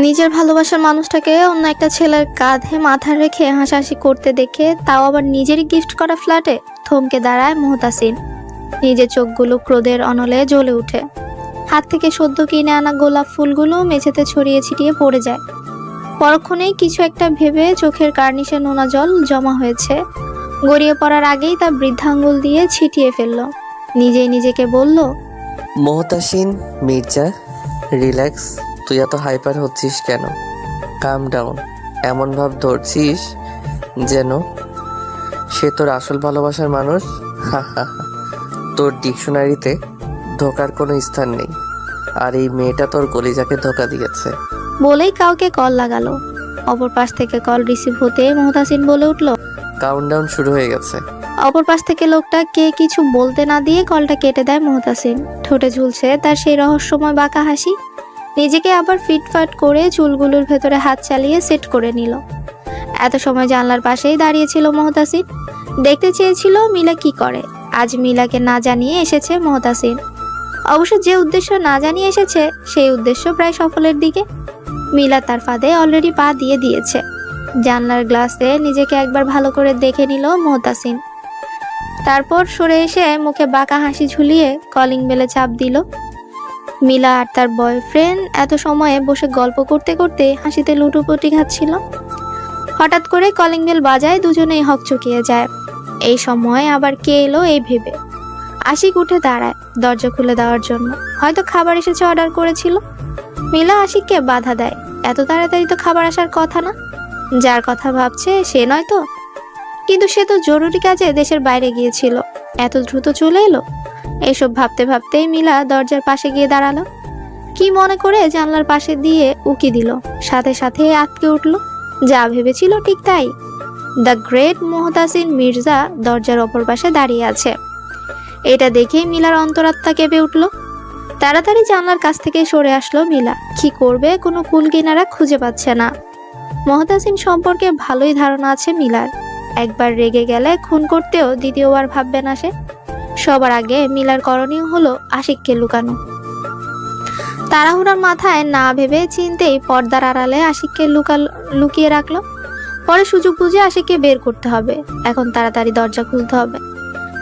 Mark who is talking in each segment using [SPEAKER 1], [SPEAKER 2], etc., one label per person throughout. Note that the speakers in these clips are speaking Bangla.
[SPEAKER 1] নিজের ভালোবাসার মানুষটাকে অন্য একটা ছেলের কাঁধে মাথা রেখে হাসাহাসি করতে দেখে, তাও আবার নিজেরই গিফট করা ফ্ল্যাটে, থমকে দাঁড়ায় মুহতাসিন। নিজের চোখগুলো ক্রোধের অনলে জ্বলে ওঠে। হাত থেকে সদ্য কিনে আনা গোলাপ ফুলগুলো মেঝেতে ছড়িয়ে ছিটিয়ে পড়ে যায়। পরক্ষণেই কিছু একটা ভেবে চোখের কার্নিশে নোনা জল জমা হয়েছে গড়িয়ে পড়ার আগেই তা বৃদ্ধাঙ্গুল দিয়ে ছিটিয়ে ফেলল। নিজেই নিজেকে বলল,
[SPEAKER 2] মুহতাসিন মির্জা, রিল্যাক্স। তুই এত হাইপার হচ্ছিস কেন? কাম ডাউন। এমন ভাব ধরছিস যেন সে তোর আসল ভালোবাসার মানুষ। হা হা হা। তোর ডিকশনারিতে ধোকার কোনো স্থান নেই, আর এই মেয়েটা তোর কলিজাকে ধোকা দিয়েছে।
[SPEAKER 1] বলেই কাউকে কল লাগালো। অপর পাশ থেকে কল রিসিভ হতে মুহতাসিন বলে উঠল,
[SPEAKER 2] কাউন্টডাউন শুরু হয়ে গেছে।
[SPEAKER 1] অপর পাশ থেকে লোকটা কে কিছু বলতে না দিয়ে কলটা কেটে দেয় মুহতাসিন। ঠোঁটে ঝুলছে তার সেই রহস্যময় বাঁকা হাসি। নিজেকে আবার ফিটফাট করে চুলগুলোর ভেতরে হাত চালিয়ে সেট করে নিল। এত সময় জানলার পাশেই দাঁড়িয়েছিল মুহতাসিন। দেখতে চেয়েছিল মিলা কি করে। আজ মিলাকে না জানিয়ে এসেছে মুহতাসিন। অবশ্য যে উদ্দেশ্য না জানিয়ে এসেছে সেই উদ্দেশ্য প্রায় সফলের দিকে। মিলা তার ফাঁদে অলরেডি পা দিয়ে দিয়েছে। জানলার গ্লাসে নিজেকে একবার ভালো করে দেখে নিল মুহতাসিন। তারপর সরে এসে মুখে বাঁকা হাসি ঝুলিয়ে কলিং বেলে চাপ দিল। মিলা আর তার বয়ফ্রেন্ড এত সময়ে বসে গল্প করতে করতে হাসিতে লুটোপুটি খাচ্ছিল। হঠাৎ করে কলিং বেল বাজায়, দুজনেই হকচকিয়ে যায়। এই সময় আবার কে এলো এই ভেবে আশিক উঠে দাঁড়ায় দরজা খুলে দেওয়ার জন্য। হয়তো খাবার এসেছে, অর্ডার করেছিল। মিলা আশিককে বাধা দেয়, এত তাড়াতাড়ি তো খাবার আসার কথা না। যার কথা ভাবছে সে নয় তো? কিন্তু সে তো জরুরি কাজে দেশের বাইরে গিয়েছিল, এত দ্রুত চলে এলো। এইসব ভাবতে ভাবতেই মিলা দরজার পাশে গিয়ে দাঁড়ালো। কি মনে করে জানলার পাশে দিয়ে উকি দিল, সাথে সাথে আটকে উঠল। যা ভেবেছিল ঠিক তাই। দ্য গ্রেট মুহতাসিন মির্জা দরজার অপর পাশে দাঁড়িয়ে আছে। এটা দেখেই মিলার অন্তরাত্মা কেঁপে উঠল। তাড়াতাড়ি জানলার কাছ থেকে সরে আসলো মিলা। কি করবে কোনো কুল কিনারা খুঁজে পাচ্ছে না। মুহতাসিন সম্পর্কে ভালোই ধারণা আছে মিলার। একবার রেগে গেলে খুন করতেও দ্বিতীয়বার ভাববে না সে। সবার আগে মিলার করণীয় হলো আশিককে লুকানো। তাড়াহুড়ার মাথায় না ভেবে চিনতেই পর্দার আড়ালে আশিককে লুকিয়ে রাখলো। পরে সুযোগ বুঝে আশিককে বের করতে হবে। এখন তাড়াতাড়ি দরজা খুলতে হবে।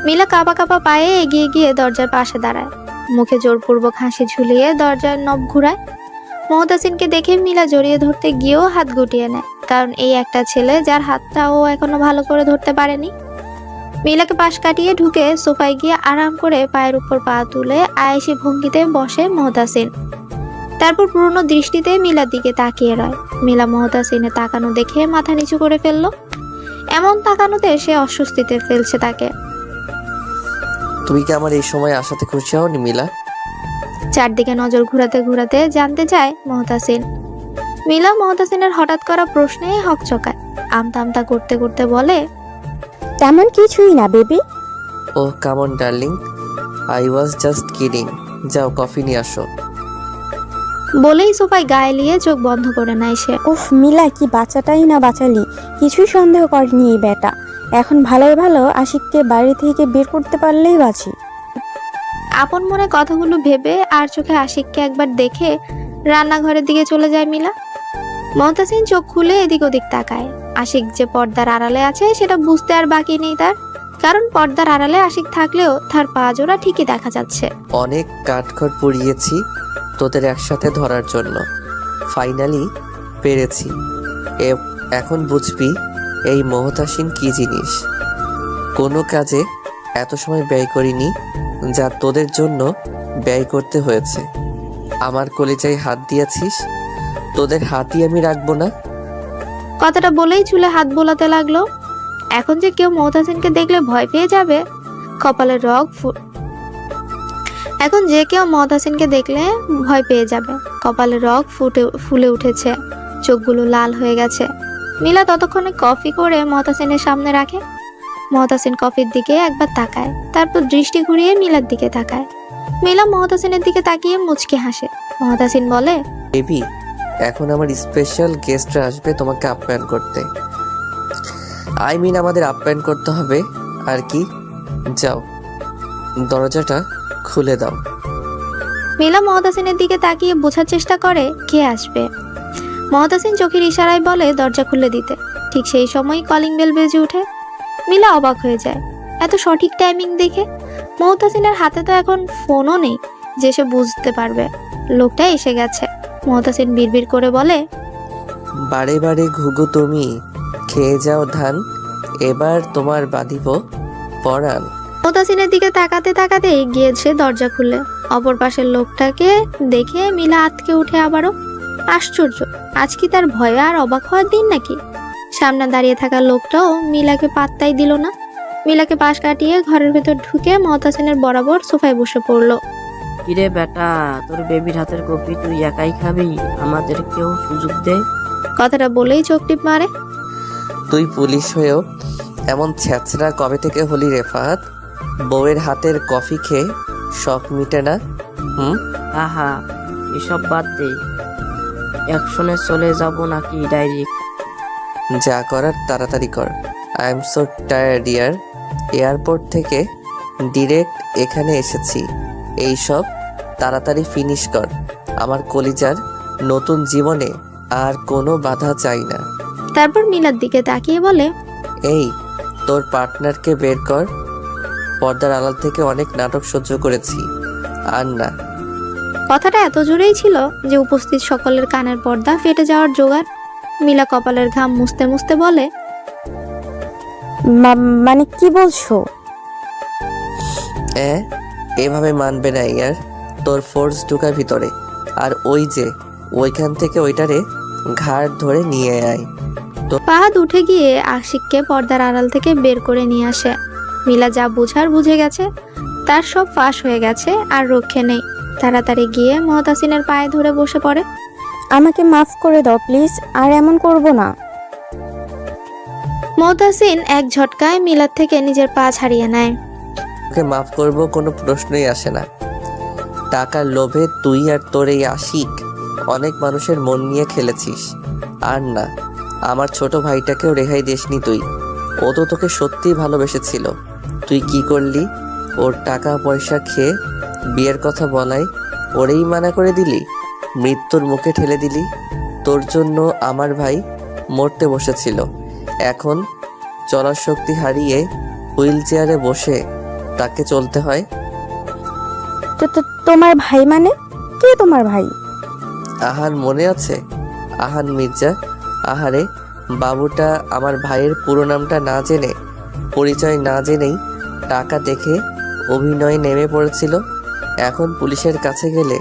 [SPEAKER 1] মিলা কাঁপা কাঁপা পায়ে এগিয়ে গিয়ে দরজার পাশে দাঁড়ায়। মুখে জোরপূর্বক হাসি ঝুলিয়ে দরজার নব ঘুরায়। মুহতাসিনকে দেখে মিলা জড়িয়ে ধরতে গিয়েও হাত গুটিয়ে নেয়, কারণ এই একটা ছেলে যার হাতটা ও এখনো ভালো করে ধরতে পারেনি। মিলাকে পাশ কাটিয়ে ঢুকে সোফায় গিয়ে আরাম করে পায়ের উপর পা তুলে আয়েশি ভঙ্গিতে বসে মুহতাসিন। তারপর পুরনো দৃষ্টিতে মিলার দিকে তাকিয়ে রয়। মিলা মুহতাসিনের তাকানো দেখে মাথা নিচু করে ফেললো। এমন তাকানোতে সে অস্বস্তিতে ফেলছে তাকে।
[SPEAKER 2] তুমি কি আমার এই সময় আসাতে খুশি হওনি মিলা?
[SPEAKER 1] চারদিকে নজর ঘুরাতে ঘুরাতে জানতে চায় মুহতাসিন। মিলা মুহতাসিনের হঠাৎ করা প্রশ্নে হকচকায়। আমতা আমতা করতে করতে বলে,
[SPEAKER 3] তেমন কিছুই না baby.
[SPEAKER 2] Oh come on darling, I was just kidding. যাও কফি নিয়ে আসো।
[SPEAKER 1] বলেই সোফায় গায়ে লিয়ে চোখ বন্ধ করে নেয় সে।
[SPEAKER 3] উফ মিলা, কি বাচ্চাটাই না বাঁচালি। কিছুই সন্দেহ করেনি এই বেটা। এখন ভালোই ভালো আশিককে বাড়ি থেকে বের করতে পারলেই বাঁচি।
[SPEAKER 1] আপন মনে কথাগুলো ভেবে আর চোখে আশিককে একবার দেখে রান্নাঘরের দিকে চলে যায় মিলা। মুহতাসিন চোখ খুলে এদিক ওদিক তাকায়। আশিক যে পর্দার আড়ালে আছে সেটা বুঝতে আর বাকি নেই তার, কারণ পর্দার আড়ালে আশিক থাকলেও তার পা জোড়া ঠিকই দেখা যাচ্ছে।
[SPEAKER 2] অনেক কাঠখড় পুড়িয়েছি তোদের একসাথে ধরার জন্য, ফাইনালি পেরেছি। এখন বুঝবি এই মুহতাসিন কি জিনিস। কোনো কাজে এত সময় ব্যয় করিনি যা তোদের জন্য ব্যয় করতে হয়েছে। আমার কলিজায় হাত দিয়েছিস, তোদের হাতই আমি রাখবো না।
[SPEAKER 1] কথাটা বলেই চুলে হাত বোলাতে লাগলো। এখন যে কেউ মুহতাসিনকে দেখলে ভয় পেয়ে যাবে, কপালের রগ এখন যে কেউ মুহতাসিনকে দেখলে ভয় পেয়ে যাবে। কপালের রগ ফুলে উঠেছে, চোখগুলো লাল হয়ে গেছে। মিলা ততক্ষণে কফি করে মুহতাসিনের সামনে রাখে। মুহতাসিন কফির দিকে একবার তাকায়, তারপর দৃষ্টি ঘুরিয়ে মিলার দিকে তাকায়। মিলা মুহতাসিনের দিকে তাকিয়ে মুচকি হাসে। মুহতাসিন বলে,
[SPEAKER 2] বেবি, এখন আমার স্পেশাল গেস্টরা আসবে তোমাকে আপ্যায়ন করতে। আমাদের আপ্যায়ন করতে হবে আর কি। যাও দরজাটা খুলে দাও।
[SPEAKER 1] মিলা মুহতাসিনের দিকে তাকিয়ে বোঝার চেষ্টা করে কে আসবে। মহতাসিন চোখের ইশারায় বলে দরজা খুলে দিতে। ঠিক সেই সময়ই কলিং বেল বেজে ওঠে। মিলা অবাক হয়ে যায় এত সঠিক টাইমিং দেখে। মহতাসিনের হাতে তো এখন ফোনও নেই যে সে বুঝতে পারবে লোকটা এসে গেছে। মহতাসিন বিড়বিড় করে বলে,
[SPEAKER 2] বারে বারে ঘুঘু তুমি খেয়ে যাও ধান, এবার তোমার বাঁধিব পরাণ।
[SPEAKER 1] মহতাসিনের দিকে তাকাতে তাকাতে গিয়েছে দরজা খুলে। অপর পাশের লোকটাকে দেখে মিলা আঁতকে উঠে আবারও। আশ্চর্য, আজ কি তার ভয়ে আর অবাক হওয়ার দিন নাকি? সামনে দাঁড়িয়ে থাকা লোকটাও মিলাকে পাত্তাই দিল না। মিলাকে পাশ কাটিয়ে ঘরের ভেতর ঢুকে মহতাসিনের বরাবর সোফায় বসে পড়লো।
[SPEAKER 4] কিরে বেটা, তোর বেবির হাতের কফি তুই একাই খাবি, আমাদেরকেও সুযোগ দে।
[SPEAKER 1] কথাটা বলেই চোখ টিপ মারে।
[SPEAKER 2] তুই পুলিশ হয়েও এমন ছ্যাঁচড়া কবে থেকে হলি রে ফাহাদ? বউয়ের হাতের কফি খেয়ে শখ মিটে না?
[SPEAKER 4] আহা, এসব বাদ দে। অ্যাকশনে চলে যাব নাকি ডাইরেক্ট?
[SPEAKER 2] যা করার তাড়াতাড়ি কর। I am so tired year. Airport থেকে ডিরেক্ট এখানে এসেছি। এই সব তাড়াতাড়ি ফিনিশ কর। আমার কলিজার নতুন জীবনে আর কোনো বাধা চাই না।
[SPEAKER 1] তারপর মিলার দিকে তাকিয়ে বলে,
[SPEAKER 2] এই তোর পার্টনারকে বের কর। পর্দার আড়াল থেকে অনেক নাটক সহ্য করেছি, আর না।
[SPEAKER 1] কথাটা এত জোরেই ছিল যে উপস্থিত সকলের কানের পর্দা ফেটে যাওয়ার জোগাড়। মিলা কপালের ঘাম মুছতে মুছতে বলে,
[SPEAKER 3] মানে কি বলছো?
[SPEAKER 2] এভাবে মানবে না ইয়ার। তোর ফোর্স ঢুকা ভিতরে, আর ওই যে ওইখান থেকে ওইটারে ঘাড় ধরে নিয়ে আয়।
[SPEAKER 1] ফাহাদ উঠে গিয়ে আশিককে পর্দার আড়াল থেকে বের করে নিয়ে আসে। মিলা যা বুঝার বুঝে গেছে, তার সব ফাঁস হয়ে গেছে, আর রক্ষে নেই। তাড়াতাড়ি গিয়ে মহতাসিনের পায়ে ধরে বসে পড়ে।
[SPEAKER 3] আমাকে মাফ করে দাও প্লিজ, আর এমন করব না।
[SPEAKER 1] মহতাসিন এক ঝটকায় মিলার থেকে নিজের পা ছাড়িয়ে নেয়।
[SPEAKER 2] ওকে মাফ করব কোনো প্রশ্নই আসে না। টাকার লোভে তুই আর তোর এই আশিক অনেক মানুষের মন নিয়ে খেলেছিস, আর না, আমার ছোট ভাইটাকেও রেহাই দিসনি তুই। ও তো তোকে সত্যিই ভালোবেসেছিল। তুই কি করলি? ওর টাকা পয়সা খেয়ে বিয়ের কথা বলায় ওরেই মানা করে দিলি, মৃত্যুর মুখে ঠেলে দিলি। তোর জন্য আমার ভাই মরতে বসেছিল, এখন চলার শক্তি হারিয়ে হুইল চেয়ারে বসে তাকে চলতে হয়।
[SPEAKER 3] তোমার ভাই মানে কে? তোমার ভাই?
[SPEAKER 2] আহান মনে আছে? আহান মির্জা। আহারে, বাবুটা আমার ভাইয়ের পুরো নামটা না জেনে, পরিচয় না জেনেই টাকা দেখে অভিনয় নেমে পড়েছিল। এখন পুলিশের কাছে গেলে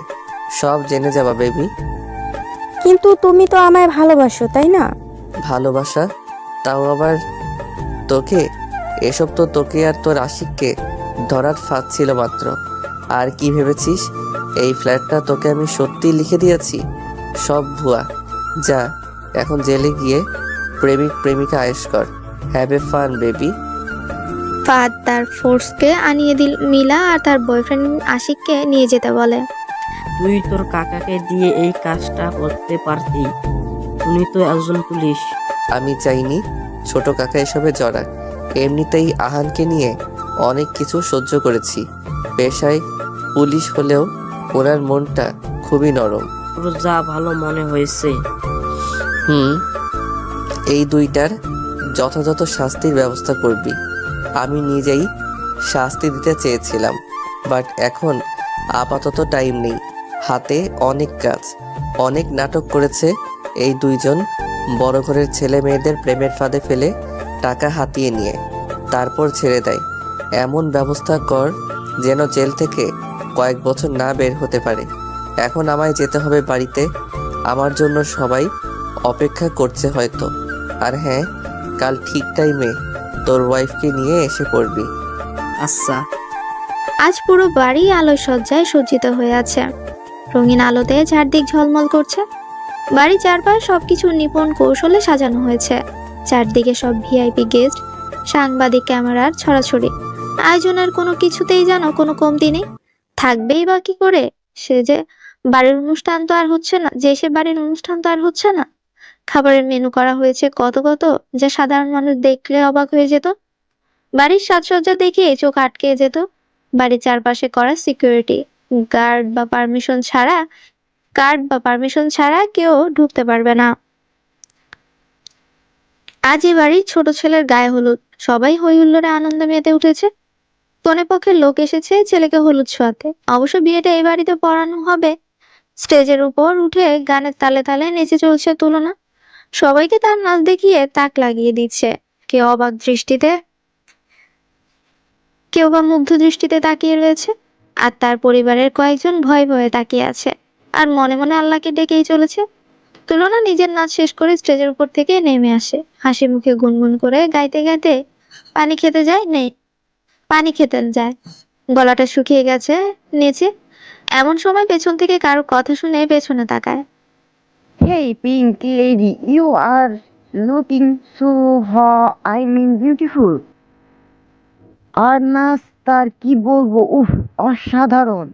[SPEAKER 2] সব জেনে যাবা বেবি।
[SPEAKER 3] কিন্তু তুমি তো আমায় ভালোবাসো, তাই না?
[SPEAKER 2] ভালোবাসা? তাও আবার তোকে? এসব তো তোকে আর তোর আশিককে ধরার ফাঁদ ছিল মাত্র। আর কি ভেবেছিস এই ফ্ল্যাটটা তোকে আমি সত্যি লিখে দিয়েছি? সব ভুয়া। যা এখন জেলে গিয়ে প্রেমিক প্রেমিকা আয়েশ কর। Have a fun baby.
[SPEAKER 1] Fahad তার ফোর্সকে আনিয়ে দিল মিলা আর তার বয়ফ্রেন্ড আশিককে নিয়ে যেতে বলে।
[SPEAKER 4] তুই তোর কাকাকে দিয়ে এই কাজটা করতে পারতি, উনি তো একজন পুলিশ।
[SPEAKER 2] আমি চাইনি ছোট কাকা এসবে জড়াক। এমনিতেই আহানকে নিয়ে অনেক কিছু সহ্য করেছি। পেশায় পুলিশ হলেও ওনার মনটা খুবই নরম।
[SPEAKER 4] তোর যা ভালো মনে হয়েছে।
[SPEAKER 2] এই দুইটার যথাযথ শাস্তির ব্যবস্থা করবি। আমি নিজেই শাস্তি দিতে চেয়েছিলাম, বাট এখন আপাতত টাইম নেই। হাতে অনেক কাজ। অনেক নাটক করেছে এই দুইজন। বড় ঘরের ছেলে মেয়েদের প্রেমের ফাঁদে ফেলে টাকা হাতিয়ে নিয়ে তারপর ছেড়ে দেয়। এমন ব্যবস্থা কর যেন জেল থেকে কয়েক বছর না বের হতে পারে। এখন আমায় যেতে হবে বাড়িতে। আমার জন্য সবাই অপেক্ষা করছে হয়তো। আর হ্যাঁ, কাল ঠিক টাইমে তোর ওয়াইফকে নিয়ে এসে পড়বি।
[SPEAKER 4] আচ্ছা।
[SPEAKER 1] আজ পুরো বাড়ি আলোয় সজ্জায় সজ্জিত হয়ে আছে। রঙিন আলোতে চারদিক ঝলমল করছে। বাড়ির চারপাশ সবকিছু নিপুণ কৌশলে সাজানো হয়েছে। চারদিকে সব ভিআইপি গেস্ট, সাংবাদিক, ক্যামেরার ছড়াছড়ি। আয়োজনের কোনো কিছুতেই যেন কোনো কমতি নেই। থাকবেই বা কি করে? সে বাড়ির অনুষ্ঠান তো আর হচ্ছে না। খাবারের মেনু করা হয়েছে কত কত, যা সাধারণ মানুষ দেখলে অবাক হয়ে যেত। বাড়ির সাজসজ্জা দেখে চোখ আটকে যেত। বাড়ির চারপাশে করা সিকিউরিটি গার্ড বা পারমিশন ছাড়া কার্ড বা পারমিশন ছাড়া কেউ ঢুকতে পারবে না। আজ এ বাড়ির ছোট ছেলের গায়ে হলুদ, সবাই হই হুল্লোড়ে আনন্দে মেতে উঠেছে। কনে পক্ষের লোক এসেছে ছেলেকে হলুদ ছোঁয়াতে। অবশ্য বিয়েটা এই বাড়িতে পড়ানো হবে। স্টেজের উপর উঠে গানের তালে তালে নেচে চলছে তুলনা। সবাইকে তার নাচ দেখিয়ে তাক লাগিয়ে দিচ্ছে। কেউ অবাক দৃষ্টিতে, কেউ বা মুগ্ধ দৃষ্টিতে তাকিয়ে রয়েছে। আর তার পরিবারের কয়েকজন ভয়ে ভয়ে তাকিয়ে আছে আর মনে মনে আল্লাহকে ডেকেই চলেছে। তুলনা নিজের নাচ শেষ করে স্টেজের উপর থেকে নেমে আসে, হাসি মুখে গুনগুন করে গাইতে গাইতে পানি খেতে যায়। গলাটা শুকিয়ে গেছে নেচে। এমন সময় পেছন থেকে কারো কথা শুনে পেছনে তাকায়।
[SPEAKER 5] Hey, pink lady, you are looking so beautiful. আর নাচ তার কি বলবো, উফ, অসাধারণ।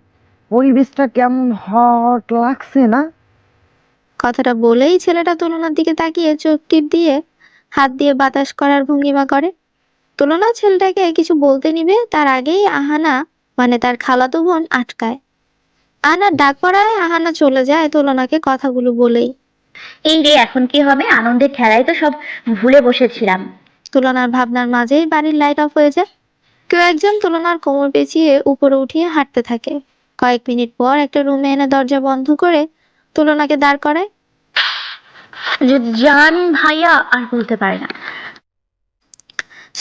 [SPEAKER 5] পরিবেশটা কেমন হট লাগছে না?
[SPEAKER 1] কথাটা বলেই ছেলেটা তুলনার দিকে তাকিয়ে চোখ টিপ দিয়ে হাত দিয়ে বাতাস করার ভঙ্গিমা করে। তুলনা ছেলেটাকে কিছু বলতে নিবে তার আগেই আহানা, মানে তার খালাতো বোন, আটকায়। আহানার ডাক পড়ায় আহানা চলে যায় তুলনাকে কথাগুলো বলেই।
[SPEAKER 6] এই রে, এখন কি হবে? আনন্দের ঠেলায় তো সব ভুলে বসেছিলাম।
[SPEAKER 1] তুলনার ভাবনার মাঝেই বাড়ির লাইট অফ হয়ে যায়। কেউ একজন তুলনার কোমর পেঁচিয়ে উপরে উঠিয়ে হাঁটতে থাকে। কয়েক মিনিট পর একটা রুমে এনে দরজা বন্ধ করে তুলনাকে দাঁড় করায়।
[SPEAKER 6] জান ভাইয়া আর বলতে পারে না।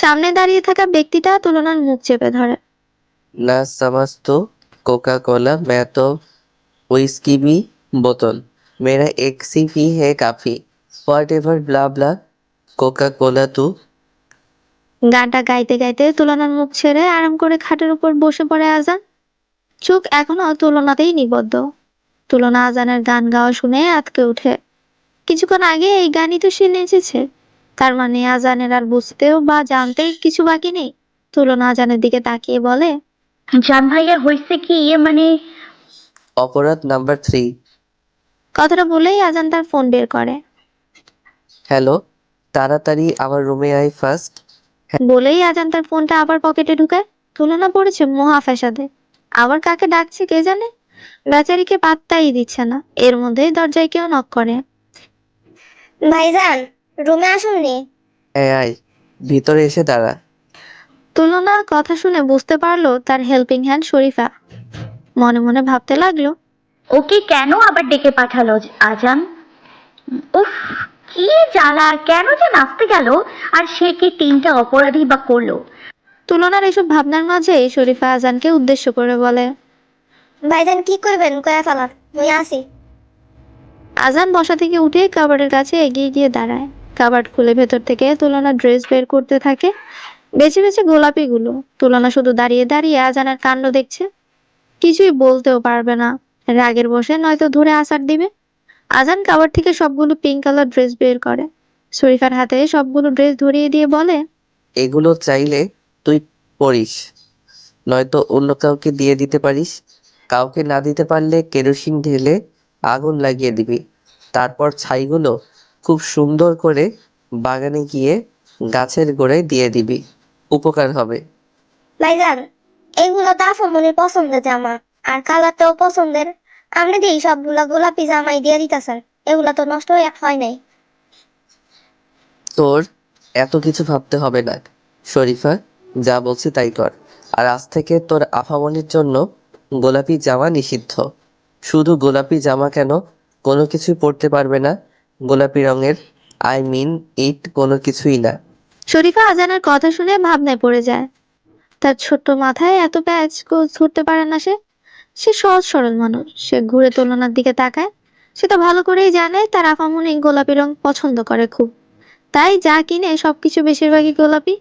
[SPEAKER 1] সামনে দাঁড়িয়ে থাকা ব্যক্তিটা তুলনার মুখ চেপে ধরে।
[SPEAKER 2] ना समझ तो कोका कोला मैं तो विस्की भी बोतल मेरा एक सी पी है काफी what ever blah blah Coca Cola तू।
[SPEAKER 1] গানটা গাইতে গাইতে তুলনার মুখ ছেড়ে আরাম করে খাটের উপর বসে পড়ে আজান। চোখ এখনো তুলনাতেই নিবদ্ধ। তুলনা আজানের গান গাওয়া শুনে আঁতকে উঠে। কিছুক্ষণ আগে এই গানই তো সে নেচেছে। তার মানে আজানের আর বুঝতেও বা জানতে কিছু বাকি নেই। তুলনা আজানের দিকে তাকিয়ে বলে,
[SPEAKER 6] জান ভাইয়া হয়েছে কি, মানে
[SPEAKER 2] अपराध नंबर 3।
[SPEAKER 1] কথাটা বলেই আজান তার ফোন বের করে।
[SPEAKER 2] হ্যালো, তাড়াতাড়ি আমার রুমে আয় ফার্স্ট।
[SPEAKER 1] বলেই আজান তার ফোনটা আবার পকেটে ঢুকায়। তুলনা পড়েছে মহা ফ্যাসাদে। আবার কাকে ডাকছে কে জানে। বেচারিকে পাত্তাই দিচ্ছে না। এর মধ্যেই দরজায় কেউ নক করে।
[SPEAKER 7] ভাইজান, রুমে আসুননি?
[SPEAKER 2] আয় ভিতরে এসে দাঁড়া।
[SPEAKER 1] তুলনা কথা শুনে বুঝতে পারলো তার হেল্পিং হ্যান্ড শরীফা। মনে মনে ভাবতে লাগলো,
[SPEAKER 6] ওকে কেন আবার ডেকে পাঠালো আজান? উফ, কি জ্বালা! কেন যে নাচতে গেল, আর সে কি 3টা অপরাধী বা করলো?
[SPEAKER 1] তুলনার এসব ভাবনার মাঝে শরীফা আজানকে উদ্দেশ্য করে বলে,
[SPEAKER 7] ভাইজান কি করবেন কয়া ফেলার, মুই আসি।
[SPEAKER 1] আজান বসা থেকে উঠে কাবার্ডের কাছে এগিয়ে গিয়ে দাঁড়ায়। কাবার্ড খুলে ভেতর থেকে তুলনা ড্রেস বের করতে থাকে, বেছে বেছে গোলাপি গুলো। তুলনা শুধু দাঁড়িয়ে দাঁড়িয়ে আজানের কাণ্ড দেখছে। কিছুই বলতেও পারবে না। রাগের বসে নয়তো ধরে আছাড় দিবে। আজান কাবার্ড থেকে সবগুলো পিঙ্ক কালার ড্রেস বের করে। শরীফার হাতে সবগুলো ড্রেস ধরিয়ে দিয়ে বলে,
[SPEAKER 2] এগুলো চাইলে তুই পরিস, নয়তো অন্য কাউকে দিয়ে দিতে পারিস। কাউকে না দিতে পারলে কেরোসিন ঢেলে আগুন লাগিয়ে দিবি। তারপর ছাইগুলো খুব সুন্দর করে বাগানে গিয়ে গাছের গোড়ায় দিয়ে দিবি, উপকার হবে।
[SPEAKER 7] ভাইজান, এগুলো তো আফমনির পছন্দের জামা, আর কালারটাও পছন্দের। আপনি দিই সবগুলা গোলাপি জামাই দিয়ে দিতা স্যার, এগুলা তো নষ্ট হয় নাই।
[SPEAKER 2] তোর এত কিছু ভাবতে হবে না শরীফা, যা বলছি তাই কর। আর আজ থেকে তোর আফামনির জন্য গোলাপি জামা নিষিদ্ধ। শুধু গোলাপি জামা কেন, কোনো কিছুই পরতে পারবে না গোলাপি রঙের। আই মিন ইট কোনো কিছুই না।
[SPEAKER 1] শরীফা আজানের কথা শুনে ভাবনায় পড়ে যায়। তার ছোট্ট মাথায় এত প্যাচ ধরতে পারে না সে। সে সহজ সরল মানুষ। সে ঘুরে তুলনার দিকে তাকায়। সে তো ভালো করেই জানে তার আফামনি গোলাপি রং পছন্দ করে খুব। তাই যা কিনে সবকিছু বেশিরভাগই গোলাপি।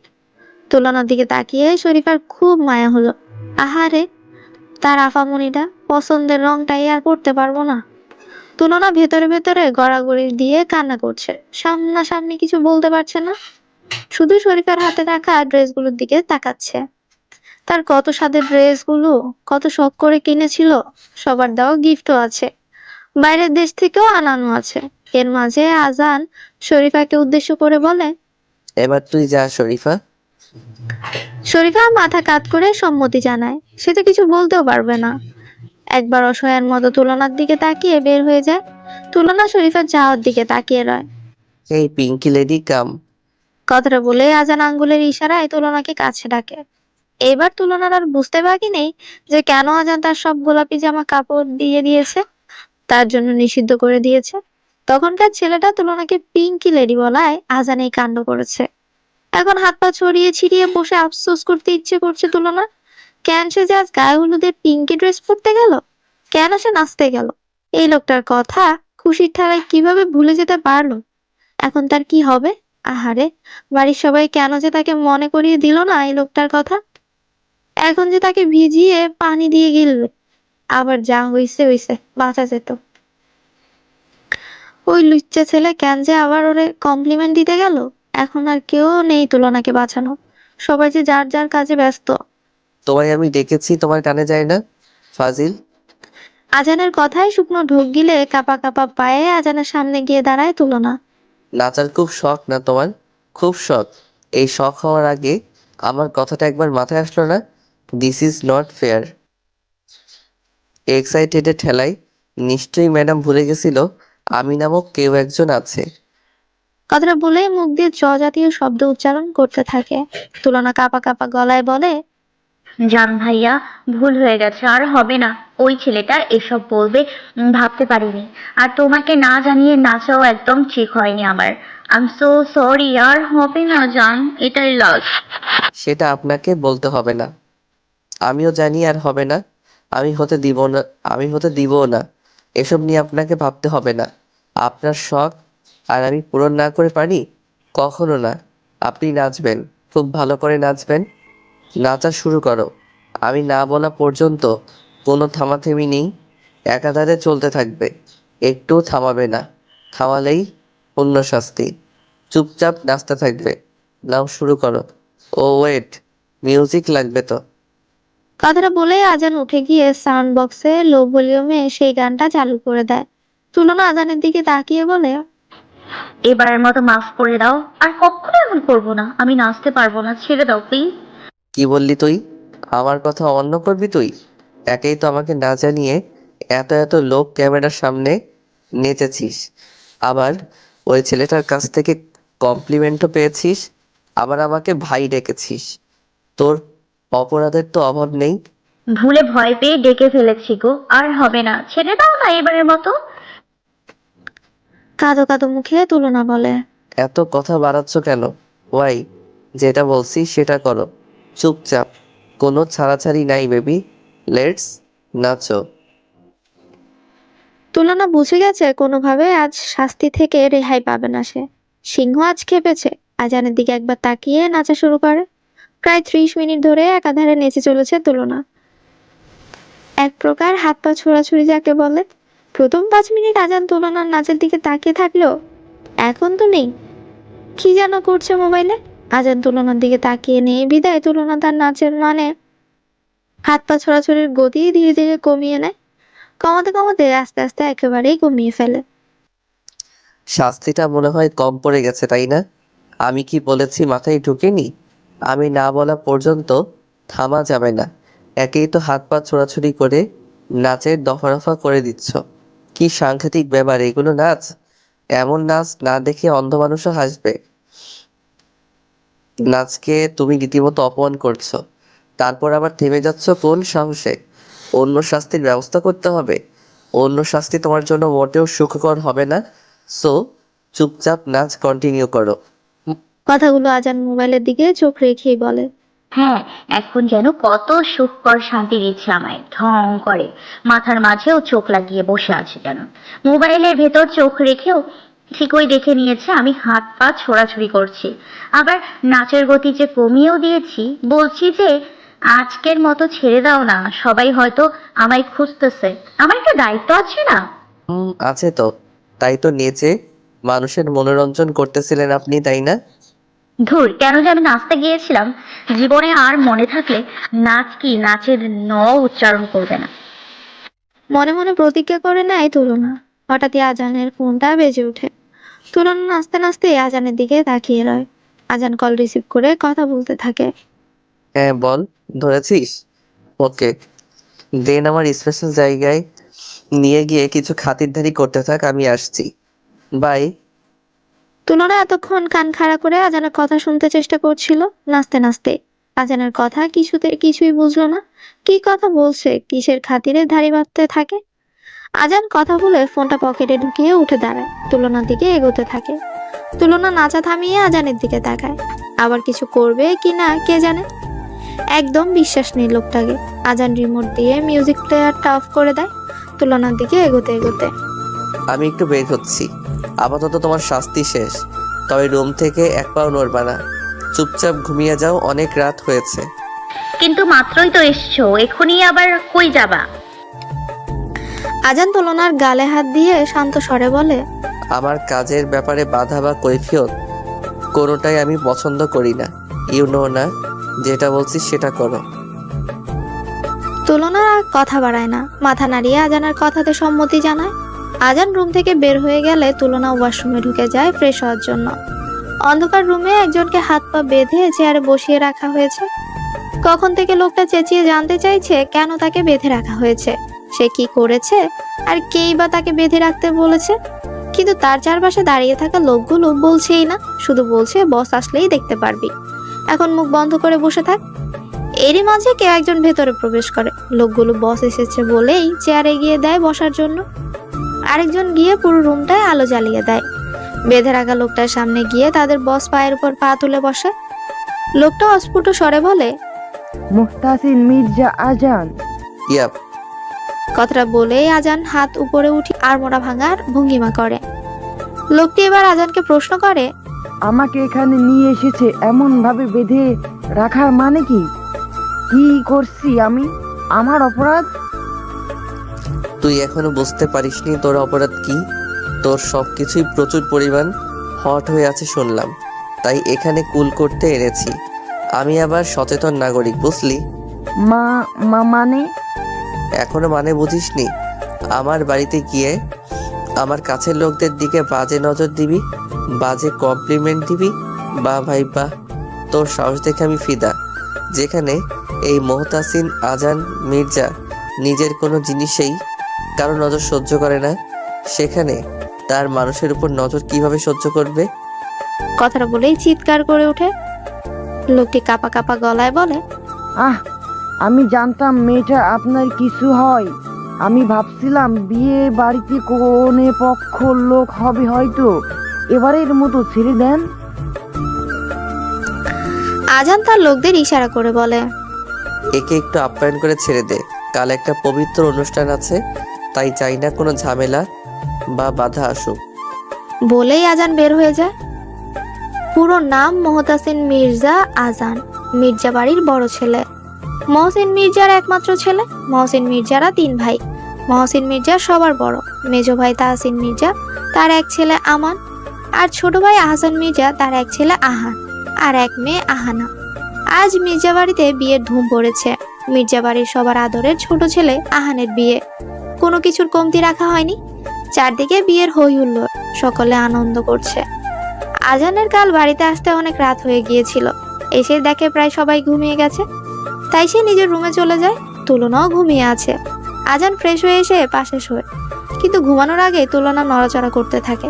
[SPEAKER 1] তুলনার দিকে তাকিয়ে শরীফার খুব মায়া হলো। আহারে, তার আফামনিটা পছন্দের রংটাই আর পড়তে পারবো না। তুলনা ভেতরে ভেতরে গড়াগড়ি দিয়ে কান্না করছে। সামনাসামনি কিছু বলতে পারছে না। শুধু শরীফার হাতে রাখা ড্রেসগুলোর দিকে তাকাচ্ছে। তার কত স্বাদের ড্রেসগুলো কত শখ করে কিনেছিল। সবার দেওয়া গিফটও আছে, বাইরের দেশ থেকেও আনানো আছে। এর মাঝে আজান শরীফাকে উদ্দেশ্য করে বলে,
[SPEAKER 2] এবার তুই যা শরীফা।
[SPEAKER 1] শরীফা মাথা কাত করে সম্মতি জানায়। সে তো কিছু বলতেও পারবে না। একবার অসহায়ের মতো তুলনার দিকে তাকিয়ে বের হয়ে যায়। তুলনা শরীফের যাওয়ার দিকে তাকিয়ে রয়।
[SPEAKER 2] এই পিঙ্কি লেডি কাম।
[SPEAKER 1] কথাটা বলে আজান আঙ্গুলের ইশারায় তুলনাকে কাছে ডাকে। এবার তুলনার আর বুঝতে বাকি নেই যে কেন আজান তার সব গোলাপি জামা কাপড় দিয়ে দিয়েছে, তার জন্য নিষিদ্ধ করে দিয়েছে। তখনকার ছেলেটা তুলনাকে পিঙ্কি লেডি বলায় আজান এই কাণ্ড করেছে। এখন হাত পা ছড়িয়ে ছিড়িয়ে বসে আফসোস করতে ইচ্ছে করছে তুলনা। কেন সে যে আজ গায়ে হলুদের পিঙ্কি ড্রেস পরতে গেল, কেন সে নাচতে গেল, এই লোকটার কথা খুশির ঠেলায় কিভাবে ভুলে যেতে পারলো। এখন তার কি হবে? আহারে, বাড়ির সবাই কেন যে তাকে মনে করিয়ে দিল না এই লোকটার কথা। এখন যে তাকে ভিজিয়ে পানি দিয়ে গিলবে। আবার যা হইছে হইছে, বাঁচা যেত। ওই লুচ্চা ছেলে কেন যে আবার ওরে কমপ্লিমেন্ট দিতে গেল। এখন আর কেউ নেই তুলনাকে বাঁচানো, সবাই যে যার যার কাজে ব্যস্ত।
[SPEAKER 2] তোমায় আমি ডেকেছি, তোমার কানে যায় না ফাজিল।
[SPEAKER 1] আজানের কথায় শুকনো ঢোক গিলে কাপা কাপা পায়ে আজানের সামনে গিয়ে দাঁড়ায় তুলনা।
[SPEAKER 2] নাচার খুব শখ না তোমার? খুব শখ। এই শখ হওয়ার আগে আমার কথাটা একবার মাথায় আসলো না? This is not fair. এক্সাইটেডে ঠেলাই নিশ্চয়ই ম্যাডাম ভুলে গেছিল আমি নামক কেউ একজন আছে।
[SPEAKER 1] কথাটা বলেই মুখ দিয়ে জ জাতীয় শব্দ উচ্চারণ করতে থাকে। তুলনা কাপা কাপা গলায় বলে,
[SPEAKER 6] জান ভাইয়া, ভুল হয়ে গেছে, আর হবে না। ওই ছেলেটা এসব বলবে ভাবতে পারিনি। আর তোমাকে না জানিয়ে নাচাও একদম ঠিক হয়নি আমার। I am so sorry. আর হবে না জান, এটাই লাস্ট।
[SPEAKER 2] সেটা আপনাকে বলতে হবে না, আমিও জানি আর হবে না। আমি হতে দিব না, আমি হতে দিবও না। এসব নিয়ে আপনাকে ভাবতে হবে না। আপনার শখ আর আমি পূরণ না করে পারি? কখনো না। আপনি নাচবেন, খুব ভালো করে নাচবেন। নাচা শুরু করো। আমি না বলা পর্যন্ত কোনো থামাথামি নেই, একাধারে চলতে থাকবে, একটুও থামাবে না। থামালেই অন্য শাস্তি। চুপচাপ নাচতে থাকবে। নাও শুরু করো। ও ওয়েট, মিউজিক লাগবে তো।
[SPEAKER 1] কথাটা বলেই আজান উঠে গিয়ে সাউন্ড বক্সে লো ভলিউমে সেই গানটা চালু করে দেয়। তুলনা আজানের দিকে তাকিয়ে বলে,
[SPEAKER 6] এবারের মতো মাফ করে দাও, আর কখনো এমন করবো না। আমি নাচতে পারবো না, ছেড়ে দাও প্লিজ।
[SPEAKER 2] কি বললি তুই? আমার কথা অন্য করবি তুই? একেই তো আমাকে না জানিয়ে এত এত লোক ক্যামেরার সামনে নেচেছিস, আবার ওই ছেলেটার কাছ থেকে কমপ্লিমেন্টও পেয়েছিস, আবার আমাকে ভাই ডেকেছিস। তোর অপরাধের তো অভাব নেই।
[SPEAKER 6] ভুলে ভয় পেয়ে ডেকে ফেলেছি গো, আর হবে না, ছেড়ে দাও না এবারের মতো।
[SPEAKER 1] কাঁদো কাঁদো মুখে তুলনা বলে,
[SPEAKER 2] এত কথা বাড়াচ্ছ কেন? ওয়াই, যেটা বলছি সেটা করো, চুপচাপ। কোনো ছাড়াছাড়ি নাই বেবি, লেটস নাচো।
[SPEAKER 1] তুলনা বুঝে গেছে কোনোভাবে আজ শাস্তি থেকে রেহাই পাবে না সে। সিংহ আজ খেপেছে। আজানের দিকে একবার তাকিয়ে নাচা শুরু করে। প্রায় 30 মিনিট ধরে একাধারে নেচে চলেছে তুলনা। এক প্রকার হাত পা ছোড়াছুড়ি যাকে বলে। প্রথম 5 মিনিট আজান তুলনার নাচের দিকে তাকিয়ে থাকলেও এখন তো নেই, কি যেন করছে মোবাইলে। আজান তুলনার দিকে তাকিয়ে নেই বিদায় তুলনা তার নাচের মানে হাত পা ছোড়াছুড়ির গতি ধীরে ধীরে কমিয়ে নেয়। কমাতে কমাতে আস্তে আস্তে একেবারেই কমিয়ে ফেলে।
[SPEAKER 2] শাস্তিটা মনে হয় কম পড়ে গেছে, তাই না? আমি কি বলেছি মাথায় ঢুকেনি? আমি না বলা পর্যন্ত থামা যাবে না। একেই তো হাত পা ছোড়াছুড়ি করে নাচের দফা রফা করে দিচ্ছ। কি সাংঘাতিক ব্যাপার এগুলো নাচ! এমন নাচ না দেখে অন্ধ মানুষও হাসবে। নাচকে তুমি রীতিমতো অপমান করছো, তারপর আবার থেমে যাচ্ছ কোন সাহসে? অন্য শাস্তির ব্যবস্থা করতে হবে। অন্য শাস্তি তোমার জন্য মোটেও সুখকর হবে না। সো চুপচাপ নাচ কন্টিনিউ করো।
[SPEAKER 1] কথাগুলো আজান মোবাইলের দিকে চোখ রেখেই বলে।
[SPEAKER 6] হ্যাঁ, এখন যেন কত সুখকর শান্তি দিচ্ছে আমায়, ঢং করে। মাথার মাঝেও চোখ লাগিয়ে বসে আছে যেন। মোবাইলের ভেতর চোখ রেখেও ঠিকই দেখে নিয়েছে আমি হাত পা ছোড়াছুড়ি করছি। আবার নাচের গতি যে কমিয়েও দিয়েছি। বলছি যে আজকের মতো ছেড়ে দাও না, সবাই হয়তো আমায় খুঁজতেছে। আমার একটা দায়িত্ব আছে না?
[SPEAKER 2] আছে তো, তাই তো নেচে মানুষের মনোরঞ্জন করতেছিলেন আপনি, তাই না?
[SPEAKER 6] ধুর, কেন যে আমি নাচতে গিয়েছিলাম। জীবনে আর মনে থাকলে নাচ কি, নাচের ন উচ্চারণ করবে না।
[SPEAKER 1] মনে মনে প্রতিজ্ঞা করে নেয় তুলনা। হঠাৎই আজানের ফোনটা বেজে ওঠে। তুলনা নাচতে নাচতে আজানের দিকে তাকিয়ে রয়। আজান কল রিসিভ করে কথা বলতে থাকে।
[SPEAKER 2] হ্যাঁ বল, ধরেছিস? ওকে। দেন আমার স্পেশাল জায়গায় নিয়ে গিয়ে কিছু খাতিরদারি করতে থাক, আমি আসছি। বাই।
[SPEAKER 1] তুলনা এতক্ষণ কান খাড়া করে আজানের কথা শুনতে চেষ্টা করছিল, নাচতে নাচতে। আজানের কথা কিছুই বুঝলো না। কি কথা বলছে, কিসের খাতিরে ধাড়ি বাঁধতে থাকে। আজান কথা বলে ফোনটা পকেটে ঢুকিয়ে উঠে দাঁড়ায়, তুলনার দিকে এগোতে থাকে। তুলনা নাচা থামিয়ে আজানের দিকে তাকায়। আবার কিছু করবে কি না কে জানে। একদম বিশ্বাস নেই লোকটাকে। আজান রিমোট দিয়ে মিউজিক প্লেয়ারটা অফ করে দেয়, তুলনার দিকে এগোতে এগোতে।
[SPEAKER 2] আমি একটু বের হচ্ছি, আপাতত তোমার শাস্তি শেষ। তবে রুম থেকে এক পাও নড়বা না, চুপচাপ ঘুমিয়ে যাও, অনেক রাত হয়েছে।
[SPEAKER 6] কিন্তু মাত্রই তো এসছো, এখনই আবার কই যাবা?
[SPEAKER 1] আজান তুলনার গালে হাত দিয়ে শান্ত স্বরে বলে,
[SPEAKER 2] আমার কাজের ব্যাপারে বাধা বা কৈফিয়ত কোনোটাই আমি পছন্দ করি না। ইউ নো না, যেটা বলছি সেটা করো।
[SPEAKER 1] তুলনা আর কথা বাড়ায় না, মাথা নাড়িয়ে আজানের কথাতে সম্মতি জানায়। আজান রুম থেকে বের হয়ে গেলে তুলনা ওয়াশরুমে ঢুকে যায় ফ্রেশ হওয়ার জন্য। অন্ধকার রুমে একজনকে হাত পা বেঁধে চেয়ারে বসিয়ে রাখা হয়েছে। কখন থেকে লোকটা চেঁচিয়ে জানতে চাইছে কেন তাকে বেঁধে রাখা হয়েছে, সে কি করেছে, আর কেই বা তাকে বেঁধে রাখতে বলেছে। কিন্তু তার চারপাশে দাঁড়িয়ে থাকা লোকগুলো বলছেই না, শুধু বলছে বস আসলেই দেখতে পারবি, এখন মুখ বন্ধ করে বসে থাক। এরই মাঝে কেউ একজন ভেতরে প্রবেশ করে। লোকগুলো বস এসেছে বলেই চেয়ারে গিয়ে দেয় বসার জন্য। আরেকজন গিয়ে পুরো রুমটায় আলো জ্বালিয়ে দেয়। বেঁধে রাখা লোকটার সামনে গিয়ে তাদের বস পায়ের উপর পা তুলে বসে। লোকটা অস্ফুট স্বরে বলে,
[SPEAKER 5] মুহতাসিন মির্জা আজান।
[SPEAKER 2] ইয়াপ।
[SPEAKER 1] কথাটা বলেই আজান হাত উপরে উঠে আড়মোড়া ভাঙার ভঙ্গিমা করে। লোকটি এবার আজানকে প্রশ্ন করে,
[SPEAKER 5] আমাকে এখানে নিয়ে এসেছে এমন ভাবে বেঁধে রাখার মানে কি? কি করছি আমি? আমার অপরাধ?
[SPEAKER 2] তুই এখনো বুঝতে পারিসনি তোর অপরাধ কি? তোর সবকিছুই প্রচুর পরিমাণ হট হয়ে আছে শুনলাম, তাই এখানে কুল করতে এনেছি। আমি আবার সচেতন নাগরিক, বুঝলি?
[SPEAKER 5] মানে?
[SPEAKER 2] এখনো মানে বুঝিসনি? আমার বাড়িতে গিয়ে আমার কাছের লোকদের দিকে বাজে নজর দিবি, বাজে কমপ্লিমেন্ট দিবি? বা ভাই বাহ, তোর সাহস দেখে আমি ফিদা। যেখানে এই মুহতাসিন আজান মির্জা নিজের কোনো জিনিসেই কারো নজর সহ্য করে না, সেখানে তার মানুষের উপর নজর কিভাবে সহ্য করবে?
[SPEAKER 1] কথাটা বলেই চিৎকার করে ওঠে। লোকটি কাপা কাপা গলায় বলে,
[SPEAKER 5] আমি জানতাম মেয়েটা আপনার কিছু হয়। আমি ভাবছিলাম বিয়ে বাড়িতে কোনে পক্ষ লোক হবে হয়তো। এবারের মতো ছেড়ে দেন।
[SPEAKER 1] আজান তার লোকদের ইশারা করে বলে,
[SPEAKER 2] একে একটু আপ্যায়ন করে ছেড়ে দে, কাল একটা পবিত্র অনুষ্ঠান আছে, তাই চাই না কোনো ঝামেলা বা বাধা আসুক।
[SPEAKER 1] বলেই আজান বের হয়ে যায়। পুরো নাম মুহতাসিন মির্জা আজান, মির্জা বাড়ির বড় ছেলে, মহসিন মির্জার একমাত্র ছেলে। মহসিন মির্জারা 3 ভাই। মহসিন মির্জা সবার বড়, মেজো ভাই তাহসিন মির্জা, তার এক ছেলে আমান, আর ছোট ভাই আহসান মির্জা, তার এক ছেলে আহান, আর এক মেয়ে আহানা। আজ মির্জা বাড়িতে বিয়ের ধুম পড়েছে। মির্জা বাড়ির সবার আদরের ছোট ছেলে আহানের বিয়ে, কোনো কিছুর কমতি রাখা হয়নি। চারদিকে বিয়ের হই হুল্লোড়, সকলে আনন্দ করছে। আজানের কাল বাড়িতে আসতে অনেক রাত হয়ে গিয়েছিল। এসে দেখে প্রায় সবাই ঘুমিয়ে গেছে, তাই সে নিজের রুমে চলে যায়। তুলনাও ঘুমিয়ে আছে। আজান ফ্রেশ হয়ে এসে পাশে শোয়, কিন্তু ঘুমানোর আগে তুলনা নড়াচড়া করতে থাকে,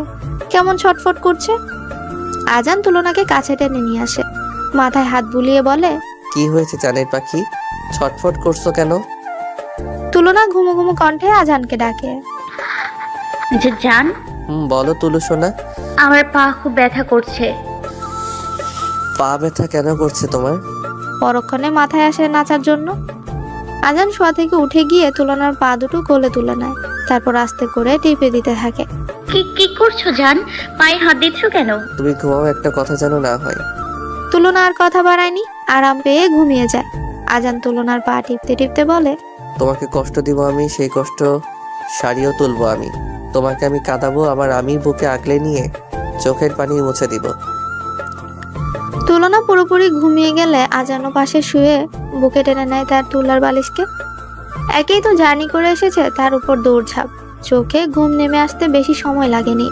[SPEAKER 1] কেমন ছটফট করছে। আজান তুলনাকে কাছে টেনে নিয়ে আসে, মাথায় হাত বুলিয়ে বলে,
[SPEAKER 2] কি হয়েছে জানের পাখি, ছটফট করছো কেন?
[SPEAKER 1] তুলনা ঘুমো ঘুমো কণ্ঠে আজানকে ডাকে,
[SPEAKER 6] যে জান,
[SPEAKER 2] বলো তুলু সোনা।
[SPEAKER 6] আমার পা খুব ব্যথা করছে।
[SPEAKER 2] পা ব্যথা কেন করছে তোমার?
[SPEAKER 1] পরক্ষণে মাথায় আসে নাচার জন্য। আজান শোয়া থেকে উঠে গিয়ে তুলনার পা দুটো কোলে তুলে নেয়, তারপর আস্তে করে টিপে দিতে থাকে।
[SPEAKER 6] কি করছো জান? পায়ে হাত দিচ্ছ কেন?
[SPEAKER 2] তুমি ঘুমাও, একটা কথা যেন না হয়।
[SPEAKER 1] তুলনা আর কথা বাড়ায়নি, আরাম পেয়ে ঘুমিয়ে যায়। আজান তুলনার পা টিপতে টিপতে বলে,
[SPEAKER 2] তোমাকে কষ্ট দিব আমি, সেই কষ্ট সারিয়েও তুলবো আমি। তোমাকে আমি কাঁদাবো, আবার আমি বুকে আগলে নিয়ে চোখের পানি মুছে দিব।
[SPEAKER 1] তুলনা পুরোপুরি ঘুমিয়ে গেলে আজানও পাশে শুয়ে বুকে টেনে নেয় তার তুলার বালিশকে। একেই তো জার্নি করে এসেছে, তার উপর দৌড়ঝাঁপ, চোখে ঘুম নেমে আসতে বেশি সময় লাগেনি।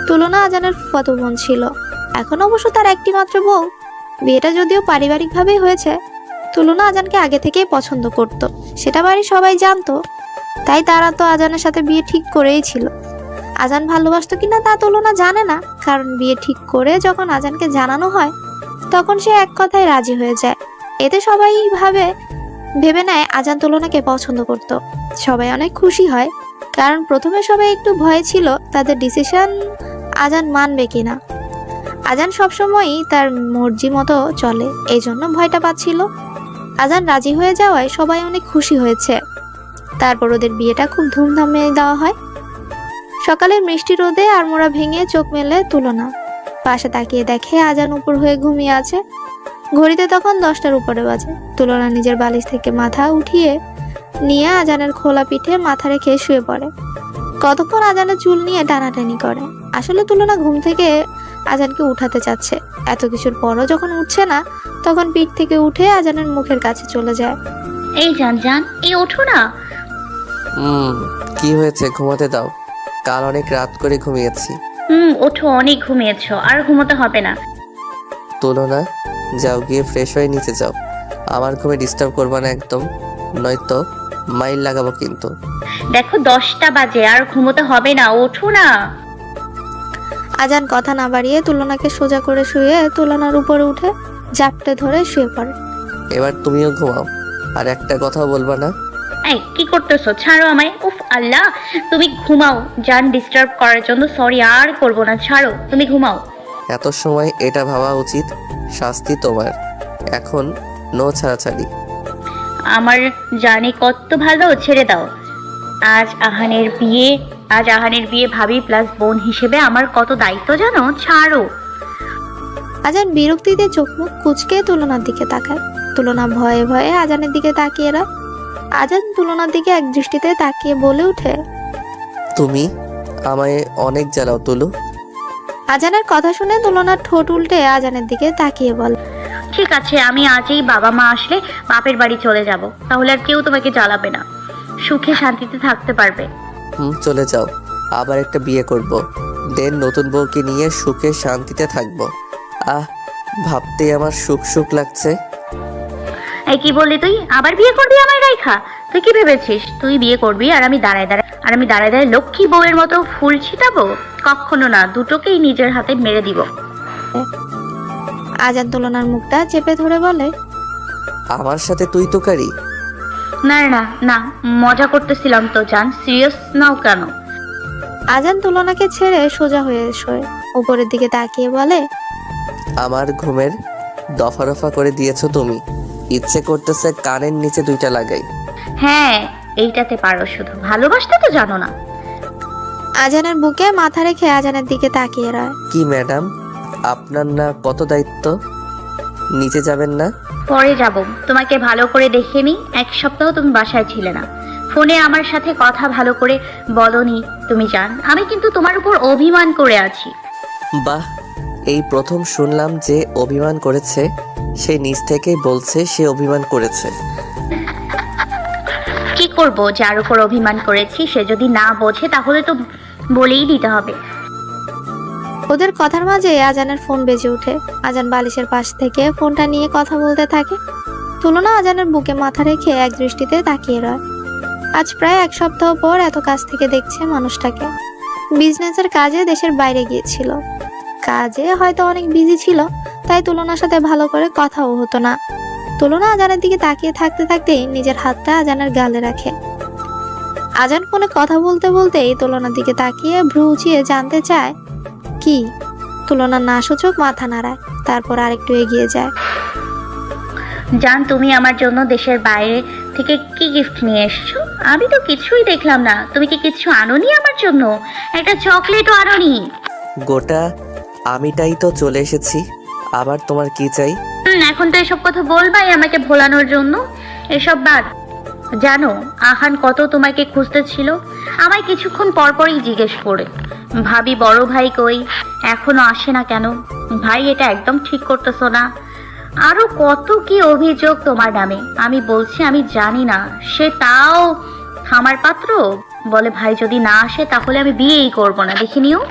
[SPEAKER 1] তুলনা আজানের ফুফাতো বোন ছিল, এখন অবশ্য তার একটি মাত্র বউ। বিয়েটা যদিও পারিবারিকভাবেই হয়েছে, তুলনা আজানকে আগে থেকেই পছন্দ করত। সেটা বাড়ির সবাই জানতো, তাই তারা তো আজানের সাথে বিয়ে ঠিক করেই ছিল। আজান ভালোবাসতো কিনা তা তুলনা জানে না, কারণ বিয়ে ঠিক করে যখন আজানকে জানানো হয় তখন সে এক কথায় রাজি হয়ে যায়। এতে সবাই ভেবে নেয় আজান তুলনাকে পছন্দ করত। সবাই অনেক খুশি হয়, কারণ প্রথমে সবাই একটু ভয় ছিল তাদের ডিসিশন আজান মানবে কিনা। আজান সবসময়ই তার মর্জি মতো চলে, এই জন্য ভয়টা পাচ্ছিল। আজান রাজি হয়ে যাওয়ায় সবাই অনেক খুশি হয়েছে। তারপর ওদের বিয়েটা খুব ধুমধামে দেওয়া হয়। সকালের মিষ্টি রোদে আড়মোড়া ভেঙে চোখ মেলে তুলনা পাশে তাকিয়ে দেখে আজান উপর হয়ে ঘুমিয়ে আছে। ঘড়িতে তখন 10টার উপরে বাজে। তুলনা নিজের বালিশ থেকে মাথা উঠিয়ে নিয়ে আজানের খোলা পিঠে মাথা রেখে শুয়ে পড়ে। কতক্ষণ আজানের চুল নিয়ে টানাটানি করে। আসলে তুলনা ঘুম থেকে আজানকে উঠাতে চাচ্ছে, এত কিছুর পরও যখন উঠছে না তখন পিঠ থেকে উঠে আজানের মুখের কাছে চলে যায়।
[SPEAKER 6] এই জান, এই ওঠো না।
[SPEAKER 2] কি হয়েছে? ঘুমাতে দাও, কাল অনেক রাত করে ঘুমিয়েছি।
[SPEAKER 6] ওঠো, অনেক ঘুমিয়েছো, আর ঘুমোতে হবে না।
[SPEAKER 2] তুলনা, যাও গিয়ে ফ্রেশ হয়ে নিচে যাও। আমার ঘুমে ডিস্টার্ব করবা না একদম, নয়তো মাইল লাগাবো কিন্তু।
[SPEAKER 6] দেখো 10টা বাজে, আর ঘুমোতে হবে না, ওঠো না।
[SPEAKER 1] আজান কথা না বাড়িয়ে তুলনাকে সোজা করে শুয়ে তুলনার উপরে উঠে জাপটে ধরে শুয়ে পড়ে।
[SPEAKER 2] এবার তুমিও ঘুমাও, আর একটা কথাও বলবা না।
[SPEAKER 6] এই কি করতেছো? ছাড়ো আমায়। উফ আল্লাহ, তুমি ঘুমাও। জান ডিস্টার্ব করার জন্য সরি, আর করবো না, ছাড়ো, তুমি ঘুমাও।
[SPEAKER 2] এত সময় এটা ভাবা উচিত শাস্তি তোমার। এখন নো ছাড়াছাড়ি।
[SPEAKER 6] আমার জানি কত ভালো, ছেড়ে দাও। আজ আহানের বিয়ে ভাবি প্লাস বোন হিসেবে আমার কত দায়িত্ব জানো, ছাড়ো।
[SPEAKER 1] আজান বিরক্তিতে চোখ মুখ কুঁচকে তুলনার দিকে তাকায়। তুলনা ভয়ে ভয়ে আজানের দিকে তাকিয়ে রয়। আজান তুলনার দিকে এক দৃষ্টিতে তাকিয়ে বলে ওঠে,
[SPEAKER 2] তুমি আমায় অনেক জ্বালাও তুলু।
[SPEAKER 1] আজানের কথা শুনে তুলনার ঠোঁট উল্টে আজানের দিকে তাকিয়ে বলে,
[SPEAKER 6] ঠিক আছে, আমি আজই বাবা মা আসলে বাপের বাড়ি চলে যাব, তাহলে আর কেউ তোমাকে জ্বালাবে না, সুখে শান্তিতে থাকতে পারবে।
[SPEAKER 2] চলে যাও, আবার একটা বিয়ে করব, দেন নতুন বউকে নিয়ে সুখে শান্তিতে থাকবো। ভাবতেই আমার সুখ সুখ লাগছে।
[SPEAKER 6] এই কি বললি তুই? আবার বিয়ে করবি আমার রাইখা? তুই কি ভেবেছিস তুই বিয়ে করবি আর আমি দাঁড়ায় দাঁড়ায় লক্ষ্মী বউয়ের মতো ফুল ছিটাবো? কখনো না, দুটোকেই নিজের হাতে মেরে দিব।
[SPEAKER 1] আজান তুলনার মুখটা চেপে ধরে বলে,
[SPEAKER 2] আমার সাথে তুই তোকারি?
[SPEAKER 6] না, মজা করতেছিলাম তো জান, সিরিয়াস নাও কেন?
[SPEAKER 1] আজান তুলনাকে ছেড়ে সোজা হয়ে শোয়। উপরের দিকে তাকিয়ে বলে,
[SPEAKER 2] আমার ঘুমের দফা রফা করে দিয়েছো তুমি। ইচ্ছে করতেছে কানের নিচে 2টা লাগাই।
[SPEAKER 6] হ্যাঁ, এইটাতে পারো, শুধু ভালোবাসতে তো জানো না।
[SPEAKER 1] আজানের বুকে মাথা রেখে আজানের দিকে তাকিয়ে রয়।
[SPEAKER 2] কি ম্যাডাম, আপনার না কত দায়িত্ব? নিচে যাবেন না?
[SPEAKER 6] পরে যাব, তোমাকে ভালো করে দেখে নি। 1 সপ্তাহ তুমি বাসায় ছিলে না, ফোনে আমার সাথে কথা ভালো করে বলনি তুমি জান। আমি কিন্তু তোমার উপর অভিমান করে আছি।
[SPEAKER 2] বাহ, এই প্রথম শুনলাম যে অভিমান করেছে। সে নিজ থেকেই বলছে সে অভিমান করেছে।
[SPEAKER 6] কি করব, যার উপর অভিমান করেছি সে যদি না বোঝে তাহলে তো বলেই দিতে হবে।
[SPEAKER 1] ওদের কথার মাঝে আজানের ফোন বেজে ওঠে। আজান বালিশের পাশ থেকে ফোনটা নিয়ে কথা বলতে থাকে। তুলনা আজানের বুকে মাথা রেখে এক দৃষ্টিতে তাকিয়ে রয়। আজ প্রায় 1 সপ্তাহ পর এত কাছ থেকে দেখছে মানুষটাকে। বিজনেসের কাজে দেশের বাইরে গিয়েছিল, কাজে হয়তো অনেক বিজি ছিল, তাই তুলনার সাথে ভালো করে কথাও হতো না। তুলনা আজানের দিকে তাকিয়ে থাকতে থাকতেই নিজের হাতটা আজানের গালে রাখে। আজান ফোনে কথা বলতে বলতেই তুলনার দিকে তাকিয়ে ভ্রু উঁচিয়ে জানতে চায় কি। তুলনা না সূচক মাথা নাড়ায়, তারপর আরেকটু এগিয়ে যায়।
[SPEAKER 6] জান, তুমি আমার জন্য দেশের বাইরে থেকে কি গিফট নিয়ে এসছো? আমি তো কিছুই দেখলাম না। তুমি কি কিছু আনোনি আমার জন্য? একটা চকলেটও আনোনি?
[SPEAKER 2] গোটা আমিটাই তো চলে এসেছি, আবার তোমার কি চাই?
[SPEAKER 6] এখন তো এসব কথা বলবাই আমাকে ভোলানোর জন্য। এসব বাদ। জানো আহান কত তোমাকে খুঁজতেছিল, আমায় কিছুক্ষণ পরপরই জিজ্ঞেস করে, ভাবি বড় ভাই কই, এখনো আসে না কেন? ভাই, এটা একদম ঠিক করতেছো না। আরো কত কি অভিযোগ তোমার নামে। আমি বলছি আমি জানি না, সে তাও আমার পাত্র। বলে ভাই যদি না আসে তাহলে আমি বিয়েই করবো না, দেখে নিও।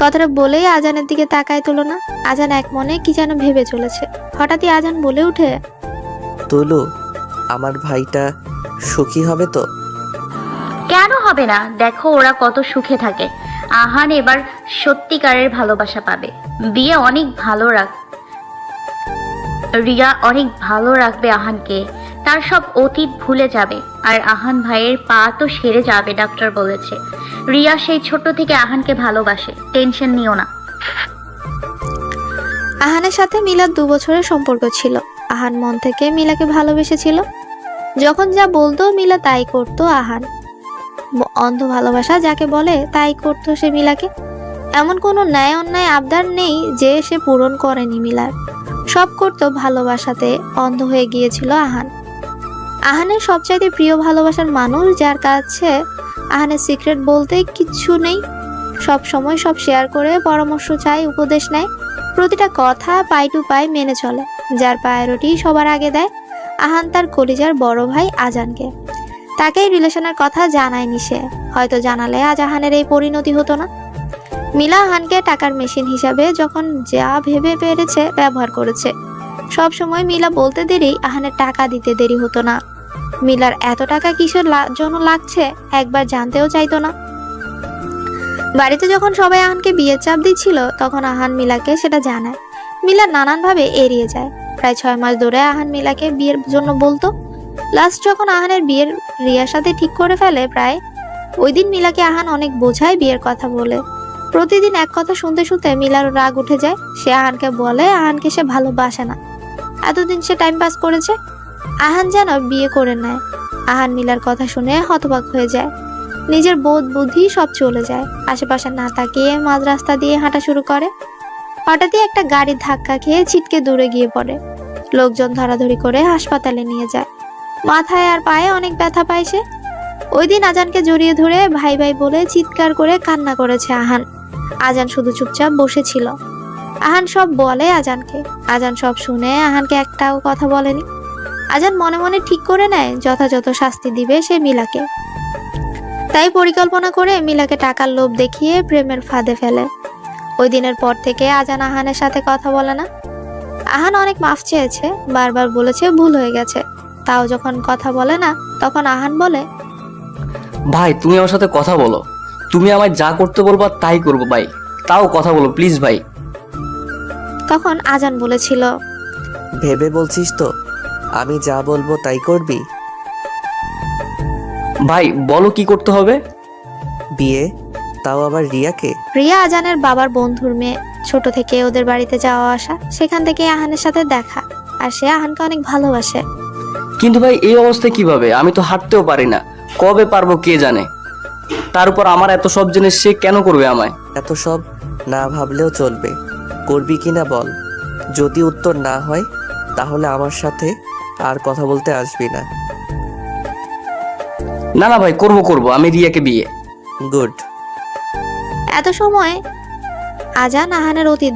[SPEAKER 1] কথাটা বলেই আজানের দিকে তাকায় তুলনা। আজান এক মনে কি যেন ভেবে চলেছে। হঠাৎই আজান বলে উঠে,
[SPEAKER 2] তুলু, আমার ভাইটা সুখী হবে তো?
[SPEAKER 6] কেন হবে না? দেখো ওরা কত সুখে থাকে। আহান এবার সত্যিকারের ভালোবাসা পাবে। রিয়া অনেক ভালো রাখবে আহানকে। তার সব অতীত ভুলে যাবে। আর আহান ভাইয়ের পা তো সেরে যাবে, ডাক্তার বলেছে। রিয়া সেই ছোট থেকে আহানকে ভালোবাসে, টেনশন নিও না।
[SPEAKER 1] আহানের সাথে মিলার 2 বছরের সম্পর্ক ছিল। আহান মন থেকে মিলাকে ভালোবেসেছিল। যখন যা বলতো মিলা তাই করতো। আহান অন্ধ ভালোবাসা যাকে বলে তাই করতো সে মিলাকে। এমন কোনো ন্যায় অন্যায় আবদার নেই যে সে পূরণ করেনি মিলার। সব করতো ভালোবাসাতে অন্ধ হয়ে গিয়েছিল আহান। আহানের সবচাইতে প্রিয় ভালোবাসার মানুষ, যার কাছে আহানের সিক্রেট বলতে কিচ্ছু নেই। সব সময় সব শেয়ার করে পরামর্শ চায়, উপদেশ নেয়, প্রতিটা কথা পাই টু পাই মেনে চলে। যার প্রায়োরিটি সবার আগে দেয় আহান তার কলিজার বড় ভাই আজানকে। তাকেই রিলেশনের কথা জানায়নি সে। হয়তো জানালে আজ আহানের এই পরিণতি হতো না। মিলা আহানকে টাকার মেশিন হিসাবে যখন যা ভেবে পেরেছে ব্যবহার করেছে। সব সময় মিলা বলতে দেরি আহানের টাকা দিতে দেরি হতো না। মিলার এত টাকা কিসের জন্য লাগছে একবার জানতেও চাইতো না। বাড়িতে যখন সবাই আহানকে বিয়ের চাপ দিচ্ছিল তখন আহান মিলাকে সেটা জানায়। মিলা নানানভাবে এড়িয়ে যায়। প্রায় 6 মাস ধরে আহান মিলাকে বিয়ের জন্য বলতো। লাস্ট যখন আহানের বিয়ের রিয়ার সাথে ঠিক করে ফেলে প্রায় ওই দিন মিলাকে আহান অনেক বোঝায় বিয়ের কথা বলে। প্রতিদিন এক কথা শুনতে শুনতে মিলার রাগ উঠে যায়। সে আহানকে বলে আহানকে সে ভালোবাসে না। এতদিন সে টাইম পাস করেছে, আহান যেন বিয়ে করে নেয়। আহান মিলার কথা শুনে হতবাক হয়ে যায়। নিজের বোধ বুদ্ধি সব চলে যায়। আশেপাশে না তাকিয়ে মাঝ রাস্তা দিয়ে হাঁটা শুরু করে। হঠাৎই একটা গাড়ির ধাক্কা খেয়ে ছিটকে দূরে গিয়ে পড়ে। লোকজন ধরাধরি করে হাসপাতালে নিয়ে যায়। মাথায় আর পায়ে অনেক ব্যথা পায় সে। ওই দিন আজানকে জড়িয়ে ধরে ভাই ভাই বলে চিৎকার করে কান্না করেছে আহান। আজান শুধু চুপচাপ বসেছিল। আহান সব বলে আজানকে। আজান সব শুনে আহানকে একটাও কথা বলেনি। আজান মনে মনে ঠিক করে নেয় যথাযথ শাস্তি দিবে সে মিলাকে। তাই পরিকল্পনা করে মিলাকে টাকার লোভ দেখিয়ে প্রেমের ফাঁদে ফেলে। ওই দিনের পর থেকে আজান আহানের সাথে কথা বলে না। আহান অনেক মাফ চেয়েছে, বারবার বলেছে ভুল হয়ে গেছে। তাও যখন কথা বলে না তখন আহান বলে,
[SPEAKER 8] ভাই তুমি আমার সাথে কথা বলো। তুমি আমায় যা করতে বলবা তাই করবো ভাই, তাও কথা বলো প্লিজ ভাই।
[SPEAKER 1] তখন আজান বলেছিল,
[SPEAKER 2] ভেবে বলছিস তো আমি যা বলবো তাই করবি?
[SPEAKER 8] ভাই বলো কি করতে হবে?
[SPEAKER 2] বিয়ে, তাও আবার রিয়াকে?
[SPEAKER 1] রিয়া আজানের বাবার বন্ধুর মেয়ে। ছোট থেকে ওদের বাড়িতে যাওয়া আসা, সেখান থেকে আহানের সাথে দেখা। আর সে আহানকে অনেক ভালোবাসে।
[SPEAKER 8] কিন্তু ভাই এই অবস্থায় কিভাবে? আমি তো হাঁটতেও পারি না, কবে পারবো কে জানে। তার উপর আমার এত সব জিনিস সে কেন করবে আমায়?
[SPEAKER 2] এত সব না ভাবলেও চলবে, করবি কিনা বল। যদি উত্তর না হয় তাহলে আমার সাথে আর কথা বলতে আসবি না।
[SPEAKER 8] না না ভাই, করবো, আমি রিয়াকে বিয়ে।
[SPEAKER 2] গুড।
[SPEAKER 1] এত সময় আজান আহানের অতীত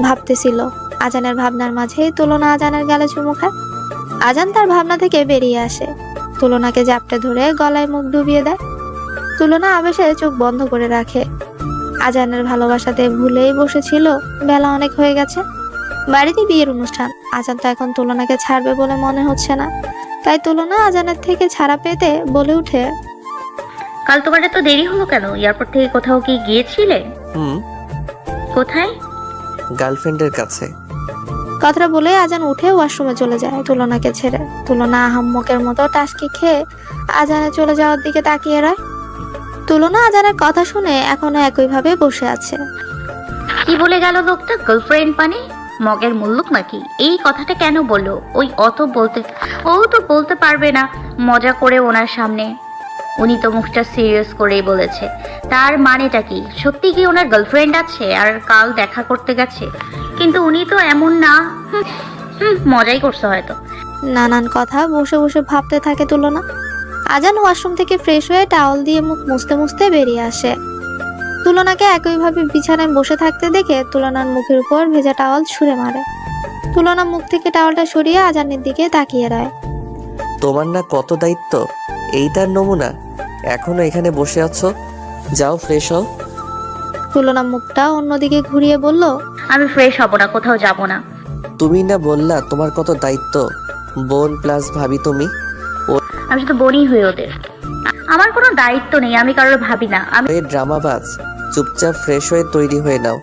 [SPEAKER 1] ভাবতেছিল। আজানের ভাবনার মাঝে তুলনা আজানের গালে চুমু খায়। আজান তার ভাবনা থেকে বেরিয়ে আসে। তুলনাকে জাপটে ধরে গলায় মুখ ডুবিয়ে দেয়। তুলনা আবেশে চোখ বন্ধ করে রাখে। আজানের ভালোবাসাতে ভুলেই বসেছিল। বেলা অনেক হয়ে গেছে। বাড়িতে বিয়ের অনুষ্ঠান। আজান তো এখন তুলনাকে ছাড়বে বলে মনে হচ্ছে না। তাই তুলনা আজানের থেকে ছাড়া পেতে বলে উঠে,
[SPEAKER 6] কাল তোমার এত দেরি হলো কেন? এয়ারপোর্ট থেকে কোথাও কি গিয়েছিলে? কোথায়?
[SPEAKER 2] গার্লফ্রেন্ডের কাছে।
[SPEAKER 1] কথাটা বলে আজান উঠে ওয়াশরুমে চলে যায় তুলনাকে ছেড়ে। তুলনা আহাম্মকের মতো টাসকি খেয়ে আজানে চলে যাওয়ার দিকে তাকিয়ে রয়। তুলনা আজানের কথা শুনে এখনো একইভাবে বসে আছে।
[SPEAKER 6] কি বলে গেল লোকটা? গার্লফ্রেন্ড মানে মগের মুল্লুক নাকি? এই কথাটা কেন বললো? ও তো বলতে পারবে না মজা করে ওনার সামনে। উনি তো মুখটা সিরিয়াস করেই বলেছে। তার মানেটা কি? সত্যি কি ওনার গার্লফ্রেন্ড আছে আর কাল দেখা করতে গেছে? কিন্তু উনি তো এমন না। মজাই করছে হয়তো।
[SPEAKER 1] নানান কথা বসে বসে ভাবতে থাকে তুলনা। আজান ওয়াশরুম থেকে ফ্রেশ হয়ে টাওয়াল দিয়ে মুখ মুছতে মুছতে বেরিয়ে আসে। তুলনাকে একইভাবে বিছানায় বসে থাকতে দেখে তুলনার মুখের উপর ভেজা টাওয়াল ছুঁড়ে মারে। তুলনা মুখ থেকে টাওয়ালটা সরিয়ে আজানের দিকে তাকিয়ে রয়।
[SPEAKER 2] তোমার না কত দায়িত্ব, এইটার নমুনা। এখনো এখানে বসে আছো, যাও ফ্রেশ হও।
[SPEAKER 1] তুলনা মুখটা অন্যদিকে ঘুরিয়ে বলল,
[SPEAKER 6] আমি ফ্রেশ হব না, কোথাও যাব না।
[SPEAKER 2] তুমি না বললা তোমার কত দায়িত্ব, বোন প্লাস ভাবি তুমি।
[SPEAKER 6] আমি শুধু বনি হই ওদের। আমার কোনো দায়িত্ব নেই, আমি কারোর ভাবি না।
[SPEAKER 2] এই ড্রামাবাজ, চুপচাপ ফ্রেশ হয়ে তৈরি হয়ে নাও,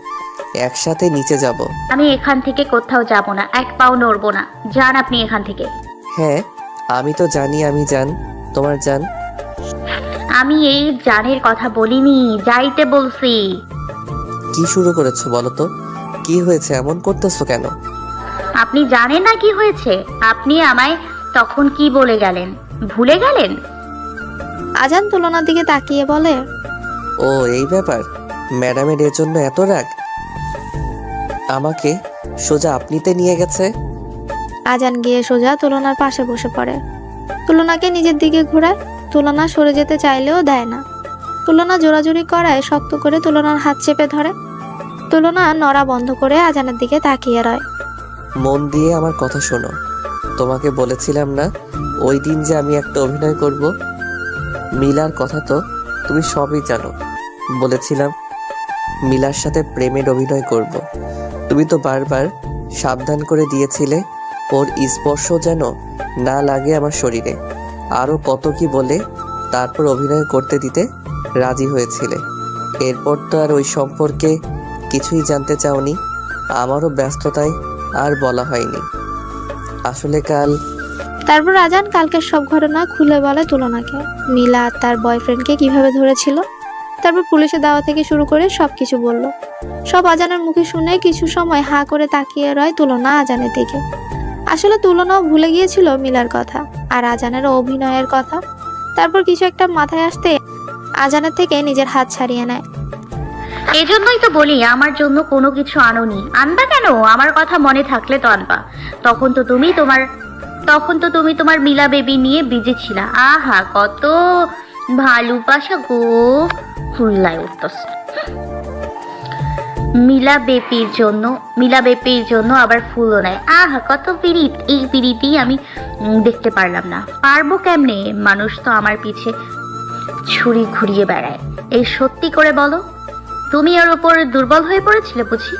[SPEAKER 2] একসাথে নিচে যাব।
[SPEAKER 6] আমি এখান থেকে কোথাও যাব না, এক পাও নড়বো না। যান আপনি এখান থেকে।
[SPEAKER 2] হ্যাঁ আমি তো জানি, আমি জান, তোমার জান।
[SPEAKER 6] আমি এই জানের কথা বলিনি, যাইতে বলছি।
[SPEAKER 2] কি শুরু করেছো বলো তো? কি হয়েছে, এমন করতেছো কেন?
[SPEAKER 6] আপনি জানেন না কি হয়েছে? আপনি আমায় তখন কি বলে গেলেন, ভুলে গেলেন?
[SPEAKER 1] আজান তুলনার দিকে তাকিয়ে বলে,
[SPEAKER 2] ও এই ব্যাপার, ম্যাডামের এর জন্য এত রাগ? আমাকে সোজা আপনিতে নিয়ে গেছে।
[SPEAKER 1] আজান গিয়ে সোজা তুলনার পাশে বসে পড়ে। তুলনাকে নিজের দিকে ঘোরায়। তুলনা সরে যেতে চাইলেও দেয় না। তুলনা জোরাজুরি করায় শক্ত করে তুলনার হাত চেপে ধরে। তুলনা নড়া বন্ধ করে আজানের দিকে তাকিয়ে রয়।
[SPEAKER 2] মন দিয়ে আমার কথা শোনো, তোমাকে বলেছিলাম না ওই দিন যে আমি একটা অভিনয় করব? মিলার কথা তো তুমি সবই জানো। বলেছিলাম মিলার সাথে প্রেমের অভিনয় করব। তুমি তো বারবার সাবধান করে দিয়েছিলে ওর স্পর্শ যেন না লাগে আমার শরীরে, আরও কত কি বলে তারপর অভিনয় করতে দিতে রাজি হয়েছিলে। এরপর তো আর ওই সম্পর্কে কিছুই জানতে চাওনি। আমারও ব্যস্ততায় আর বলা হয়নি। আসলে কাল।
[SPEAKER 1] তারপর আজান কালকের সব ঘটনা খুলে বলে তুলনাকে। মিলা আর তার বয়ফ্রেন্ডকে কিভাবে ধরেছিল, তারপর পুলিশে দেওয়া থেকে শুরু করে সবকিছু বলল। সব আজানের মুখে শুনে কিছু সময় হাঁ করে তাকিয়ে রয় তুলনা আজানের দিকে। আসলে তুলনাও ভুলে গিয়েছিল মিলার কথা আর আজানের অভিনয়ের কথা। তারপর কিছু একটা মাথায় আসতে আজানের থেকে নিজের হাত ছাড়িয়ে নেয়।
[SPEAKER 6] এজন্যই তো বলি আমার জন্য কোনো কিছু আনোনি। আনবা কেন? আমার কথা মনে থাকলে তো আনবা। তখন তো তুমি তোমার মিলা বেবি নিয়ে বিজি ছিলা। আহা কত ভালোবাসা গো, ফুল্লায় উঠতেছে। মিলা বেপির জন্য আবার ফুলও নেয়। আহা কত পিরিত। এই পিরিতই আমি দেখতে পারলাম না। পারবো কেমনে? মানুষ তো আমার পিছে ছুরি ঘুরিয়ে বেড়ায়। এই সত্যি করে বলো, তুমি ওর উপর দুর্বল হয়ে পড়েছিলে বুঝি?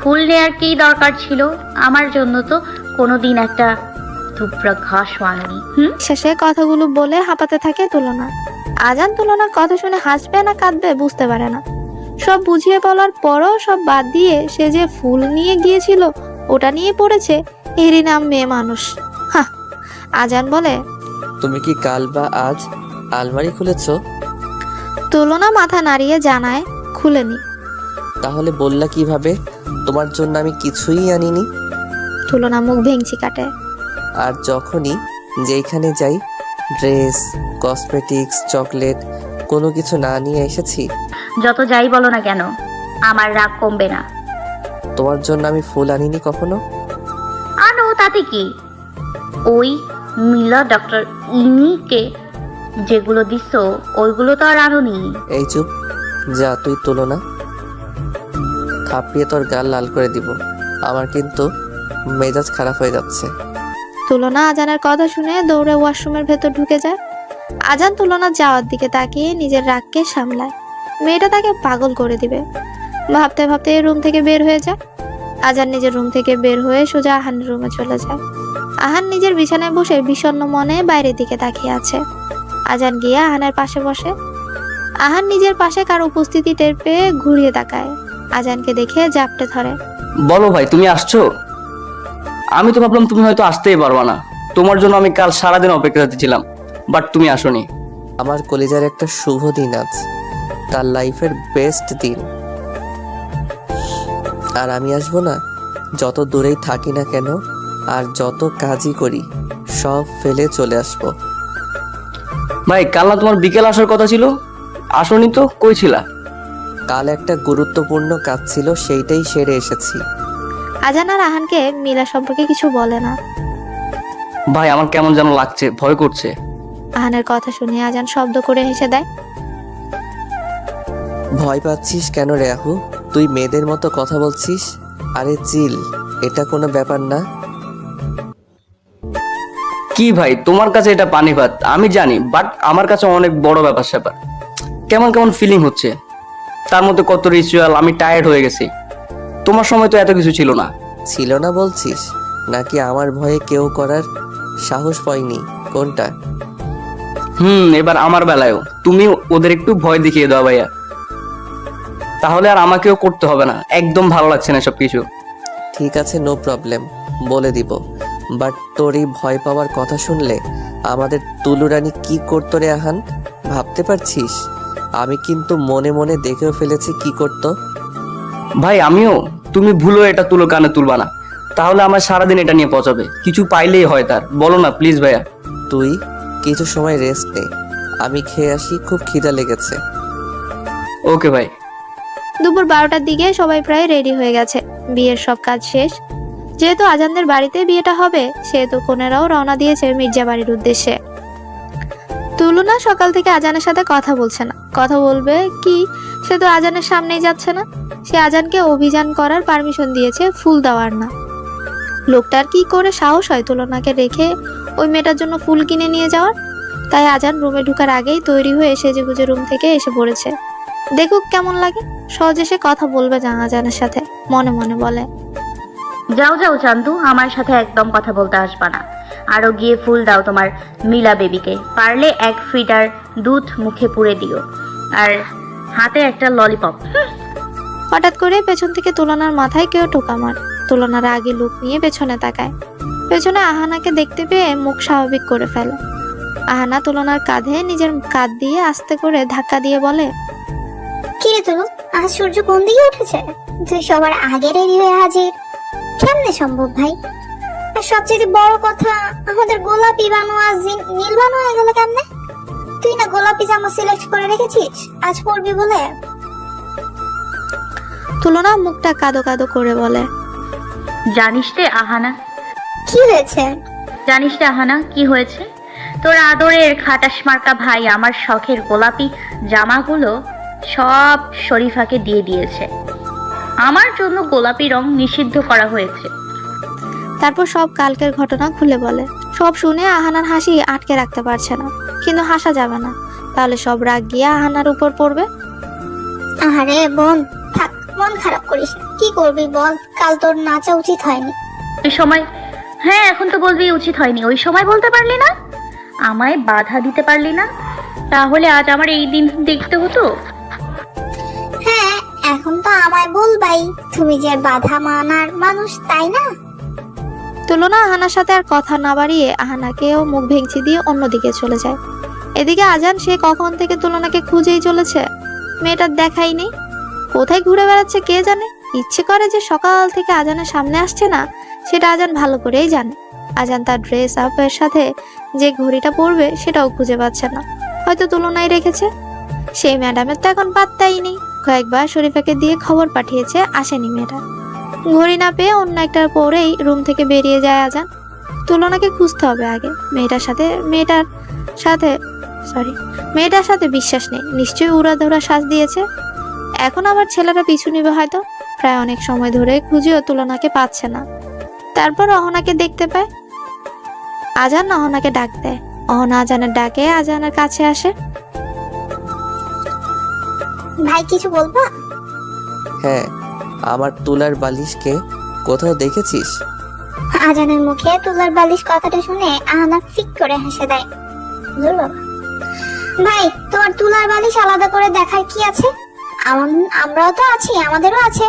[SPEAKER 6] ফুল নেয়ার কি দরকার ছিল? আমার জন্য তো কোনোদিন একটা টুকরা ঘাসও আনোনি।
[SPEAKER 1] শেষে কথাগুলো বলে হাঁপাতে থাকে তুলনা। আজান তুলনার কথা শুনে হাসবে না কাঁদবে বুঝতে পারে না। সব বুঝিয়ে বলার পরও সব বাদ দিয়ে সে যে ফুল নিয়ে গিয়েছিল ওটা নিয়ে পড়েছে, এরই নাম মেয়ে মানুষ। হ্যাঁ। আজান বলে,
[SPEAKER 2] তুমি কি কাল বা আজ আলমারি খুলেছো?
[SPEAKER 1] তুলনা মাথা নাড়িয়ে জানায় খুলেনি।
[SPEAKER 2] তাহলে বললা কিভাবে তোমার জন্য আমি কিছুই আনিনি?
[SPEAKER 1] তুলনা মুখ ভেঙচি কাটে।
[SPEAKER 2] আর যখনই যেইখানে যাই ড্রেস, কসমেটিক্স, চকলেট কোনো কিছু না নিয়ে এসেছি?
[SPEAKER 6] যত যাই বলো না কেন, আমার রাগ কমবে না।
[SPEAKER 2] তোমার জন্য আমি ফুল আনিনি কখনো।
[SPEAKER 6] আনো, তাতে কি? ওই মিলা ডক্টর ইনিকে যেগুলো দিছ ওইগুলো তো আর আনোনি।
[SPEAKER 2] এই চুপ, যা তুই তুলনা, থাপিয়ে তোর গাল লাল করে দিব। আমার কিন্তু মেজাজ খারাপ হয়ে যাচ্ছে।
[SPEAKER 1] তুলনা আজানের কথা শুনে দৌড়ে ওয়াশরুমের ভেতর ঢুকে যায়। আজান তুলনা যাওয়ার দিকে তাকিয়ে নিজের রাগকে সামলায়। মেয়েটা তাকে পাগল করে দিবে ভাবতে ভাবতে রুম থেকে বের হয়ে যায়। আজান নিজের রুম থেকে বের হয়ে সোজা আহানের রুমে চলে যায়। আহান নিজের বিছানায় বসে বিষণ্ণ মনে বাইরের দিকে তাকিয়ে আছে। আজান গিয়ে আহানের পাশে বসে। আহান নিজের পাশে কার উপস্থিতি টের পেয়ে ঘুরিয়ে তাকায়। আজানকে দেখে জাপটে ধরে।
[SPEAKER 8] বলো ভাই, তুমি আসছো? আমি তো ভাবলাম তুমি হয়তো আসতেই পারবা না। তোমার জন্য আমি কাল সারাদিন অপেক্ষাতে ছিলাম, বাট তুমি আসোনি।
[SPEAKER 2] আমার কলিজার একটা শুভ দিন আজ, তার লাইফের বেস্ট দিন, আর আমি আসবো না? যত দূরেই থাকি না কেন আর যত কাজই করি সব ফেলে চলে আসবো।
[SPEAKER 8] ভাই কাল না তোমার বিকেল আসার কথা ছিল? আসোনি তো, কই ছিলা?
[SPEAKER 2] কাল একটা গুরুত্বপূর্ণ কাজ ছিল, সেইটাই সেরে এসেছি।
[SPEAKER 1] আজান আর আহানকে মিলা সম্পর্কে কিছু বলে না।
[SPEAKER 8] ভাই আমার কেমন যেন লাগছে, ভয় করছে।
[SPEAKER 1] আহানের কথা শুনে আজান শব্দ করে হেসে দেয়।
[SPEAKER 2] ভয় পাচ্ছিস কেন রে আহু? তুই মেয়েদের মতো কথা বলছিস। আরে চিল, এটা কোনো ব্যাপার না।
[SPEAKER 8] কি ভাই, তোমার কাছে এটা পানি ভাত আমি জানি, বাট আমার কাছে অনেক বড় ব্যাপার স্যাপার। কেমন কেমন ফিলিং হচ্ছে, তার মধ্যে কত রিচুয়াল। আমি টায়ার্ড হয়ে গেছি। তোমার সময় তো এত কিছু ছিল না।
[SPEAKER 2] ছিল না বলছিস? নাকি আমার ভয়ে কেউ করার সাহস পাইনি, কোনটা?
[SPEAKER 8] এবার আমার বেলায়ও তুমি ওদের একটু ভয় দেখিয়ে দাও ভাইয়া, তাহলে আর আমাকেও করতে হবে না। একদম ভালো লাগছে না সবকিছু।
[SPEAKER 2] ঠিক আছে, নো প্রবলেম, বলে দিব। বাট তোর এই ভয় পাওয়ার কথা শুনলে আমাদের তুলুরানি কি করতো রে আহান, ভাবতে পারছিস? আমি কিন্তু মনে মনে দেখেও ফেলেছি কি করতো।
[SPEAKER 8] ভাই আমিও, তুমি ভুলো এটা তুলো কানে তুলবা না, তাহলে আমার সারাদিন এটা নিয়ে পচাবে। কিছু পাইলেই হয় তার, বলো না প্লিজ ভাইয়া।
[SPEAKER 2] তুই কিছু সময় রেস্ট নে, আমি খেয়ে আসি, খুব খিদা লেগেছে।
[SPEAKER 8] ওকে ভাই।
[SPEAKER 1] দুপুর 12টার দিকে সবাই প্রায় রেডি হয়ে গেছে, বিয়ের সব কাজ শেষ। যেহেতু আজানদের বাড়িতে বিয়েটা হবে, সেহেতু কনেরাও রওনা দিয়েছে মির্জা বাড়ির উদ্দেশ্যে। তুলনা সকাল থেকে আজানের সাথে কথা বলছে না, কথা বলবে কি, সে তো আজানের সামনেই যাচ্ছে না। সে আজানকে অভিযান করার পারমিশন দিয়েছে, ফুল দেওয়ার না। লোকটার কি করে সাহস হয় তুলনাকে রেখে ওই মেয়েটার জন্য ফুল কিনে নিয়ে যাওয়ার? তাই আজান রুমে ঢুকার আগেই তৈরি হয়ে সেজেগুজে রুম থেকে এসে পড়েছে। দেখুক কেমন লাগে। সহজে সে কথা বলবে আজানের সাথে, মনে মনে বলে।
[SPEAKER 6] যাও যাও চান্দু, আমার সাথে একদম কথা বলতে আসবা না। আরো গিয়ে ফুল দাও তোমার মিলা বেবিকে, পারলে 1 ফিটার দুধ মুখে পুরে দিও, আর হাতে একটা ললিপপ।
[SPEAKER 1] হঠাৎ করে পেছন থেকে তুলনার মাথায় কেউ টোকা মার। তুলনার আগে লুক নিয়ে পেছনে তাকায়। পেছনে আহানাকে দেখতে পেয়ে মুখ স্বাভাবিক করে ফেলে। আহানা তুলনার কাঁধে নিজের কাঁধ দিয়ে আস্তে করে ধাক্কা দিয়ে বলে,
[SPEAKER 7] কি রে তুলু, আজ সূর্য কোন দিকে উঠেছে? তুই সবার আগে রেডি হয়ে হাজির, কেমনে সম্ভব ভাই? আর সবচেয়ে বড় কথা, আমাদের গোলাপি বানু আজ নীল বানু হয়ে গেল কেমনে? তুই না গোলাপি জামা সিলেক্ট করে রেখেছিস আজ পরবি বলে?
[SPEAKER 1] তুলনা মুখটা কাদো কাদো করে বলে,
[SPEAKER 6] জানিস রে আহানা,
[SPEAKER 7] কি হয়েছে?
[SPEAKER 6] জানিস রে আহানা কি হয়েছে? তোর আদরের খাটাস মার্কা ভাই আমার শখের গোলাপি জামাগুলো সব শরীফাকে দিয়ে দিয়েছে। আমার জন্য গোলাপি রং নিষিদ্ধ করা হয়েছে।
[SPEAKER 1] তারপর সব কালকের ঘটনা খুলে বলে। সব শুনে আহানার হাসি আটকে রাখতে পারছে না, কিন্তু হাসা যাবে না, তাহলে সব রাগ গিয়ে আহানার উপর পড়বে।
[SPEAKER 7] আহারে বোন, থাক, মন খারাপ করিস না। কি করবি বল, কাল তোর নাচা উচিত হয়নি।
[SPEAKER 6] ওই সময়, হ্যাঁ এখন তো বলবি উচিত হয়নি, ওই সময় বলতে পারলি না, আমায় বাধা দিতে পারলি না, তাহলে আজ আমার এই দিন দেখতে হতো।
[SPEAKER 7] হ্যাঁ, এখন তো আমায় বলবাই, তুমি যে বাধা মানার মানুষ, তাই না?
[SPEAKER 1] তুলনা আহানার সাথে আর কথা না বাড়িয়ে আহানাকেও মুখ ভেঙচি দিয়ে অন্যদিকে চলে যায়। এদিকে আজান, সে কখন থেকে তুলনাকে খুঁজেই চলেছে, মেয়েটার দেখাই নেই। কোথায় ঘুরে বেড়াচ্ছে কে জানে। ইচ্ছে করে যে সকাল থেকে আজানের সামনে আসছে না, সেটা আজান ভালো করেই জানে। আজান তার ড্রেস আপের সাথে যে ঘড়িটা পরবে সেটাও খুঁজে পাচ্ছে না, হয়তো তুলনায় রেখেছে। সেই ম্যাডামের তো এখন পাত্তাই নেই। কয়েকবার শরীফাকে দিয়ে খবর পাঠিয়েছে, আসেনি মেয়েটা। ঘড়ি না পেয়ে অন্য একটার পরেই রুম থেকে বেরিয়ে যায় আজান। তুলনাকে খুঁজতে হবে আগে। মেয়েটার সাথে বিশ্বাস নেই, নিশ্চয়ই উড়াধরা সাজ দিয়েছে। এখন আবার ছেলেরা পিছু নিবে হয়তো। প্রায় অনেক সময় ধরে খুঁজেও তুলনাকে পাচ্ছে না। তারপর অহনাকে দেখতে পায়। আজান অহনাকে ডাক দেয়। অহনা আজানের ডাকে আজানের কাছে আসে।
[SPEAKER 7] ভাই কিছু বলবা?
[SPEAKER 2] হ্যাঁ, আমার তুলার বালিশকে কোথাও দেখেছিস?
[SPEAKER 7] আজানের মুখে তুলার বালিশ কথাটা শুনে আহানা ফিক করে হেসে দেয়। ধুর বাবা। ভাই, তোমার তুলার বালিশ আলাদা করে দেখার কি আছে? আমরাও তো আছি, আমাদেরও আছে।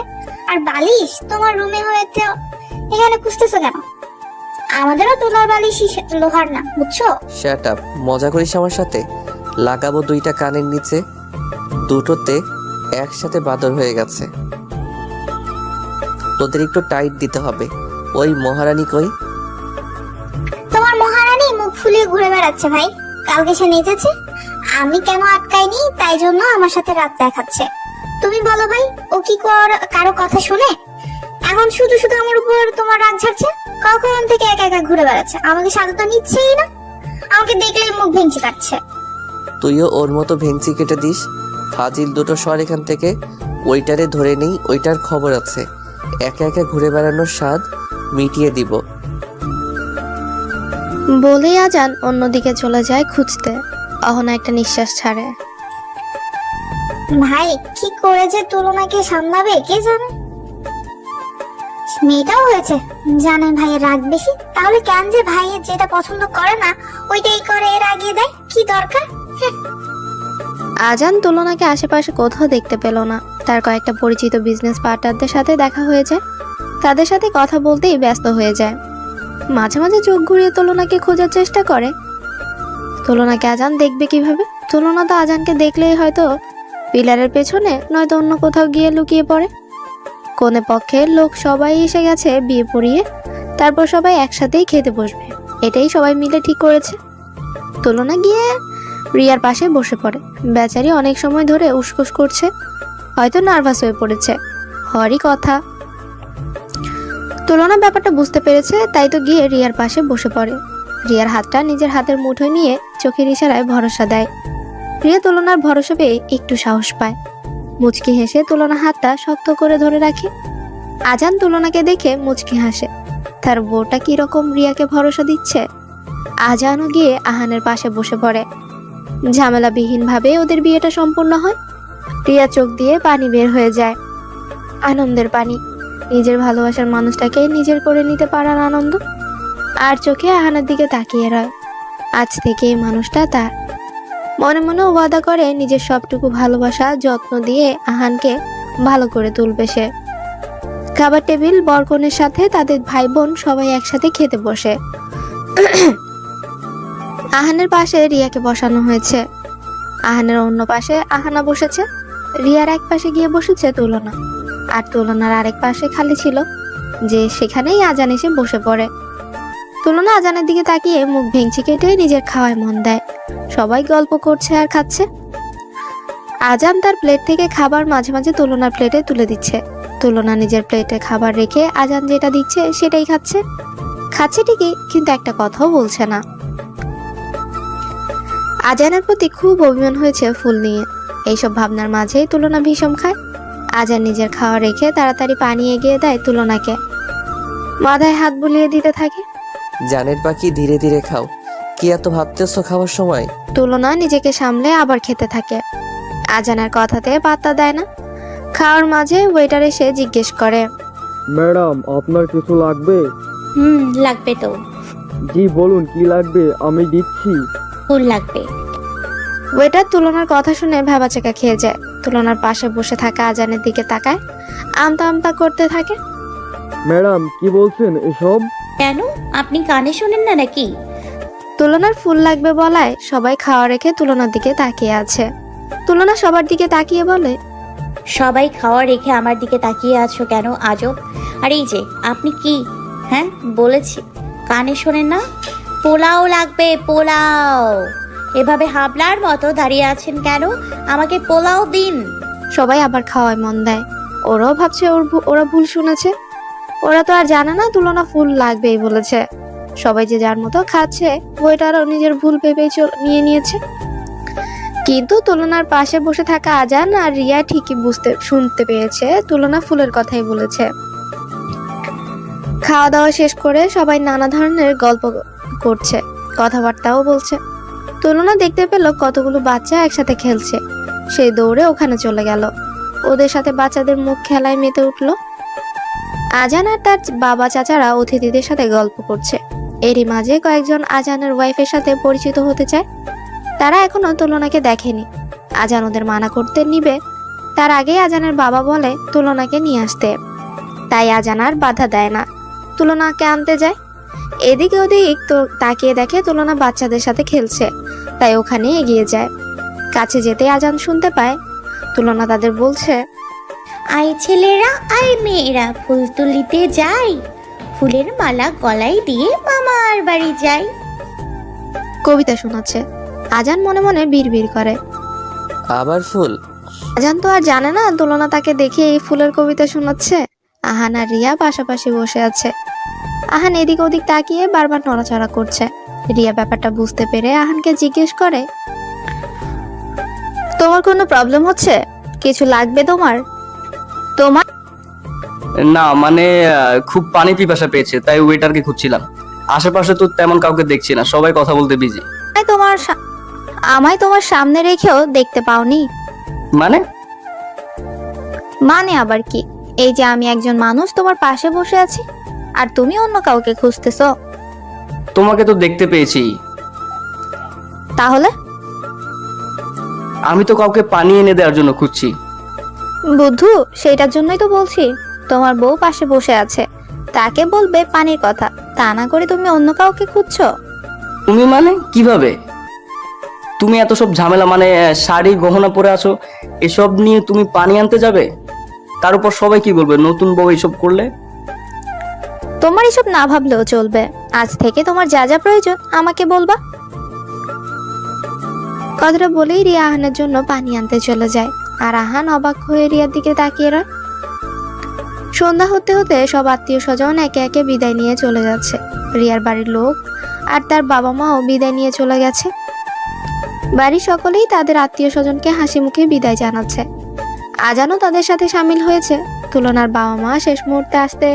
[SPEAKER 7] আর বালিশ তোমার রুমে হয়েছে, এখানে খুঁজতেছো কেন? আমাদেরও তুলার বালিশ লোহার না, বুঝছো?
[SPEAKER 2] শাট আপ, মজা করিস আমার সাথে? লাগাবো 2টা কানের নিচে, দুটোতে একসাথে বাদর হয়ে গেছে। তোদের একটু টাইট দিতে হবে। ওই মহারানী কই?
[SPEAKER 7] তোমার মহারানী মুখ ফুলিয়ে ঘুরে বেড়াচ্ছে ভাই। কালকে সে নেচেছে, আমি কেন আটকাইনি, তাই জন্য আমার সাথে রাত দেখাচ্ছে। তুমি বলো ভাই, ও কি কারো কথা শুনে? এখন শুধু শুধু আমার উপর তোমার রাগ ঝাড়ছে। কখন থেকে একা একা ঘুরে বেড়াচ্ছে, আমাকে সাথে তো নিচ্ছেই না। আমাকে দেখলেই মুখ ভেঙচি কাটছে।
[SPEAKER 2] তুইও ওর মতো ভেঙচি কেটে দিস। ফাজিল, দুটো সর এখান থেকে। ওইটারে ধরে নেই, ওইটার খবর আছে। একা একা ঘুরে বেড়ানোর স্বাদ মিটিয়ে দিব।
[SPEAKER 1] বলেই আজান অন্যদিকে চলে যায় খুঁজতে। অহনা একটা নিঃশ্বাস ছাড়ে।
[SPEAKER 7] ভাই, কি করে যে তুলনাকে সামলাবে কে জানে। মেয়েটাও হয়েছে, জানেন ভাইয়ের রাগ বেশি, তাহলে কেন যে ভাইয়ের যেটা পছন্দ করে না ওইটাই করে রাগিয়ে দেয়, কি দরকার?
[SPEAKER 1] আজান তুলনাকে আশেপাশে কোথাও দেখতে পেল না। তার কয়েকটা পরিচিত বিজনেস পার্টনারদের সাথে দেখা হয়ে যায়, তাদের সাথে কথা বলতেই ব্যস্ত হয়ে যায়। মাঝে মাঝে চোখ ঘুরিয়ে তুলনাকে খোঁজার চেষ্টা করে। তুলনাকে আজান দেখবে কিভাবে? তুলনা তো আজানকে দেখলেই হয়তো পিলারের পেছনে নয়তো অন্য কোথাও গিয়ে লুকিয়ে পড়ে। কোনে পক্ষের লোক সবাই এসে গেছে বিয়ে পড়িয়ে, তারপর সবাই একসাথেই খেতে বসবে, এটাই সবাই মিলে ঠিক করেছে। তুলনা গিয়ে রিয়ার পাশে বসে পড়ে। বেচারি অনেক সময় ধরে উসকুস করছে, হয়তো নার্ভাস হয়ে পড়েছে, হরই কথা। তুলনা ব্যাপারটা বুঝতে পেরেছে, তাই তো গিয়ে রিয়ার পাশে বসে পড়ে। রিয়ার হাতটা নিজের হাতের মুঠোয় নিয়ে চোখের ইশারায় ভরসা দেয়। রিয়া তুলনার ভরসা পেয়ে একটু সাহস পায়। মুচকি হেসে তুলনা হাতটা শক্ত করে ধরে রাখে। আজান তুলনাকে দেখে মুচকি হাসে। তার বউটা কিরকম রিয়াকে ভরসা দিচ্ছে। আজানও গিয়ে আহানের পাশে বসে পড়ে। ঝামেলাবিহীন ভাবে ওদের বিয়েটা সম্পূর্ণ হয়। রিয়া চোখ দিয়ে পানি বের হয়ে যায়, আনন্দের পানি। নিজের ভালোবাসার মানুষটাকে নিজের করে নিতে পারার আনন্দ। আর চোখে আহানের দিকে তাকিয়ে রয়। আজ থেকে এই মানুষটা তার। মনে মনে ওয়াদা করে নিজের সবটুকু ভালোবাসা যত্ন দিয়ে আহানকে ভালো করে তুলবে সে। খাবার টেবিল, বরকনের সাথে তাদের ভাই বোন সবাই একসাথে খেতে বসে। আহানের পাশে রিয়াকে বসানো হয়েছে। আহানের অন্য পাশে আহানা বসেছে। রিয়ার এক পাশে গিয়ে বসেছে তুলনা, আর তুলনার আরেক পাশে খালি ছিল, যে সেখানেই আজান এসে বসে পড়ে। তুলনা আজানের দিকে তাকিয়ে মুখ ভেঙচি কেটে নিজের খাওয়ায় মন দেয়। সবাই গল্প করছে আর খাচ্ছে। আজান তার প্লেট থেকে খাবার মাঝে মাঝে তুলনার প্লেটে তুলে দিচ্ছে। তুলনা নিজের প্লেটে খাবার রেখে আজান যেটা দিচ্ছে সেটাই খাচ্ছে। খাচ্ছে ঠিকই, কিন্তু একটা কথাও বলছে না। আজানের প্রতি খুব অভিমান হয়েছে ফুল নিয়ে। এইসব ভাবনার মাঝেই তুলনা ভীষণ খায়। আজান নিজের খাওয়া রেখে তাড়াতাড়ি পানি এগিয়ে দেয় তুলনাকে। মাথায় হাত বুলিয়ে দিতে থাকে।
[SPEAKER 2] জানের পাখি ধীরে ধীরে খাও, কি এত ভাবতেছো খাওয়ার সময়?
[SPEAKER 1] তুলনা নিজেকে সামলে আবার খেতে থাকে। আজানের কথাতে পাত্তা দেয় না। খাওয়ার মাঝে ওয়েটার এসে জিজ্ঞেস করে,
[SPEAKER 9] ম্যাডাম আপনার কিছু লাগবে?
[SPEAKER 10] লাগবে তো।
[SPEAKER 9] জি বলুন কি লাগবে, আমি দিচ্ছি।
[SPEAKER 10] ফুল লাগবে।
[SPEAKER 1] ওয়েটার তুলনার কথা শুনে ভ্যাবাচাকা খেয়ে যায়। তুলনার পাশে বসে থাকা আজানের দিকে তাকায়, আমতা আমতা করতে থাকে।
[SPEAKER 9] ম্যাডাম কি বলছেন এসব?
[SPEAKER 10] কেন, আপনি কানে শোনেন না নাকি?
[SPEAKER 1] তুলনার ফুল লাগবে বলায় সবাই খাওয়া রেখে তুলনার দিকে তাকিয়ে আছে। তুলনা সবার দিকে তাকিয়ে বলে,
[SPEAKER 10] সবাই খাওয়া রেখে আমার দিকে তাকিয়ে আছো কেন আজব? আর এই যে আপনি কি, হ্যাঁ বলেছি কানে শোনেন না? পোলাও লাগবে, পোলাও। এভাবে হাবলার মতো দাঁড়িয়ে আছেন কেন? আমাকে পোলাও দিন।
[SPEAKER 1] সবাই আবার খাওয়ায় মন দেয়। ওরাও ভাবছে ওরা ভুল শুনেছে। ওরা তো আর জানে না তুলনা ফুল লাগবেই বলেছে। সবাই যে যার মতো খাচ্ছে, ওইটারও নিজের ভুল ভেবেই নিয়ে নিয়েছে। কিন্তু তুলনার পাশে বসে থাকা আজান আর রিয়া ঠিকই শুনতে পেয়েছে তুলনা ফুলের কথাই বলেছে। খাওয়া দাওয়া শেষ করে সবাই নানা ধরনের গল্প করছে, কথাবার্তাও বলছে। তুলনা দেখতে পেল কতগুলো বাচ্চা একসাথে খেলছে। সে দৌড়ে ওখানে চলে গেল। ওদের সাথে বাচ্চাদের মুখ খেলায় মেতে উঠল। আজান আর তার বাবা চাচারা অতিথিদের সাথে গল্প করছে। এরই মাঝে কয়েকজন আজানের ওয়াইফের সাথে পরিচিত হতে চায়। তারা এখনো তুলনাকে দেখেনি। আজান ওদের মানা করতে নিবে, তার আগেই আজানের বাবা বলে তুলনাকে নিয়ে আসতে। তাই আজান আর বাধা দেয় না, তুলনাকে আনতে যায়। এদিকে ওদিক তো তাকিয়ে দেখে তুলনা বাচ্চাদের সাথে খেলছে, তাই ওখানে এগিয়ে যায়। কাছে যেতে আজান শুনতে পায় তুলনা তাদের বলছে,
[SPEAKER 10] আই ছেলেরা, আই মেয়েরা, ফুল তুলিতে যাই, ফুলের মালা গলায় দিয়ে মামার বাড়ি যাই।
[SPEAKER 1] কবিতা শোনাচ্ছে। আজান মনে মনে বিড়বিড় করে।
[SPEAKER 2] আবার ফুল?
[SPEAKER 1] আজান তো আর জানে না তুলনা তাকে দেখে এই ফুলের কবিতা শোনাচ্ছে। আহান আর রিয়া পাশাপাশি বসে আছে। আহান এদিক ওদিক তাকিয়ে বারবার নড়াচড়া করছে। রিয়া ব্যাপারটা বুঝতে পেরে আহানকে জিজ্ঞেস করে, তোমার কোনো প্রবলেম হচ্ছে? কিছু লাগবে তোমার?
[SPEAKER 8] না মানে খুব পানি পিপাসা পেয়েছে, তাই ওয়েটারকে খুঁজছিলাম। আশেপাশে তো তেমন কাউকে দেখছি না, সবাই কথা বলতে বিজি।
[SPEAKER 1] আমায় তোমার সামনে রেখেও দেখতে পাওনি?
[SPEAKER 8] মানে
[SPEAKER 1] মানে আবার কি? এই যে আমি একজন মানুষ তোমার পাশে বসে আছি, আর তুমি অন্য কাউকে খুঁজতেছো।
[SPEAKER 8] তোমাকে তো দেখতে পেয়েছি।
[SPEAKER 1] তাহলে
[SPEAKER 8] আমি তো কাউকে পানি এনে দেওয়ার জন্য খুঁজছি।
[SPEAKER 1] বুদ্ধু, সেইটার জন্যই তো বলছি, তোমার বউ পাশে বসে আছে, তাকে বলবে পানির কথা, তা না করে তুমি অন্য কাউকে খুঁজছো।
[SPEAKER 8] তুমি মানে কিভাবে? তুমি এত সব ঝামেলা মানে শাড়ি গহনা পরে আছো, এসব নিয়ে তুমি পানি আনতে যাবে? তার উপর সবাই কি বলবে নতুন বউ এইসব করলে?
[SPEAKER 1] তোমার এসব না ভাবলেও চলবে, আজ থেকে তোমার যা যা প্রয়োজন আমাকে বলবা। কথাটা বলেই রিয়া আহানের জন্য পানি আনতে চলে যায়, আর আহান অবাক হয়ে রিয়ার দিকে তাকিয়ে রয়। সন্ধ্যা হতে হতে সব আত্মীয় স্বজন একে একে বিদায় নিয়ে চলে যাচ্ছে। রিয়ার বাড়ির লোক আর তার বাবা মাও বিদায় নিয়ে চলে গেছে। বাড়ির সকলেই তাদের আত্মীয় স্বজনকে হাসি মুখে বিদায় জানাচ্ছে। আজানও তাদের সাথে সামিল হয়েছে। তুলনার বাবা মা শেষ মুহূর্তে আসতে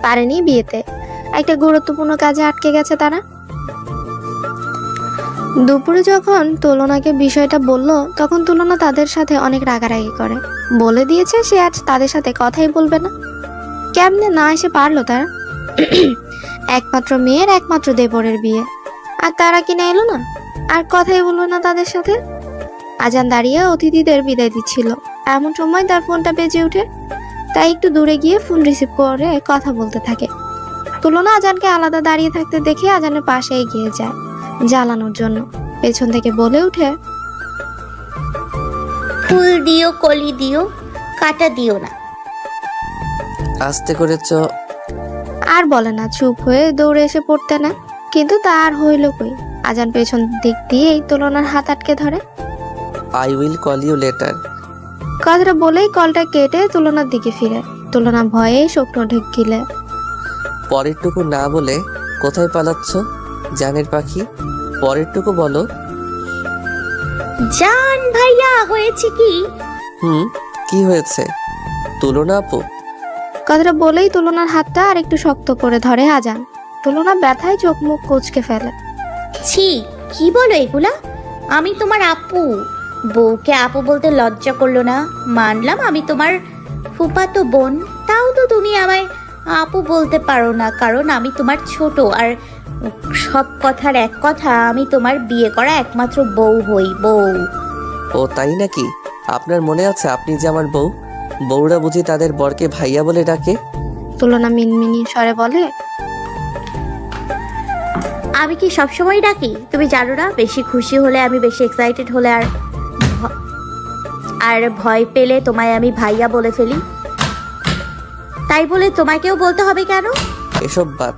[SPEAKER 1] পারেনি বিয়েতে, একটা গুরুত্বপূর্ণ কাজে আটকে গেছে তারা। দুপুরে যখন তুলনাকে বিষয়টা বলল, তখন তুলনা তাদের সাথে অনেক রাগারাগি করে, বলে দিয়েছে সে আজ তাদের সাথে কথাই বলবে না। কেমনে না এসে পারলো তারা? একমাত্র মেয়ের একমাত্র দেবরের বিয়ে, আর তারা কিনা এলো না, আর কথাই বললো না তাদের সাথে। আজান দাঁড়িয়ে অতিথিদের বিদায় দিচ্ছিল, এমন সময় তার ফোনটা বেজে ওঠে। তাই একটু দূরে গিয়ে ফোন রিসিভ করে কথা বলতে থাকে। তুলনা আজানকে আলাদা দাঁড়িয়ে থাকতে দেখে আজানের পাশে এগিয়ে যায় জ্বালানোর জন্য। পেছন থেকে বলে উঠে,
[SPEAKER 10] ফুল দিও, কলি দিও, কাটা দিও না।
[SPEAKER 2] আস্তে করে
[SPEAKER 1] আর বলে না, চুপ হয়ে দৌড়ে এসে পড়তে না, কিন্তু তার হইল কই। আজান পেছন দিক দিয়েই তুলনার হাত আটকে ধরে।
[SPEAKER 2] I will call you later.
[SPEAKER 1] কথাটা বলেই কলটা কেটে তুলনার দিকে ফিরে। তুলনা ভয়ে শুকনো ঢেক গিলে।
[SPEAKER 2] পরেরটুকু না বলে কোথায় পালাচ্ছ জানের পাখি? পরেরটুকু বলো।
[SPEAKER 10] জান ভাইয়া, হয়েছে কি?
[SPEAKER 2] কি হয়েছে? তুলনা আপু।
[SPEAKER 1] কথাটা বলেই তুলনার হাতটা আর একটু শক্ত করে ধরে আজান। তুলনা ব্যথায় চোখ মুখ কুঁচকে ফেলে।
[SPEAKER 10] ছি, কি বলো এগুলা? আমি তোমার আপু, বউকে আপু বলতে লজ্জা করলো না? মানলাম আমি তোমার ফুফাতো বোন, তাও তো তুমি আমায় আপু বলতে পারো না, কারণ আমি তোমার ছোট। আর সব কথার এক কথা, আমি তোমার বিয়ে করা একমাত্র বউ হই, বউ।
[SPEAKER 2] ও তাই নাকি? আপনার মনে আছে আপনি যে আমার বউ? বউরা বুঝি তাদের বরকে ভাইয়া বলে ডাকে?
[SPEAKER 1] তুলনা মিনমিনি স্বরে বলে,
[SPEAKER 10] আমি কি সবসময় ডাকি? তুমি জানো না, বেশি খুশি হলে, আমি বেশি এক্সাইটেড হলে আর ভয় পেলে তোমায় আমি ভাইয়া বলে ফেলি। তাই বলে তোমাকেও বলতে হবে কেন?
[SPEAKER 2] এসব বাদ,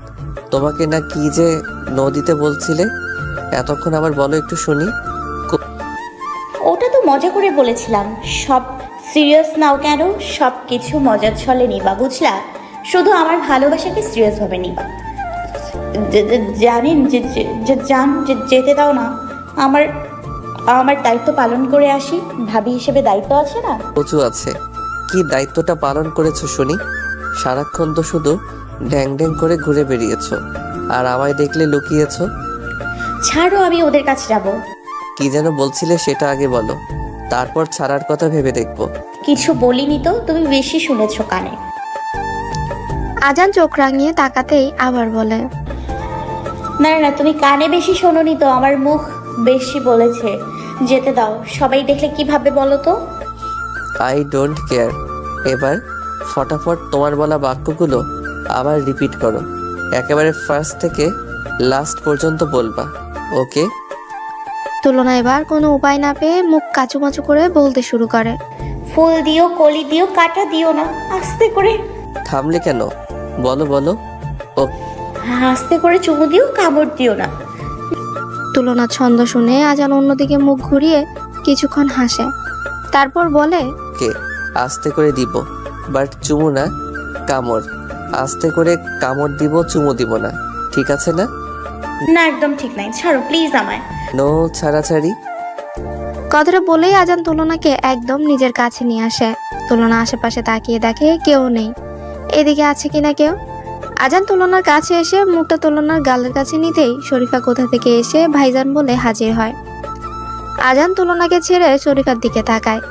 [SPEAKER 2] তোমাকে না কি যে নদীতে বলছিলে এতক্ষণ, আবার বলো একটু শুনি।
[SPEAKER 10] ওটা তো মজা করে বলেছিলাম, সব সিরিয়াস নাও কেন? সব কিছু মজার ছলে নিবা, বুঝলা? শুধু আমার ভালোবাসাকে সিরিয়াস ভাবে নিবা। জানেন যেতে দাও না, আমার দায়িত্ব পালন করে আসি। ভাবি হিসেবে দায়িত্ব আছে না?
[SPEAKER 2] প্রচুর আছে। কি দায়িত্বটা পালন করেছো শুনি? সারাক্ষণ তো শুধু ড্যাং ড্যাং করে ঘুরে বেরিয়েছো, আর আমায় দেখলে লুকিয়েছো।
[SPEAKER 10] ছাড়ো, আমি ওদের কাছে যাব।
[SPEAKER 2] কি যেন বলছিলে সেটা আগে বলো, তারপর ছাড়ার কথা ভেবে দেখবো।
[SPEAKER 10] কিছু বলিনি তো, তুমি বেশি শুনেছো কানে।
[SPEAKER 1] আজান চোখ রাঙিয়ে তাকাতেই আবার বলে,
[SPEAKER 10] না না, তুমি কানে বেশি শোনোনি তো, আমার মুখ বেশি বলেছে। যেতে দাও, সবাই দেখলে কি ভাববে বলো তো?
[SPEAKER 2] I don't care. এবার ফটাফট তোমার বলা বাক্যগুলো আবার রিপিট করো, একেবারে ফার্স্ট থেকে লাস্ট পর্যন্ত বলবা, ওকে?
[SPEAKER 1] তুলনা এবার কোনো উপায় না পেয়ে মুখ কাচুমাচু করে বলতে শুরু করে,
[SPEAKER 10] ফুল দিও, কলি দিও, কাটা দিও না। আস্তে করে।
[SPEAKER 2] থামলে কেন? বলো বলো। ও
[SPEAKER 10] আস্তে করে চুমু দিও, কামড় দিও না।
[SPEAKER 1] তুলনা ছন্দ শুনে আজান অন্যদিকে মুখ ঘুরিয়ে কিছুক্ষণ হাসে, তারপর বলে,
[SPEAKER 2] কে আস্তে করে দিব, বাট চুমু না, কামড়। আস্তে করে কামড় দিব, চুমু দিব না, ঠিক আছে না?
[SPEAKER 10] না, একদম ঠিক নাই, ছাড়ো প্লিজ আমায়।
[SPEAKER 2] নো ছাড়াছাড়ি।
[SPEAKER 1] কথাটা বলেই আজান তুলনাকে একদম নিজের কাছে নিয়ে আসে। তুলনা আশেপাশে তাকিয়ে দেখে কেউ নেই, এদিকে আছে কিনা কেউ। আজান তুলনার কাছে এসে মুখটা তুলনার গালের কাছে নিতেই শরীফা কোথা থেকে এসে ভাইজান বলে হাজির হয়। আজান তুলনাকে ছেড়ে শরীফার দিকে তাকায়।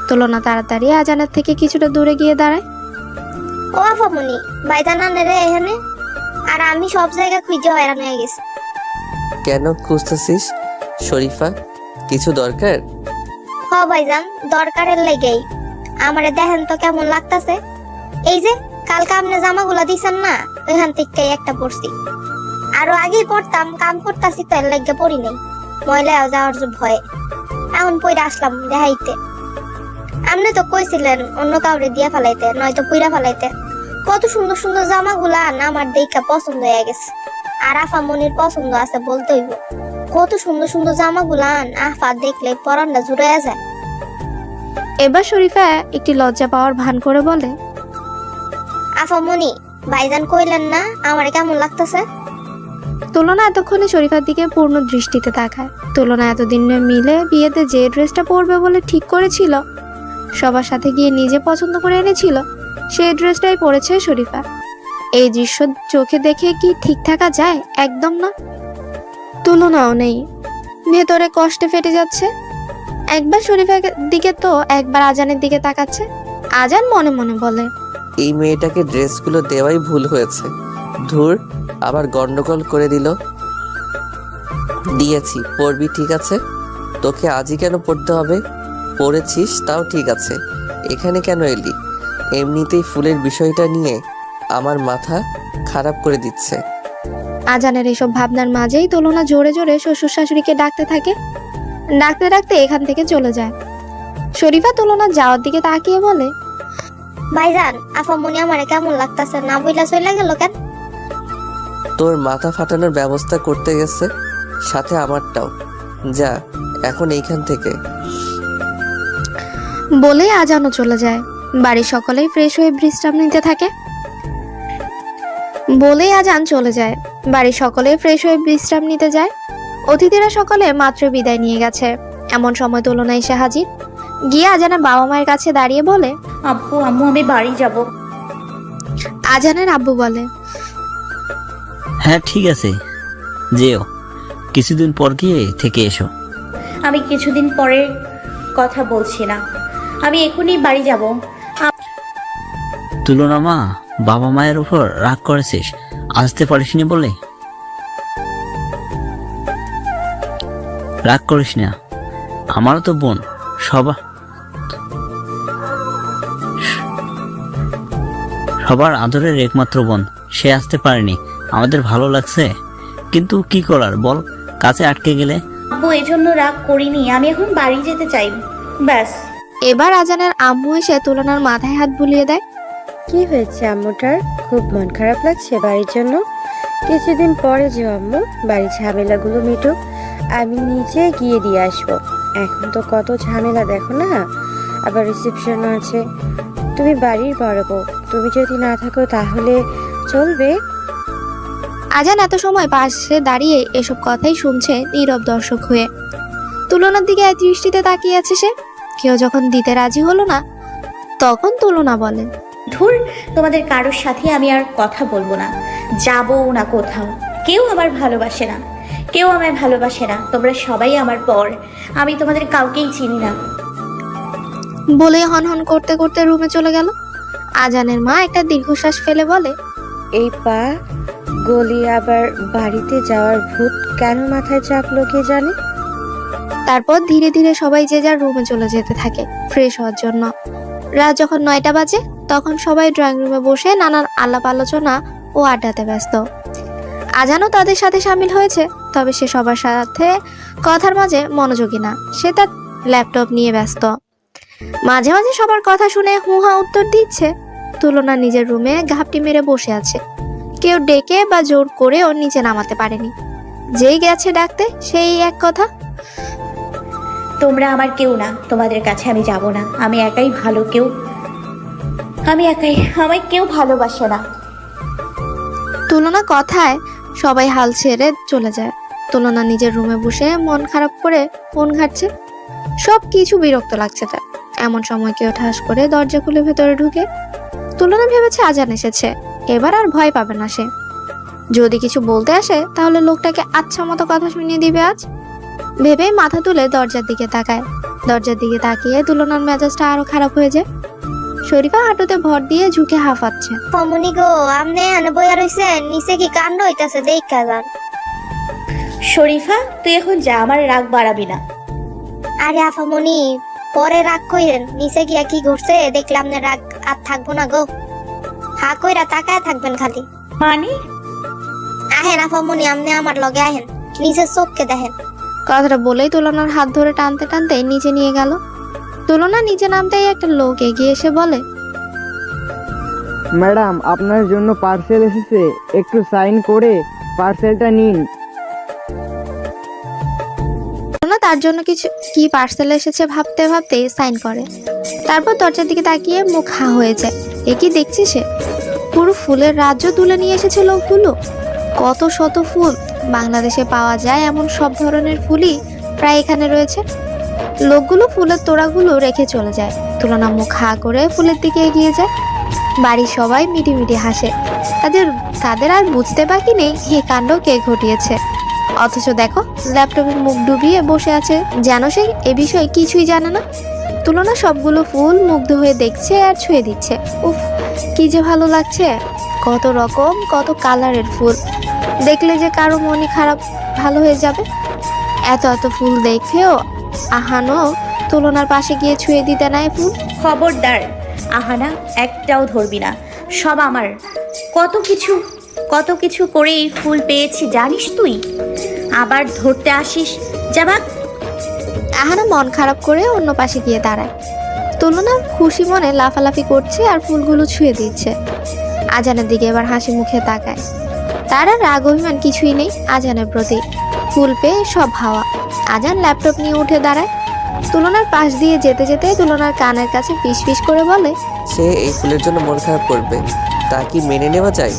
[SPEAKER 1] তুলনা তাড়াতাড়ি আজানের থেকে কিছুটা দূরে গিয়ে দাঁড়ায়।
[SPEAKER 7] ও আফামনি, ভাইজান আনে রে এখানে। আর আমি সব জায়গায় খুঁজে হয়রান হয়ে গেছি।
[SPEAKER 2] কেন খুঁজতেছিস শরীফা? কিছু দরকার?
[SPEAKER 7] হ ভাইজান, দরকারের লেগেই। আমারে দেখেন তো কেমন লাগতাছে। এই যে কালকে আপনি জামাগুলা দিছেন না, ওইখান থেকে একটা পরছি। আরো আগেই পড়তাম, কাম করতাছি তো এর লেগে পড়ি নাই, ময়লা যাওয়ার ভয়ে। এখন পইরা আসলাম দেখাইতে। আপনি তো কইছিলেন অন্য কাউরে দিয়ে ফেলাইতে, নয়তো পুইরা ফেলাইতে। কত সুন্দর সুন্দর জামাগুলা না আমার দেখা পছন্দ হয়ে গেছে। আর আফা মনির পছন্দ আছে বলতে হইব। কত সুন্দর সুন্দর জামাগুলা আফা দেখলে পরানটা জুড়ে যায়।
[SPEAKER 1] এবার শরীফা একটি লজ্জা পাওয়ার ভান করে বলে,
[SPEAKER 7] আফা মনি, ভাইজান কইলেন না আমার কেমন লাগতেছে?
[SPEAKER 1] তুলনা এতক্ষণে শরীফার দিকে পূর্ণ দৃষ্টিতে তাকায়। তুলনা এতদিন মিলে বিয়েতে যে ড্রেসটা পরবে বলে ঠিক করেছিল, সবার সাথে গিয়ে নিজে পছন্দ করে এনেছিল, সেই ড্রেসটাই পরেছে শরীফা। এই দৃশ্য চোখে দেখে কি ঠিক থাকা যায়? একদম না। তুলনাও নেই, ভেতরে কষ্টে ফেটে যাচ্ছে। একবার শরীফার দিকে তো একবার আজানের দিকে তাকাচ্ছে। আজান মনে মনে বলে,
[SPEAKER 2] এই মেয়েটাকে ড্রেসগুলো দেওয়াই ভুল হয়েছে। ধুর, আবার গন্ডগোল করে দিল। দিয়েছি, পরবি ঠিক আছে। তোকে আজই কেন পড়তে হবে? পড়েছিস তাও ঠিক আছে, এখানে কেন এলি? এমনিতেই ফুলের বিষয়টা নিয়ে আমার মাথা খারাপ করে দিচ্ছে।
[SPEAKER 1] আজানের এসব ভাবনার মাঝেই তুলনা জোরে জোরে শ্বশুর শাশুড়িকে ডাকতে থাকে। ডাকতে ডাকতে এখান থেকে চলে যায়। শরীফা তুলনার যাওয়ার দিকে তাকিয়ে বলে,
[SPEAKER 7] ভাইজান, আফা মনি আমারে কেমন লাগতেছে? না বইলা চইলা গেল কেন?
[SPEAKER 2] তোর মাথা ফাটানোর ব্যবস্থা করতে গেছে, সাথে আমারটাও। যা এখন এইখান থেকে।
[SPEAKER 1] বলেই আজানও চলে যায়। বাড়ির সকলেই ফ্রেশ হয়ে বিশ্রাম নিতে থাকে। বলেই আজান চলে যায়। বাড়ির সকলে ফ্রেশ হয়ে বিশ্রাম নিতে যায়। অতিথিরা সকলে মাত্র বিদায় নিয়ে গেছে। এমন সময় তুলনা এসে হাজির। গিয়ে আজানের বাবা মায়ের কাছে দাঁড়িয়ে বলে,
[SPEAKER 10] আব্বু আম্মু আমি বাড়ি যাব।
[SPEAKER 1] আজানের আব্বু বলে,
[SPEAKER 11] হ্যাঁ ঠিক আছে, যেও, কিছুদিন পর গিয়ে থেকে এসো।
[SPEAKER 10] আমি কিছুদিন পরে কথা বলছি না, আমি এখনই বাড়ি যাব।
[SPEAKER 11] তুলনা মা, বাবা মায়ের উপর রাগ করেছিস, আসতে পারিসনি বলে? রাগ করিস না, আমারও তো বোন, সবার আদরের একমাত্র বোন, সে আসতে পারেনি। আমাদের ভালো লাগছে, কিন্তু কি করার বল, কাছে আটকে গেলে।
[SPEAKER 10] আব্বু এজন্য রাগ করিনি, আমি এখন বাড়ি যেতে চাই, ব্যাস।
[SPEAKER 1] এবার আজানের আম্মু এসে তুলনার মাথায় হাত বুলিয়ে দেয়।
[SPEAKER 3] কি হয়েছে আম্মুটার? খুব মন খারাপ লাগছে বাড়ির জন্য? কিছুদিন পরে যে আম্মু, বাড়ির ঝামেলাগুলো মিটুক, আমি নিজে গিয়ে দিয়ে আসবো। এখন তো কত ঝামেলা দেখো না, আবার রিসেপশন আছে। তুমি বাড়ির বড় বউ, তুমি যদি না থাকো তাহলে চলবে?
[SPEAKER 1] আজান এত সময় পাশে দাঁড়িয়ে এসব কথাই শুনছে নীরব দর্শক হয়ে। তুলনার দিকে এক দৃষ্টিতে তাকিয়ে আছে সে। কেউ যখন দিতে রাজি হলো না, তখন তুলনা বলে,
[SPEAKER 10] ধুর, তোমাদের কারোর সাথে আমি আর কথা বলবো না, যাবো না কোথাও। কেউ আমার ভালোবাসে না, কেউ আমায় ভালোবাসে না, তোমরা সবাই আমার পর, আমি তোমাদের কাউকেই চিনি না।
[SPEAKER 1] বলে হনহন করতে করতে রুমে চলে গেল। আজানের মা একটা দীর্ঘশ্বাস ফেলে বলে,
[SPEAKER 3] এই পা গলি আবার বাড়িতে যাওয়ার ভূত কেন মাথায় চাপলো কে জানে।
[SPEAKER 1] তারপর ধীরে ধীরে সবাই যে যার রুমে চলে যেতে থাকে ফ্রেশ হওয়ার জন্য। রাত যখন 9টা বাজে, তখন সবাই ড্রয়িং রুমে বসে নানান আলাপ আলোচনা ও আড্ডাতে ব্যস্ত। আজানও তাদের সাথে সামিল হয়েছে, তবে সে সবার সাথে কথার মাঝে মনোযোগী না। সে তার ল্যাপটপ নিয়ে ব্যস্ত। মাঝে মাঝে সবার কথা শুনে হুহা উত্তর দিচ্ছে। তুলনা নিজের রুমে ঘাপটি মেরে বসে আছে। কেউ ডেকে বা জোর করে ওর নিচে নামাতে পারেনি। যেই গেছে ডাকতে সেই এক কথা,
[SPEAKER 10] তোমরা আমার কেউ না, তোমাদের কাছে আমি যাব না, আমি একাই ভালো, আমি একাই, আমায় কেউ ভালোবাসে না।
[SPEAKER 1] তুলনা কথায় সবাই হাল ছেড়ে চলে যায়। তুলনা নিজের রুমে বসে মন খারাপ করে ফোন ঘাটছে। সব কিছু বিরক্ত লাগছে তার। এমন সময় কেউ ঠাস করে দরজা খুলে ভেতরে ঢুকে। তুলনা ভেবেছে আজান এসেছে, এবার আর ভয় পাবে না সে। যদি কিছু বলতে আসে তাহলে লোকটাকে আচ্ছা মতো কথা শুনিয়ে দিবে আজ, ভেবেই মাথা তুলে দরজার দিকে তাকায়। দরজার দিকে তাকিয়ে তুলনার মেজাজটা আরো খারাপ হয়ে যায়। শরীফা হাঁটুতে ভর দিয়ে ঝুঁকে হাঁফাচ্ছে।
[SPEAKER 7] ফমনি গো, আমনে এনে বইয়া রইছেন, নিচে কি কাণ্ড হইতাছে দেখা যান।
[SPEAKER 10] শরীফা তুই এখন যা, আমার রাগ বাড়াবি না।
[SPEAKER 7] আরে আফামনি, পরে রাগ কইরেন, নিচে গিয়া কি ঘুরছে দেখলাম না, রাগ আর থাকবো না গো। হা কইরা তাকায় থাকবেন খালি।
[SPEAKER 10] মানে
[SPEAKER 7] আহেন আফামনি, আমনে আমার লগে আহেন, নিচের চোখকে দেখেন।
[SPEAKER 1] কথাটা বলেই তুলনার হাত ধরে টানতে টানতে নিচে নিয়ে গেল। তুলনা নিচে নামতেই একটা লোক এগিয়ে এসে বলে,
[SPEAKER 5] ম্যাডাম আপনার জন্য পার্সেল এসেছে, একটু সাইন করে পার্সেলটা নিন।
[SPEAKER 1] তুলনা তার জন্য কি পার্সেল এসেছে ভাবতে ভাবতে সাইন করে। তারপর দরজার দিকে তাকিয়ে মুখ হা হয়ে যায়। এ কি দেখছে সে? পুরো ফুলের রাজ্য তুলে নিয়ে এসেছে লোকগুলো। কত শত ফুল বাংলাদেশে পাওয়া যায় এমন সব ধরনের ফুলই প্রায় এখানে রয়েছে। লোকগুলো ফুলের তোড়াগুলো রেখে চলে যায়। তুলনা মুখ হা করে ফুলের দিকে এগিয়ে যায়। বাড়ির সবাই মিটিমিটি হাসে। তাদের আর বুঝতে বাকি নেই এই কাণ্ড কে ঘটিয়েছে। অথচ দেখো, ল্যাপটপের মুখ ডুবিয়ে বসে আছে, যেন সে এ বিষয়ে কিছুই জানে না। তুলনা সবগুলো ফুল মুগ্ধ হয়ে দেখছে আর ছুঁয়ে দিচ্ছে। উফ, কি যে ভালো লাগছে! কত রকম, কত কালারের ফুল, দেখলে যে কারো মনই খারাপ ভালো হয়ে যাবে। এত এত ফুল দেখেও আহানও তুলনার পাশে গিয়ে ছুঁয়ে দিতে নাই ফুল।
[SPEAKER 10] খবরদার আহানা, একটাও ধরবি না, সব আমার। কত কিছু করে এই ফুল পেয়েছি জানিস তুই, আবার ধরতে আসিস? যাবা।
[SPEAKER 1] আহানা মন খারাপ করে অন্য পাশে গিয়ে দাঁড়ায়। তুলনা খুশি মনে লাফালাফি করছে আর ফুলগুলো ছুঁয়ে দিচ্ছে। আজানের দিকে এবার হাসি মুখে তাকায়। তার আর রাগ অভিমান কিছুই নেই আজানের প্রতি। ফুল পেয়ে সব হাওয়া। আজান ল্যাপটপ নিয়ে উঠে দাঁড়ায়। তুলনার পাশ দিয়ে যেতে যেতে তুলনার কানের কাছে ফিস ফিস করে বলে,
[SPEAKER 2] সে এই ফুলের জন্য মন খারাপ করবে, তা কি মেনে নেওয়া যায়?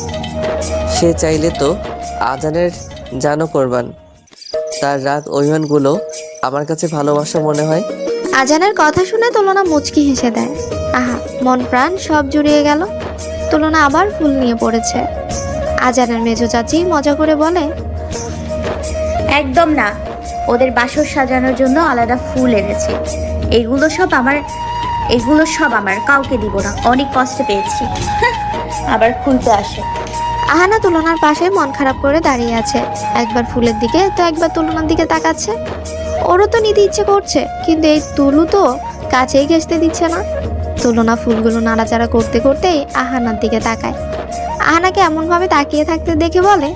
[SPEAKER 2] সে চাইলে তো আজানের জানো করবান। তার রাগ অভিমানগুলো আমার কাছে ভালোবাসা মনে হয়।
[SPEAKER 1] আজানের কথা শুনে তুলনা মুচকি হেসে দেয়। আহা, মন প্রাণ সব জুড়িয়ে গেল। তুলনা আবার ফুল নিয়ে পড়েছে। আজানের মেজো চাচি মজা করে বলে,
[SPEAKER 10] একদম না, ওদের বাসর সাজানোর জন্য আলাদা ফুল এনেছি। এগুলো সব আমার, কাউকে দিব না, অনেক কষ্ট পেয়েছি। আবার খুলতে আসে।
[SPEAKER 1] আহানা তুলনার পাশে মন খারাপ করে দাঁড়িয়ে আছে। একবার ফুলের দিকে তো একবার তুলনার দিকে তাকাচ্ছে। ওরও তো নিতে ইচ্ছে করছে, কিন্তু এই তুলু তো কাছেই ঘেঁষতে দিচ্ছে না। তুলনা ফুলগুলো নাড়াচাড়া করতে করতেই আহানার দিকে তাকায়। আহানাকে এমন ভাবে তাকিয়ে থাকতে দেখে বলে,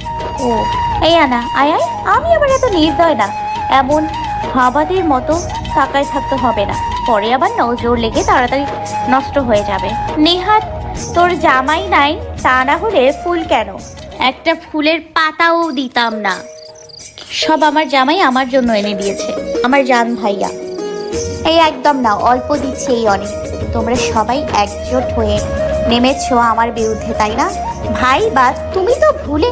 [SPEAKER 10] ও এই আনা, আয় আয়, আমি আবার এত নির্দয় না, এমন হাবাদের মতো তাকায় থাকতে হবে না, পরে আবার নজর লেগে তাড়াতাড়ি নষ্ট হয়ে যাবে। নেহাত তোর জামাই নাই, তা না হলে ফুল কেন, একটা ফুলের পাতাও দিতাম না। সব আমার জামাই আমার জন্য এনে দিয়েছে, আমার জান ভাইয়া। এই একদম না, অল্প দিচ্ছে এই অনেক। তোমরা সবাই একজোট হয়ে নেমেছো আমার বিরুদ্ধে, তাই না? ভাই বা তুমি তো ভুলে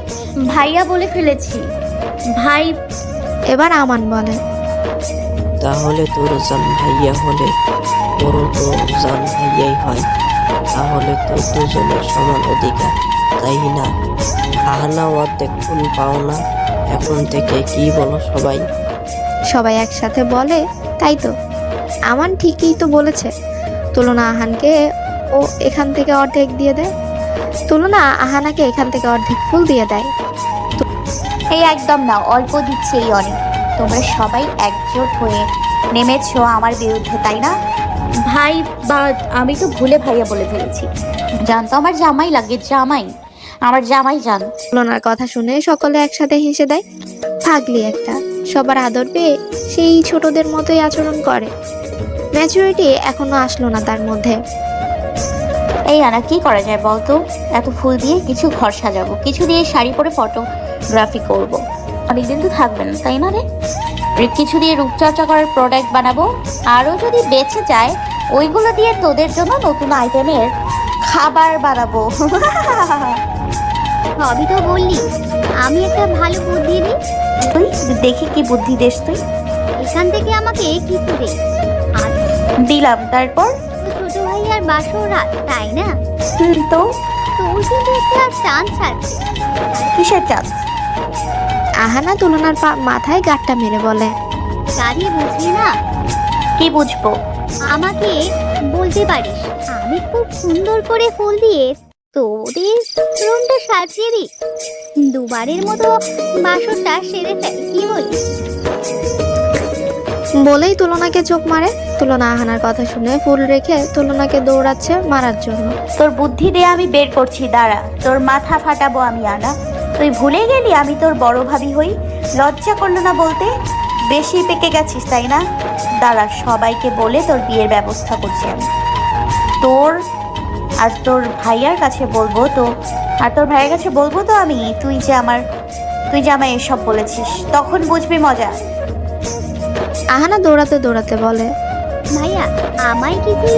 [SPEAKER 10] ভাইয়া বলে ফেলেছি। ভাই।
[SPEAKER 1] এবার আমান বলে,
[SPEAKER 4] তাহলে তোর জান ভাইয়া হলে তোরও তো জান ভাইয়াই হয়, তাহলে তো দুজনের সমান অধিকার, তাই না? আহানা অর্ধেক ফুল পাও না, এখন থেকে কি বলো সবাই?
[SPEAKER 1] সবাই একসাথে বলে, তাই তো, আমান ঠিকই তো বলেছে। তুলনা আহানকে ও এখান থেকে অর্ধেক দিয়ে দেয়। তুলনা আহানাকে এখান থেকে অর্ধেক ফুল দিয়ে দেয়।
[SPEAKER 10] এই একদম না, অল্প দিচ্ছে এই অনেক। তোমরা সবাই একজোট হয়ে নেমেছো আমার বিরুদ্ধে, তাই না? ভাই বা আমি তো ভুলে ভাইয়া বলে ফেলেছি। জানতো আমার জামাই লাগে, জামাই, আমার জামাই জান।
[SPEAKER 1] তুলনার কথা শুনে সকলে একসাথে হেসে দেয়। পাগলি একটা, সবার আদর পেয়ে সেই ছোটদের মতোই আচরণ করে। ম্যাচুরিটি এখনো আসলো না তার মধ্যে।
[SPEAKER 10] এই আনা, কি করা যায় বলতো? এত ফুল দিয়ে কিছু ঘর সাজাবো, কিছু দিয়ে শাড়ি পরে ফটোগ্রাফি করব। অনেকদিন তো থাকবে না, তাই না রে? কিছু দিয়ে রূপচর্চা করার প্রোডাক্ট বানাবো, আরও যদি বেঁচে যায় ওইগুলো দিয়ে তোদের জন্য নতুন আইটেমের খাবার বানাবো।
[SPEAKER 7] সবই তো বললি, আমি একটা ভালো বুদ্ধি দিই।
[SPEAKER 10] তুই দেখি কি বুদ্ধি দেস তুই।
[SPEAKER 7] এখান থেকে আমাকে কিছু দে। আর
[SPEAKER 10] দিলাম, তারপর
[SPEAKER 7] ছোট ভাই আর বাসর রাত, তাই না?
[SPEAKER 10] তো
[SPEAKER 7] তোর কিন্তু একটা চান্স আছে।
[SPEAKER 10] কিসের চান্স?
[SPEAKER 1] আহানা তুলনার মাথায় গাঁটটা মেরে বলে,
[SPEAKER 7] গাড়ি বুঝলি না?
[SPEAKER 10] কি বুঝবো?
[SPEAKER 7] আমাকে বলতে পারিস, আমি খুব সুন্দর করে ফুল দিয়ে তোদের রুমটা সাজিয়ে দিই। দুবারের মতো বাসরটা সেরে ফেল, কি বলিস?
[SPEAKER 1] বলেই তুলনাকে চোখ মারে। তুলনা আহানার কথা শুনে ফুল রেখে তুলনাকে দৌড়াচ্ছে মারার জন্য।
[SPEAKER 10] তোর বুদ্ধি দিয়ে আমি বের করছি, দাঁড়া। তোর মাথা ফাটাবো আমি, আনা। তুই ভুলে গেলি আমি তোর বড় ভাবি হই? লজ্জা করলো না বলতে? বেশি পেকে গেছিস তাই না? দাঁড়া, সবাইকে বলে তোর বিয়ের ব্যবস্থা করছি আমি। তোর আর তোর ভাইয়ার কাছে বলবো তো, আমি তুই যে আমায় এসব বলেছিস, তখন বুঝবি মজা।
[SPEAKER 1] আহানা দৌড়াতে দৌড়াতে বলে,
[SPEAKER 7] ভাইয়া আমায় কিছু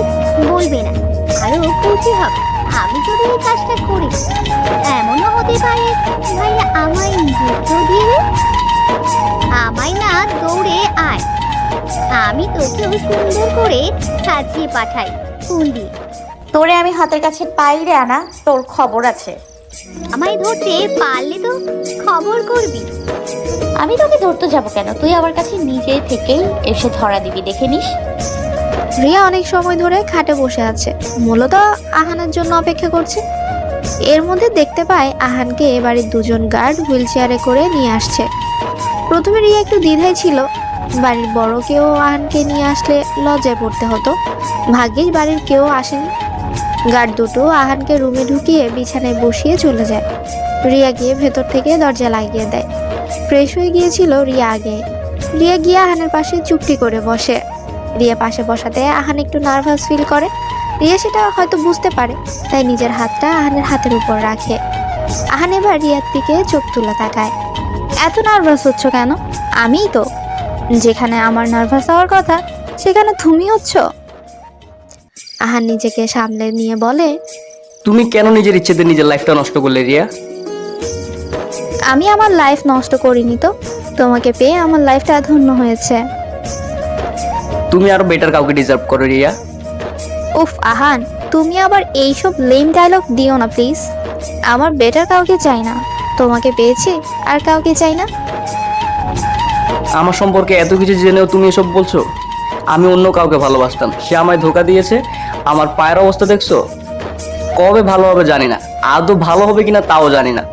[SPEAKER 7] বলবে না, আরো খুশি হবে আমি যদি এই কাজটা করি। এমনও হতে পারে ভাইয়া আমায় যুদ্ধ দিবে। আমায় না দৌড়ে আয়, আমি তোকেও সুন্দর করে সাজিয়ে পাঠাই ফুল দিয়ে।
[SPEAKER 10] তোরে আমি হাতের কাছে পাইলে আনা, তোর খবর আছে।
[SPEAKER 7] আমায় ধরতে পারলে তো খবর করবি।
[SPEAKER 10] আমি তোকে ধরতে যাবো কেন? তুই আমার কাছে নিজে থেকেই এসে ধরা দিবি, দেখে নিস।
[SPEAKER 1] রিয়া অনেক সময় ধরে খাটে বসে আছে, মূলত আহানের জন্য অপেক্ষা করছে। এর মধ্যে দেখতে পায় আহানকে বাড়ির দুজন গার্ড হুইল চেয়ারে করে নিয়ে আসছে। প্রথমে রিয়া একটু দ্বিধায় ছিল, বাড়ির বড় কেউ আহানকে নিয়ে আসলে লজ্জায় পড়তে হতো। ভাগ্যিস বাড়ির কেউ আসেনি। গার্ড দুটো আহানকে রুমে ঢুকিয়ে বিছানায় বসিয়ে চলে যায়। রিয়া গিয়ে ভেতর থেকে দরজা লাগিয়ে দেয়। ফ্রেশ হয়ে গিয়েছিল রিয়া আগে। রিয়া গিয়ে আহানের পাশে চুপটি করে বসে। রিয়া পাশে বসাতে আহান একটু নার্ভাস ফিল করে। রিয়া সেটা হয়তো বুঝতে পারে, তাই নিজের হাতটা আহানের হাতের উপর রাখে। আহান এবার রিয়ার দিকে চোখ তুলে তাকায়। এত নার্ভাস হচ্ছ কেন? আমিই তো। যেখানে আমার নার্ভাস হওয়ার কথা সেখানে তুমি হচ্ছ। আহান নিজেকে সামলে নিয়ে বলে,
[SPEAKER 8] তুমি কেন নিজের ইচ্ছেতে নিজের লাইফটা নষ্ট করলে রিয়া?
[SPEAKER 1] আমি আমার লাইফ নষ্ট করিনি তো, তোমাকে পেয়ে আমার লাইফটা ধন্য হয়েছে।
[SPEAKER 8] তুমি আরো বেটার কাউকে ডিজার্ভ করো রিয়া।
[SPEAKER 1] উফ আহান, তুমি আবার এইসব লেম ডায়লগ দিও না প্লিজ। আমার বেটার কাউকে চাই না, তোমাকে পেয়েছি আর কাউকে চাই না।
[SPEAKER 8] আমার সম্পর্কে এত কিছু জেনেও তুমি এসব বলছো? আমি অন্য কাউকে ভালোবাসতাম, সে আমায় ধোকা দিয়েছে। আমার পায়ের অবস্থা দেখছো? কবে ভালো হবে জানি না, আদৌ ভালো হবে কিনা তাও জানি না।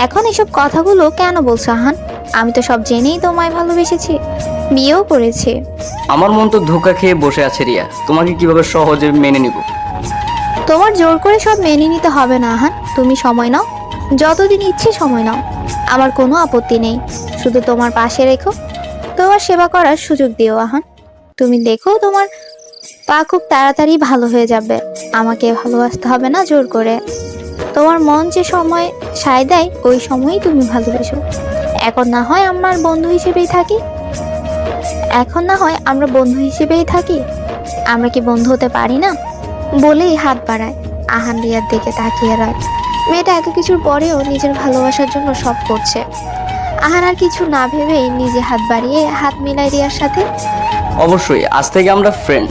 [SPEAKER 1] এখন এসব কথাগুলো কেন বলছো আহান? আমি তো সব জেনেই তোমায় ভালোবেসেছি, বিয়েও করেছি।
[SPEAKER 8] আমার মন তো ধোকা খেয়ে বসে আছে রিয়া, তোমাকে কিভাবে সহজে মেনে নিব?
[SPEAKER 1] তোমার জোর করে সব মেনে নিতে হবে না আহান, তুমি সময় নাও, যতদিন ইচ্ছে সময় নাও। আমার কোনো আপত্তি নেই, শুধু তোমার পাশে রেখো, তোমার সেবা করার সুযোগ দিও আহান। তুমি দেখো তোমার পা খুব তাড়াতাড়ি ভালো হয়ে যাবে। আমাকে ভালোবাসতে হবে না জোর করে। তোমার মন যে সময় সায় দেয় ওই সময়ই তুমি ভালোবেসো। এখন না হয় আমরা বন্ধু হিসেবেই থাকি। আমরা কি বন্ধু হতে পারি না? বলেই হাত বাড়ায়। আহান রিয়ার দিকে তাকিয়ে রয়। মেয়েটা এত কিছুর পরেও নিজের ভালোবাসার জন্য সব করছে। আহান আর কিছু না ভেবেই নিজে হাত বাড়িয়ে হাত মিলায় রিয়ার সাথে।
[SPEAKER 8] অবশ্যই, আজ থেকে আমরা ফ্রেন্ড।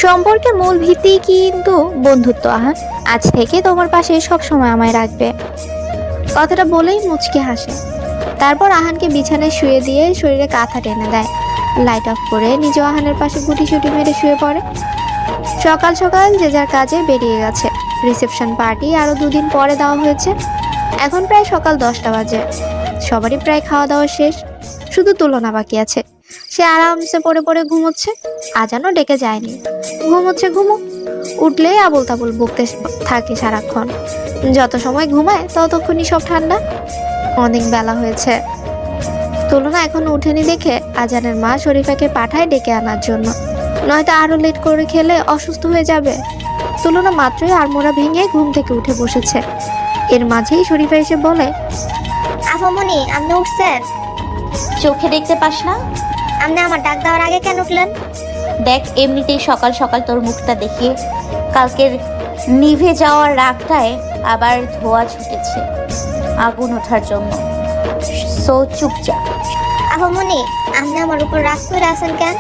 [SPEAKER 1] সম্পর্কের মূল ভিত্তি কিন্তু বন্ধুত্ব আহান। আজ থেকে তোমার পাশে সব সময় আমায় রাখবে। কথাটা বলেই মুচকে হাসে। তারপর আহানকে বিছানায় শুয়ে দিয়ে শরীরে কাঁথা টেনে দেয়। লাইট অফ করে নিজে আহানের পাশে গুটি মেরে শুয়ে পড়ে। সকাল সকাল যে যার কাজে বেরিয়ে গেছে। রিসেপশন পার্টি আরো 2 দিন পরে দেওয়া হয়েছে। এখন প্রায় সকাল 10টা বাজে। সবারই প্রায় খাওয়া দাওয়া শেষ, শুধু তুলনা বাকি আছে। সে আরামসে পড়ে ঘুমোচ্ছে। আজানও ডেকে যায়নি, ঘুমোচ্ছে। উঠলেই আবল তাবল বকতে থাকে সারাক্ষণ। যত সময় ঘুমায় ততক্ষণই সব ঠান্ডা। অনেক বেলা হয়েছে। তুলনা এখনো উঠেনি দেখে আজানের মা শরীফাকে পাঠায় ডেকে আনার জন্য, নয়তো আরো লেট করে খেলে অসুস্থ হয়ে যাবে। তুলনা মাত্রই আড়মোড়া ভেঙে ঘুম থেকে উঠে বসেছে। এর মাঝেই শরীফা এসে বলে,
[SPEAKER 7] আপামনি আপনি উঠছেন?
[SPEAKER 10] চোখে দেখতে পাস না?
[SPEAKER 7] আপনি আমার ডাক দেওয়ার আগে কেন উঠলেন?
[SPEAKER 10] দেখ, এমনিতেই সকাল সকাল তোর মুখটা দেখিয়ে কালকের নিভে যাওয়ার রাগটায় আবার ধোয়া ছুটেছে আগুন ওঠার জন্য। সো চুপচাপ।
[SPEAKER 7] আপামনি আপনি আমার উপর রাগ করে আছেন কেন?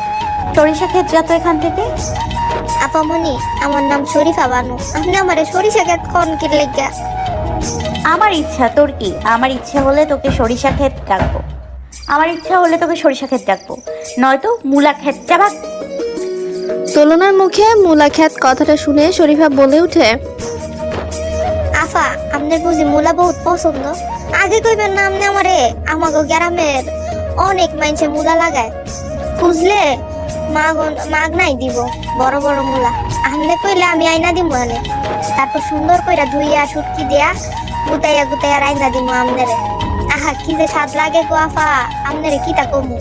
[SPEAKER 10] সরিষা ক্ষেত যা তো এখান থেকে।
[SPEAKER 7] আপামনি আমার নাম শরীফা বানু, আপনি আমার সরিষা ক্ষেত কোন কি লেগা?
[SPEAKER 10] আমার ইচ্ছা, তোর কি? আমার ইচ্ছা হলে তোকে সরিষা ক্ষেত ডাকবো, নয়তো মূলা ক্ষেত যাবা।
[SPEAKER 1] তুলনার মুখে মুলা খ্যাত কথাটা শুনে শরীফা বলে ওঠে,
[SPEAKER 7] আফা আপনার বুঝি মুলা বহুত পছন্দ? আগে কইবেন না আপনি আমারে? আমাগো গ্রামের অনেক মানুষে মুলা লাগায়, খুঁজলে মাগ নাই দিব বড় বড় মুলা। আপনি কইলে আমি আইনা দিব আনে, তারপর সুন্দর কইরা ধুইয়া শুটকি দিয়া গুতাইয়া গুতাইয়া রাইনা দিব আমনেরে। আহা কি যে স্বাদ লাগে গো আফা, আমনেরে কিটা কমু,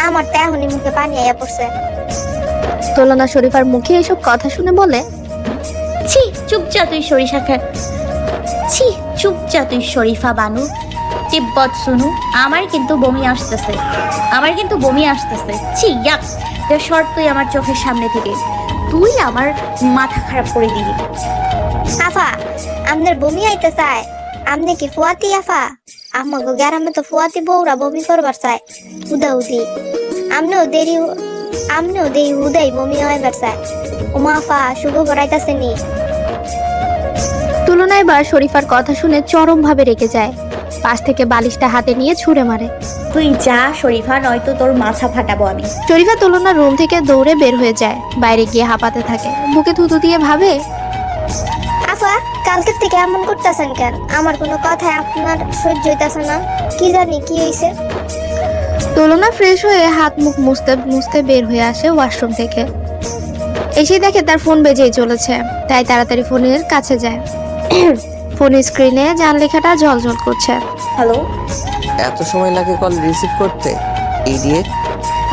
[SPEAKER 7] আমার তো এখনই মুখে পানি আইয়া পড়ছে।
[SPEAKER 1] তুলনা শরীফার মুখে এসব কথা শুনে বলে,
[SPEAKER 10] ছি চুপ যা তুই সরিষা খা, ছি চুপ যা তুই শরীফা বানু তিব্বত শুনু। আমার কিন্তু বমি আসতেছে, আমার কিন্তু বমি আসতেছে। ছি ইয়াক, সর তুই আমার চোখের সামনে থেকে, তুই আমার মাথা খারাপ করে দিবি।
[SPEAKER 7] আফা আমনের বমি আইতে চায়, আমনে কি ফুয়াতি আফা? আমাগো গ্রামে তো ফুয়াতি বউরা বমি করবার চায় উদাউদি, আমনেও দেরি উদাই বমি হইবার চায়। ওমা আফা শুভ করাইতাছে নি।
[SPEAKER 1] তুলনা এবার শরীফার কথা শুনে চরম ভাবে রেগে যায়, পাশ থেকে বালিশটা হাতে নিয়ে ছুঁড়ে মারে।
[SPEAKER 10] তুই যা শরীফা, নয়তো তোর মাথা ফাটাবো আমি।
[SPEAKER 1] শরীফা তুলনার রুম থেকে দৌড়ে বের হয়ে যায়, বাইরে গিয়ে হাঁপাতে থাকে, বুকে থুতু দিয়ে ভাবে,
[SPEAKER 7] আফা কালকের থেকে এমন করতেছেন কেন? আমার কোনো কথায় আপনার সহ্য হইতাছে না, কি জানি কি হইছে।
[SPEAKER 1] তুলনা ফ্রেশ হয়ে হাত মুখ মুছতে মুছতে বের হয়ে আসে ওয়াশরুম থেকে। এসে দেখে তার ফোন বেজেই চলেছে, তাই তাড়াতাড়ি ফোনের কাছে যায়। ফোনের স্ক্রিনে জান লেখাটা ঝলঝল করছে।
[SPEAKER 10] হ্যালো,
[SPEAKER 2] এত সময় লাগে কল রিসিভ করতে? ইডিয়েট।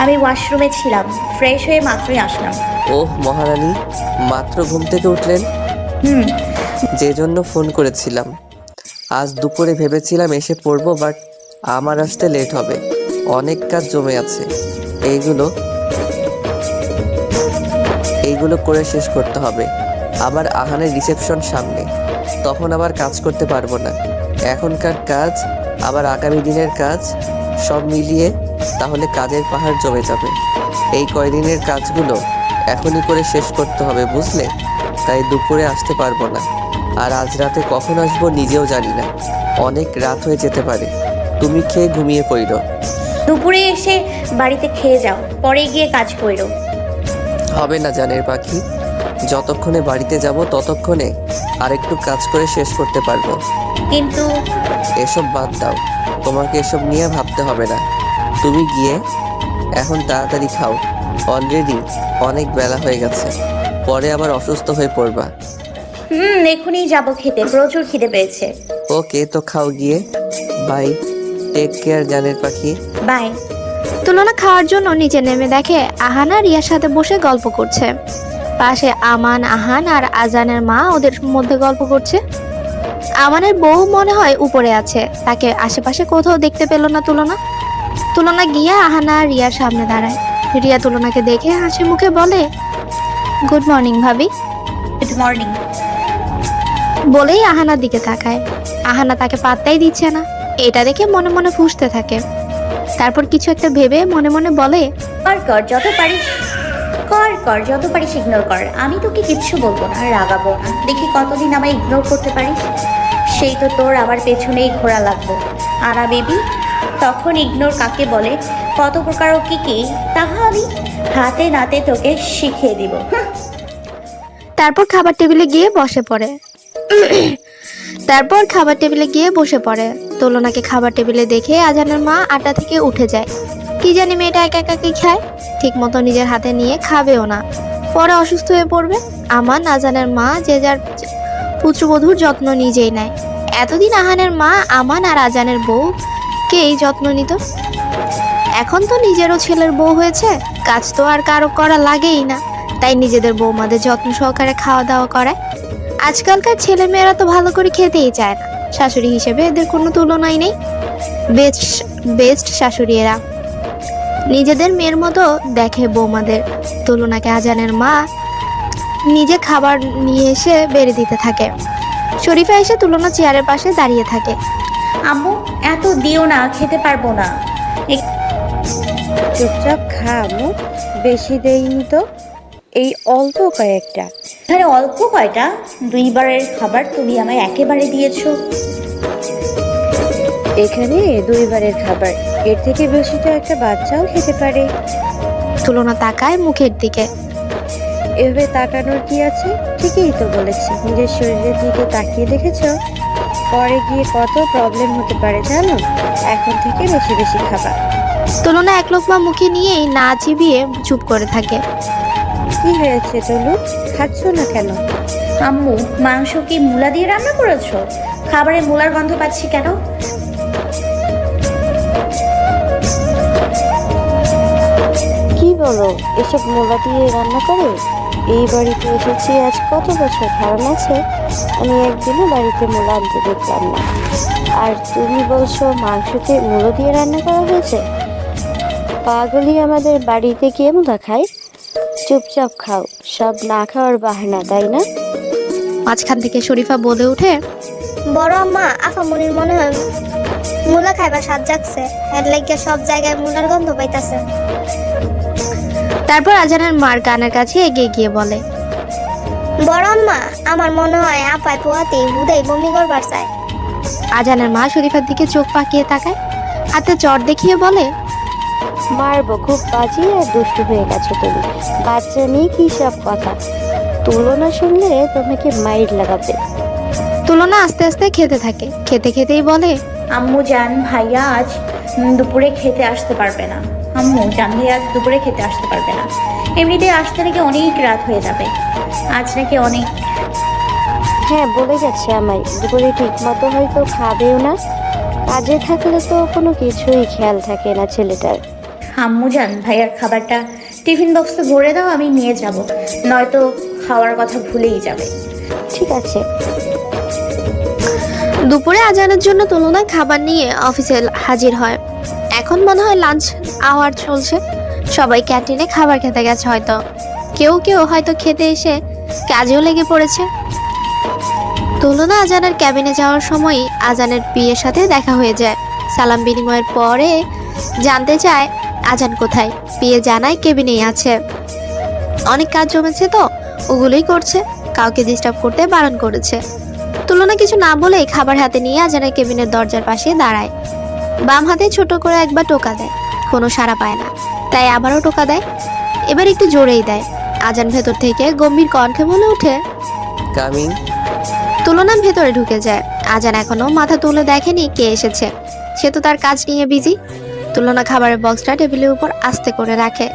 [SPEAKER 10] আমি ওয়াশরুমে ছিলাম, ফ্রেশ হয়ে মাত্রই আসলাম।
[SPEAKER 2] ওহ মহারানী, মাত্র ঘুম থেকে উঠলেন? যে জন্য ফোন করেছিলাম। আজ দুপুরে ভেবেছিলাম এসে পড়বো, বাট আমার আসতে লেট হবে, অনেক কাজ জমে আছে। এইগুলো করে শেষ করতে হবে। আবার আহানের রিসেপশন সামনে, তখন আবার কাজ করতে পারবো না। এখনকার কাজ আবার আগামী দিনের কাজ সব মিলিয়ে তাহলে কাজের পাহাড় জমে যাবে। এই কয়দিনের কাজগুলো এখনই করে শেষ করতে হবে, বুঝলে? তাই দুপুরে আসতে পারবো না। আর আজ রাতে কখন আসবো নিজেও জানি না, অনেক রাত হয়ে যেতে পারে। তুমি খেয়ে ঘুমিয়ে পড়ো।
[SPEAKER 10] দুপুরে এসে বাড়িতে খেয়ে যাও, পরে গিয়ে কাজ করো।
[SPEAKER 2] হবে না জানের পাখি, যতক্ষণে বাড়িতে যাব ততক্ষণে আরেকটু কাজ করে শেষ করতে পারবো।
[SPEAKER 10] কিন্তু
[SPEAKER 2] এসব বাদ দাও, তোমাকে এসব নিয়ে ভাবতে হবে না। তুমি গিয়ে এখন তাড়াতাড়ি খাও, অলরেডি অনেক বেলা হয়ে গেছে, পরে আবার অসুস্থ হয়ে পড়বা।
[SPEAKER 10] এখনই যাবো খেতে, প্রচুর খিদে পেয়েছে।
[SPEAKER 2] ওকে, তো খাও গিয়ে। বাই, টেক কেয়ার জানের পাখি।
[SPEAKER 10] বাই।
[SPEAKER 1] তুলনা খাওয়ার জন্য নিচে নেমে দেখে আহানা রিয়ার সাথে বসে গল্প করছে। পাশে আমান, আহান আর আজানের মা ওদের মধ্যে গল্প করছে। আমানের বউ মনে হয় উপরে আছে, তাকে আশেপাশে কোথাও দেখতে পেল না তুলনা গিয়ে আহানা আর রিয়ার সামনে দাঁড়ায়। রিয়া তুলনাকে দেখে হাসি মুখে বলে, গুড মর্নিং ভাবি।
[SPEAKER 10] গুড মর্নিং
[SPEAKER 1] বলেই আহানার দিকে তাকায়। আহানা তাকে পাত্তাই দিচ্ছে না, এটা দেখে মনে মনে ফুঁসতে থাকে। তারপর কিছু একটা ভেবে মনে মনে বলে,
[SPEAKER 10] কর যত পারিস ইগনোর কর, আমি তোকে কিচ্ছু বলবো না, রাগাবো না। দেখি কতদিন আমায় ইগনোর করতে পারিস, সেই তো তোর আবার পেছনেই ঘোরা লাগবো। আরা বেবি, তখন ইগনোর কাকে বলে, কত প্রকার ও কি তাহা আমি হাতে নাতে তোকে শিখিয়ে দিব।
[SPEAKER 1] তারপর খাবার টেবিলে গিয়ে বসে পড়ে। তুলনাকে খাবার টেবিলে দেখে আজানের মা আটা থেকে উঠে যায়। কি জানি মেয়েটা একা একাকি খায়, ঠিক মতো নিজের হাতে নিয়ে খাবেও না, পরে অসুস্থ হয়ে পড়বে। আমান, আজানের মা যে যার পুত্রবধূর যত্ন নিজেই নেয়। এতদিন আহানের মা আমান আর আজানের বউকেই যত্ন নিত, এখন তো নিজেরও ছেলের বউ হয়েছে, কাজ তো আর কারো করা লাগেই না, তাই নিজেদের বৌমাদের যত্ন সহকারে খাওয়া দাওয়া করায়। আজকালকার ছেলে মেয়েরা তো ভালো করে খেতেই চায় না, শাশুড়ি হিসেবে এদের কোনো তুলনাই নেই। বেস্ট শাশুড়ি এরা, নিজেদের মেয়ের মতো দেখে বৌমাদের। তুলনাকে আজানের মা নিজে খাবার নিয়ে এসে বেড়ে দিতে থাকে। শরীফা এসে তুলনা চেয়ারের পাশে দাঁড়িয়ে থাকে।
[SPEAKER 10] আম্মু এত দিও না, খেতে পারবো না।
[SPEAKER 3] চুপচাপ খা আম্মু, বেশি দেইনি তো, এই অল্প কয়েকটা।
[SPEAKER 10] এখানে অল্প কয়টা? 2 বারের খাবার তুমি আমায় একেবারে দিয়েছো।
[SPEAKER 3] এখানে 2 বারের খাবার, এর থেকে বেশি তো একটা বাচ্চাও খেতে পারে।
[SPEAKER 1] তুলনা তাকায় মুখের দিকে।
[SPEAKER 3] এভাবে তাকানোর কি আছে? ঠিকই তো বলেছি, নিজের শরীরের দিকে তাকিয়ে দেখেছো? পরে গিয়ে কত প্রবলেম হতে পারে জানো? এখন থেকে বেশি বেশি খাবা।
[SPEAKER 1] তুলনা এক লোকমা মুখে নিয়েই না চিবিয়ে চুপ করে থাকে।
[SPEAKER 3] কি হয়েছে তনু, খাচ্ছ না কেন?
[SPEAKER 10] আম্মু, মাংস কি মূলা দিয়ে রান্না করেছো? খাবারে মূলার গন্ধ পাচ্ছি কেন?
[SPEAKER 3] কি বলো, এসব মূলা দিয়ে রান্না করে? এই বাড়িতে এসেছি আজ কত বছর, ধারণা আছে আমি একদিনও বাড়িতে মূলা আনতে দেখলাম না। আর তুমি বলছো মাংসতে মূলো দিয়ে রান্না করা হয়েছে? পাগলি আমাদের বাড়িতে কে মূলা খায়? চুপচাপ খাও, সব না খাওয়ার বাহানা, তাই না?
[SPEAKER 1] মাঝখান থেকে শরীফা বলে ওঠে,
[SPEAKER 7] বড় আম্মা আফামনির মনে হয় মূলা খাইবার স্বাদ জাগছে, এর লাগিয়া সব জায়গায় মূলার গন্ধ পাইতাছে।
[SPEAKER 1] তারপর আজানের মার কানের কাছে এগিয়ে গিয়ে বলে,
[SPEAKER 7] বড় আম্মা আমার মনে হয় আপায় পোয়াতে হুদাই বমি করবার চায়।
[SPEAKER 1] আজানের মা শরীফার দিকে চোখ পাকিয়ে তাকায়, হাতে চট দেখিয়ে বলে,
[SPEAKER 3] মারবো, খুব বাজি আর দুষ্টু হয়ে গেছো তুমি। বাচ্চা নিয়ে কি সব কথা, তুলনা শুনলে তোমাকে মাইর লাগাবে।
[SPEAKER 1] তুলনা আস্তে আস্তে খেতে থাকে, খেতে খেতেই বলে,
[SPEAKER 10] আম্মু জান, ভাইয়া আজ দুপুরে খেতে আসতে পারবে না। আম্মু জান, ভাইয়া আজ দুপুরে খেতে আসতে পারবে না। এমনিতে আসতে নাকি অনেক রাত হয়ে যাবে, আজ নাকি অনেক।
[SPEAKER 3] হ্যাঁ, বলে গেছে আমায়, দুপুরে ঠিক মতো হয়তো খাবেও না। কাজে থাকলে তো কোনো কিছুই খেয়াল থাকে না ছেলেটার।
[SPEAKER 10] আম্মু জান, ভাইয়ার খাবারটা টিফিন বক্সে ভরে দাও, আমি নিয়ে যাব, নয়তো খাওয়ার কথা ভুলেই যাবে।
[SPEAKER 3] ঠিক আছে।
[SPEAKER 1] দুপুরে আজানের জন্য তুলনা খাবার নিয়ে অফিসে হাজির হয়। এখন মনে হয় লাঞ্চ আওয়ার চলছে, সবাই ক্যান্টিনে খাবার খেতে গেছে হয়তো, কেউ কেউ হয়তো খেতে এসে কাজেও লেগে পড়েছে। তুলনা আজানের ক্যাবিনে যাওয়ার সময় আজানের বিয়ের সাথে দেখা হয়ে যায়। সালাম বিনিময়ের পরে জানতে চায় আজান কোথায়। বিয়ে জানায় কেবিনেই আছে, অনেক কাজ জমেছে তো ওগুলোই করছে, কাউকে ডিস্টার্ব করতে বারণ করেছে। তুলনা কিছু না বলেই খাবার হাতে নিয়ে আজানের কেবিনের দরজার পাশে দাঁড়ায়। বাম হাতে ছোট করে একবার টোকা দেয়, কোনো সাড়া পায় না, তাই আবারও টোকা দেয়, এবার একটু জোরেই দেয়। আজান ভেতর থেকে গম্ভীর কণ্ঠে বলে ওঠে,
[SPEAKER 2] কামিং।
[SPEAKER 1] তুলনা ভেতরে ঢুকে যায়। আজান এখনো মাথা তুলে দেখেনি কে এসেছে, সে তো তার কাজ নিয়ে বিজি। তুলনা খাবারের বক্সটা টেবিলের উপর আস্তে করে রাখে,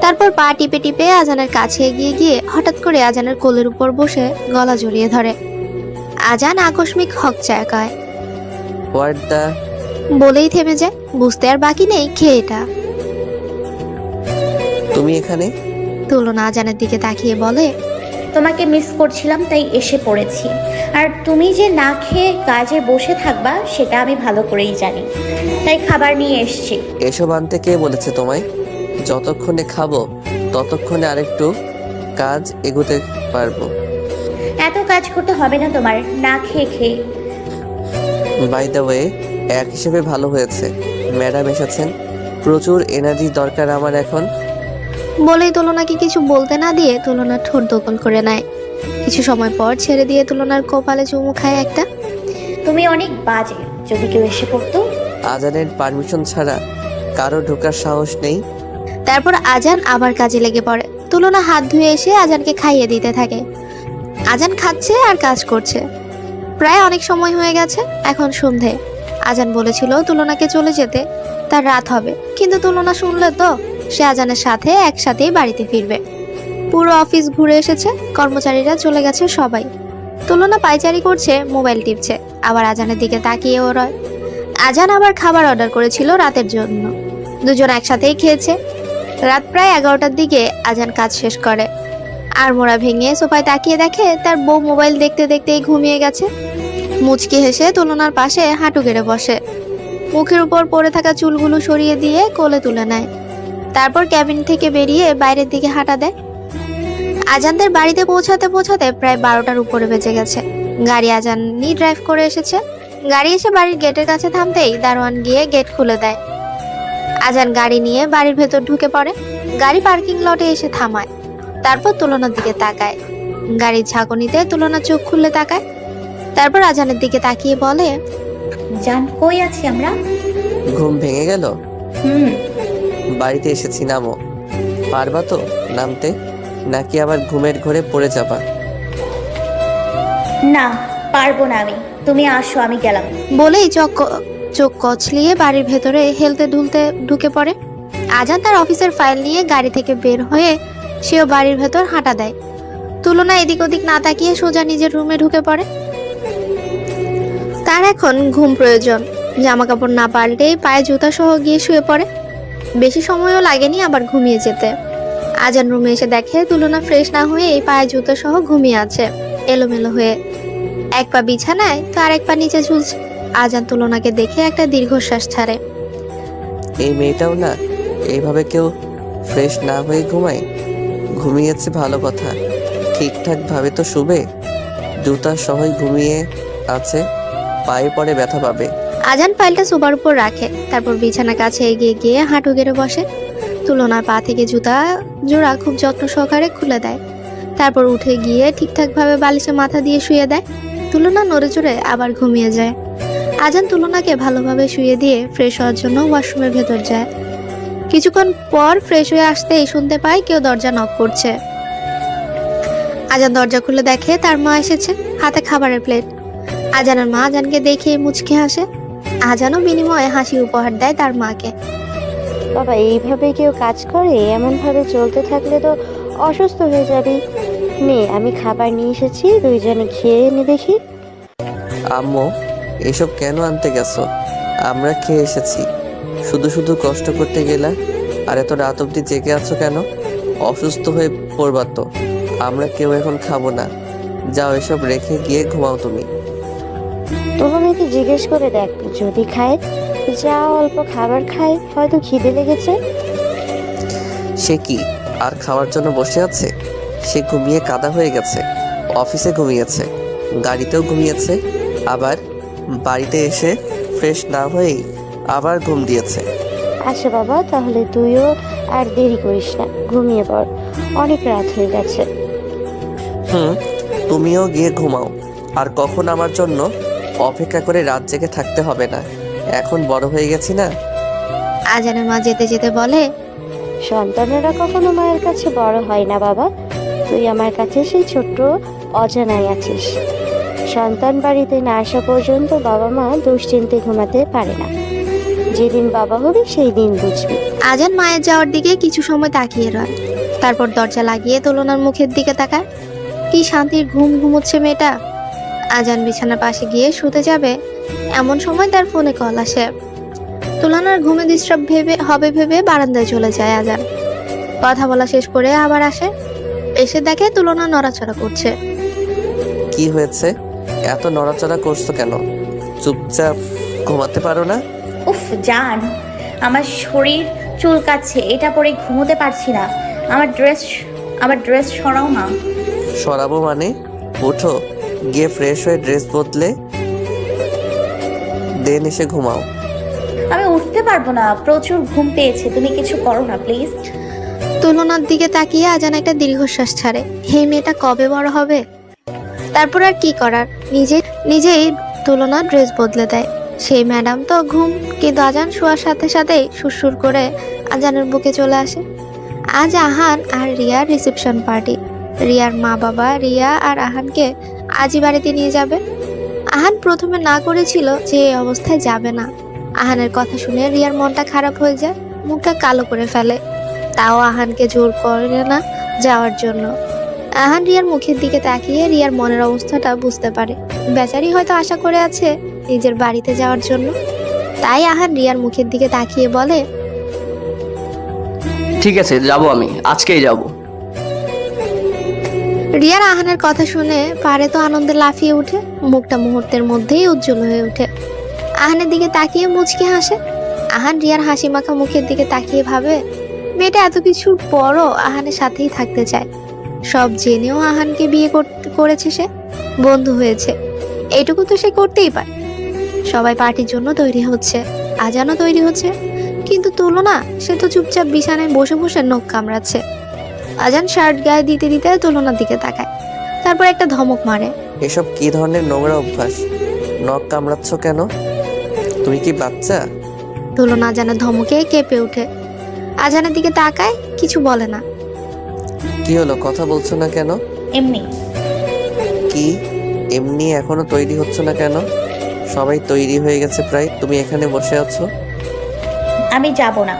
[SPEAKER 1] তারপর পা টিপে টিপে আজানের কাছে এগিয়ে গিয়ে হঠাৎ করে আজানের কোলের উপর বসে গলা জড়িয়ে ধরে। আজান আকস্মিক হকচায় কয়,
[SPEAKER 2] হোয়াট দ্য।
[SPEAKER 1] বলেই থেমে যায়, বুঝতে আর বাকি নেই খেয়ে এটা।
[SPEAKER 2] তুমি এখানে?
[SPEAKER 1] তুলনা আজানের দিকে তাকিয়ে বলে,
[SPEAKER 10] তোমাকে মিস করছিলাম তাই এসে পড়েছি। আর তুমি যে না খেয়ে কাজে বসে থাকবা সেটা আমি ভালো করেই জানি, তাই খাবার নিয়ে এসেছি।
[SPEAKER 2] এসব আনতে কে বলেছে তোমায়? যতক্ষণে খাবো ততক্ষণে আরেকটু কাজ এগোতে পারবো।
[SPEAKER 10] এত কাজ করতে হবে না তোমার, না খেয়ে খেয়ে।
[SPEAKER 2] বাই দ্য ওয়ে, এক হিসেবে ভালো হয়েছে ম্যাডাম এসেছেন, প্রচুর এনার্জি দরকার আমার এখন।
[SPEAKER 1] বলেই তুলনাকে কিছু বলতে না দিয়ে তুলনার ঠোঁট দখল করে নেয়। কিছু সময় পর ছেড়ে দিয়ে তুলনার কপালে চুমু খায় একটা।
[SPEAKER 10] তুমি অনেক বাজে, যদি কেউ এসে পড়তো।
[SPEAKER 2] আজানের পারমিশন ছাড়া কারো ঢোকার সাহস নেই।
[SPEAKER 1] তারপর আজান আবার কাজে লেগে পড়ে। তুলনা হাত ধুয়ে এসে আজানকে খাইয়ে দিতে থাকে। আজান খাচ্ছে আর কাজ করছে। প্রায় অনেক সময় হয়ে গেছে, এখন সন্ধে। আজান বলেছিল তুলনাকে চলে যেতে, তার রাত হবে, কিন্তু তুলনা শুনলে তো সে আজানের সাথে একসাথেই বাড়িতে ফিরবে। পুরো অফিস ঘুরে এসেছে, কর্মচারীরা চলে গেছে সবাই। তুলনা পায়চারি করছে, মোবাইল টিপছে, আবার আজানের দিকে তাকিয়েও রয়। আজান আবার খাবার অর্ডার করেছিল রাতের জন্য, দুজন একসাথেই খেয়েছে। রাত প্রায় 11টার দিকে আজান কাজ শেষ করে, আর মোড়া ভেঙে সোফায় তাকিয়ে দেখে তার বউ মোবাইল দেখতে দেখতেই ঘুমিয়ে গেছে। মুচকি হেসে তুলনার পাশে হাঁটু গেড়ে বসে, মুখের উপর পড়ে থাকা চুলগুলো সরিয়ে দিয়ে কোলে তুলে নেয়। তারপর ক্যাবিন থেকে বেরিয়ে বাইরের দিকে হাঁটা দেয়। আজানদের বাড়িতে পৌঁছাতে পৌঁছাতে প্রায় 12টার উপরে বেজে গেছে। গাড়ি আজানই ড্রাইভ করে এসেছে। গাড়ি এসে বাড়ির গেটের কাছে থামতেই দারোয়ান গিয়ে গেট খুলে দেয়। আজান গাড়ি নিয়ে বাড়ির ভেতর ঢুকে পড়ে। গাড়ি পার্কিং লটে এসে থামায়, তারপর তুলনার দিকে তাকায়। গাড়ির ঝাঁকুনিতে তুলনা চোখ খুলে তাকায়, তারপর আজানের দিকে তাকিয়ে বলে,
[SPEAKER 10] জান, কই আছি আমরা?
[SPEAKER 2] ঘুম ভেঙে গেল?
[SPEAKER 10] হুম।
[SPEAKER 2] বাড়িতে এসেছি, নামো। পারবা তো নামতে? নাকি আবার ঘুমের ঘোরে পড়ে যাবা?
[SPEAKER 10] না, পারবো না আমি। তুমি আসো, আমি গেলাম।
[SPEAKER 1] বলেই চোখ কচলিয়ে বাড়ির ভেতরে হেলতে দুলতে ঢুকে পড়ে। আজান তার অফিসের ফাইল নিয়ে গাড়ি থেকে বের হয়ে সেও বাড়ির ভেতর হাঁটা দেয়। তুলনা এদিক ওদিক না তাকিয়ে সোজা নিজের রুমে ঢুকে পড়ে। তার এখন ঘুম প্রয়োজন। জামা কাপড় না পাল্টেই পায়ে জুতা সহ গিয়ে শুয়ে পড়ে। বেশি সময়ও লাগেনি আবার ঘুমিয়ে যেতে। আজান রুমে এসে দেখে তুলনা ফ্রেশ না হয়ে এই পায়ে জুতা সহ ঘুমিয়ে আছে এলোমেলো হয়ে। এক পা বিছানায় তো আর এক পা নিচে ঝুলছে। আজান তুলনাকে দেখে একটা দীর্ঘশ্বাস ছাড়ে।
[SPEAKER 2] এই মেয়েটাও না এইভাবে কেউ ফ্রেশ না হয়ে ঘুমায়? ঘুমিয়েছে ভালো কথা, ঠিকঠাক ভাবে তো শুবে। জুতা সহই ঘুমিয়ে আছে, পায়ে পড়ে ব্যথা পাবে।
[SPEAKER 1] আজান ফাইলটা সোফার উপর রাখে, তারপর বিছানা কাছে এগিয়ে গিয়ে হাঁটু গেড়ে বসে। তুলনার পা থেকে জুতা জোড়া খুব যত্ন সহকারে খুলে দেয়। তারপর উঠে গিয়ে ঠিকঠাক ভাবে বালিশে মাথা দিয়ে শুয়ে দেয়। তুলনা নড়ে চড়ে আবার ঘুমিয়ে যায়। আজান তুলনাকে ভালোভাবে শুয়ে দিয়ে ফ্রেশ হওয়ার জন্য ওয়াশরুমের ভেতর যায়। কিছুক্ষণ পর ফ্রেশ হয়ে আসতেই শুনতে পায় কেউ দরজা নক করছে। আজান দরজা খুলে দেখে তার মা এসেছে, হাতে খাবারের প্লেট। আজানের মা আজানকে দেখে মুচকি হাসে। আজানও বিনিময়ে হাসি উপহার দেয় তার মাকে।
[SPEAKER 3] বাবা, এইভাবে কেউ কাজ করে? এমন ভাবে চলতে থাকলে তো অসুস্থ হয়ে যাবি। নে, আমি খাবার নিয়ে এসেছি, দুইজনে খেয়ে নে দেখি।
[SPEAKER 2] আম্মু, এসব কেন আনতে গেছো? আমরা খেয়ে এসেছি। শুধু শুধু কষ্ট করতে গেলা। আর এত রাত অবধি জেগে আছো কেন? অসুস্থ হয়ে পড়বা তো। আমরা কেউ এখন খাবো না। যাও, এসব রেখে গিয়ে ঘুমাও তুমি।
[SPEAKER 3] তোমাকে জিজ্ঞেস করে দেখ, যদি খায়। যা অল্প খাবার খায়, হয়তো খিদে লেগেছে।
[SPEAKER 2] সে কি আর খাওয়ার জন্য বসে আছে? সে ঘুমিয়ে কাদা হয়ে গেছে। অফিসে ঘুমিয়েছে, গাড়িতেও ঘুমিয়েছে, আবার বাড়িতে এসে ফ্রেশ না হয়েই আবার ঘুম দিয়েছে।
[SPEAKER 3] আচ্ছা বাবা, তাহলে তুইও আর দেরি করিস না, ঘুমিয়ে পড়। অনেক রাত হয়ে গেছে।
[SPEAKER 2] তুমিও গিয়ে ঘুমাও। আর কখন আমার জন্য অপেক্ষা করে রাত জেগে থাকতে হবে না। এখন বড় হয়ে গেছি না।
[SPEAKER 1] আজানের মা যেতে যেতে বলে,
[SPEAKER 3] সন্তানেরা কখনো মায়ের কাছে বড় হয় না বাবা। তুই আমার কাছে সেই ছোট্ট অজানায় আছিস। সন্তান বাড়িতে না আসা পর্যন্ত বাবা মা দুশ্চিন্তে ঘুমাতে পারে না। যেদিন বাবা হবি সেই দিন বুঝবি।
[SPEAKER 1] আজান মায়ের যাওয়ার দিকে কিছু সময় তাকিয়ে রয়। তারপর দরজা লাগিয়ে তুলনার মুখের দিকে তাকায়। কি শান্তির ঘুম ঘুমোচ্ছে মেয়েটা। আজান বিছানার পাশে গিয়ে শুতে যাবে, এমন সময় তার ফোনে কল আসে। তুলনার ঘুমে ডিস্টার্ব ভেবে বারান্দায় চলে যায় আজান। কথা বলা শেষ করে আবার আসে। এসে দেখে তুলনা নড়াচড়া করছে।
[SPEAKER 2] কি হয়েছে? এত নড়াচড়া করছো কেন? চুপচাপ ঘুমাতে পারো না?
[SPEAKER 10] উফ জান, আমার শরীর চুলকাচ্ছে, এটা পরে ঘুমোতে পারছি না। আমার ড্রেস সরাও না।
[SPEAKER 2] সরাবো মানে? ওঠো, গিয়ে ফ্রেশ হয়ে ড্রেস বদলে দেন এসে ঘুমাও।
[SPEAKER 10] আমি উঠতে পারবো না, প্রচুর ঘুম পেয়েছে। তুমি কিছু করো না প্লিজ।
[SPEAKER 1] তুলনার দিকে তাকিয়ে আজান একটা দীর্ঘশ্বাস ছাড়ে। হে মেয়েটা কবে বড় হবে? তারপর আর কি করার, নিজেই তুলনা ড্রেস বদলে দেয়। সেই ম্যাডাম তো ঘুম, কিন্তু আজান শোয়ার সাথে সাথেই সুরসুর করে আজানের বুকে চলে আসে। আজ আহান আর রিয়ার রিসেপশন পার্টি। রিয়ার মা বাবা রিয়া আর আহানকে আজই বাড়িতে নিয়ে যাবে। আহান প্রথমে না করেছিল যে এই অবস্থায় যাবে না। আহানের কথা শুনে রিয়ার মনটা খারাপ হয়ে যায়, মুখটা কালো করে ফেলে। তাও আহানকে জোর করে না যাওয়ার জন্য। আহান রিয়ার মুখের দিকে তাকিয়ে রিয়ার মনের অবস্থাটা বুঝতে পারে। বেচারি হয়তো আশা করে আছে নিজের বাড়িতে যাওয়ার জন্য। তাই আহান রিয়ার মুখের দিকে তাকিয়ে বলে,
[SPEAKER 8] ঠিক আছে, যাব, আমি আজকেই যাব।
[SPEAKER 1] রিয়ার আহানের কথা শুনে পারে তো আনন্দে লাফিয়ে উঠে, মুখটা মুহূর্তের মধ্যেই উজ্জ্বল হয়ে ওঠে। আহানের দিকে তাকিয়ে মুচকি হাসে। আহান রিয়ার হাসি মাখা মুখের দিকে তাকিয়ে ভাবে, মেয়েটা এত কিছুর পরও আহানের সাথেই থাকতে চায়। সব জেনেও আহানকে বিয়ে করেছে সে, বন্ধু হয়েছে, এইটুকু তো সে করতেই পারে। সবাই পার্টির জন্য তৈরি হচ্ছে, আজানও তৈরি হচ্ছে, কিন্তু তুলনা সে তো চুপচাপ বিছানায় বসে বসে নখ কামড়াচ্ছে। আজান শার্ট গায়ে দিতে দিতে তুলনার দিকে তাকায়, তারপর একটা ধমক মারে।
[SPEAKER 2] এসব কি ধরনের নোংরা অভ্যাস? নখ কামড়াচ্ছ কেন? তুমি কি বাচ্চা?
[SPEAKER 1] তুলনা আজানের ধমকে কেঁপে ওঠে। আজানের দিকে তাকায়, কিছু বলে না।
[SPEAKER 2] কি কি হলো, কথা বলছো না কেন?
[SPEAKER 10] এমনি।
[SPEAKER 2] কি এমনি? এখনো তৈরি হচ্ছ না কেন? সবাই তৈরি হয়ে গেছে প্রায়, তুমি এখানে বসে আছো।
[SPEAKER 10] আমি যাব না।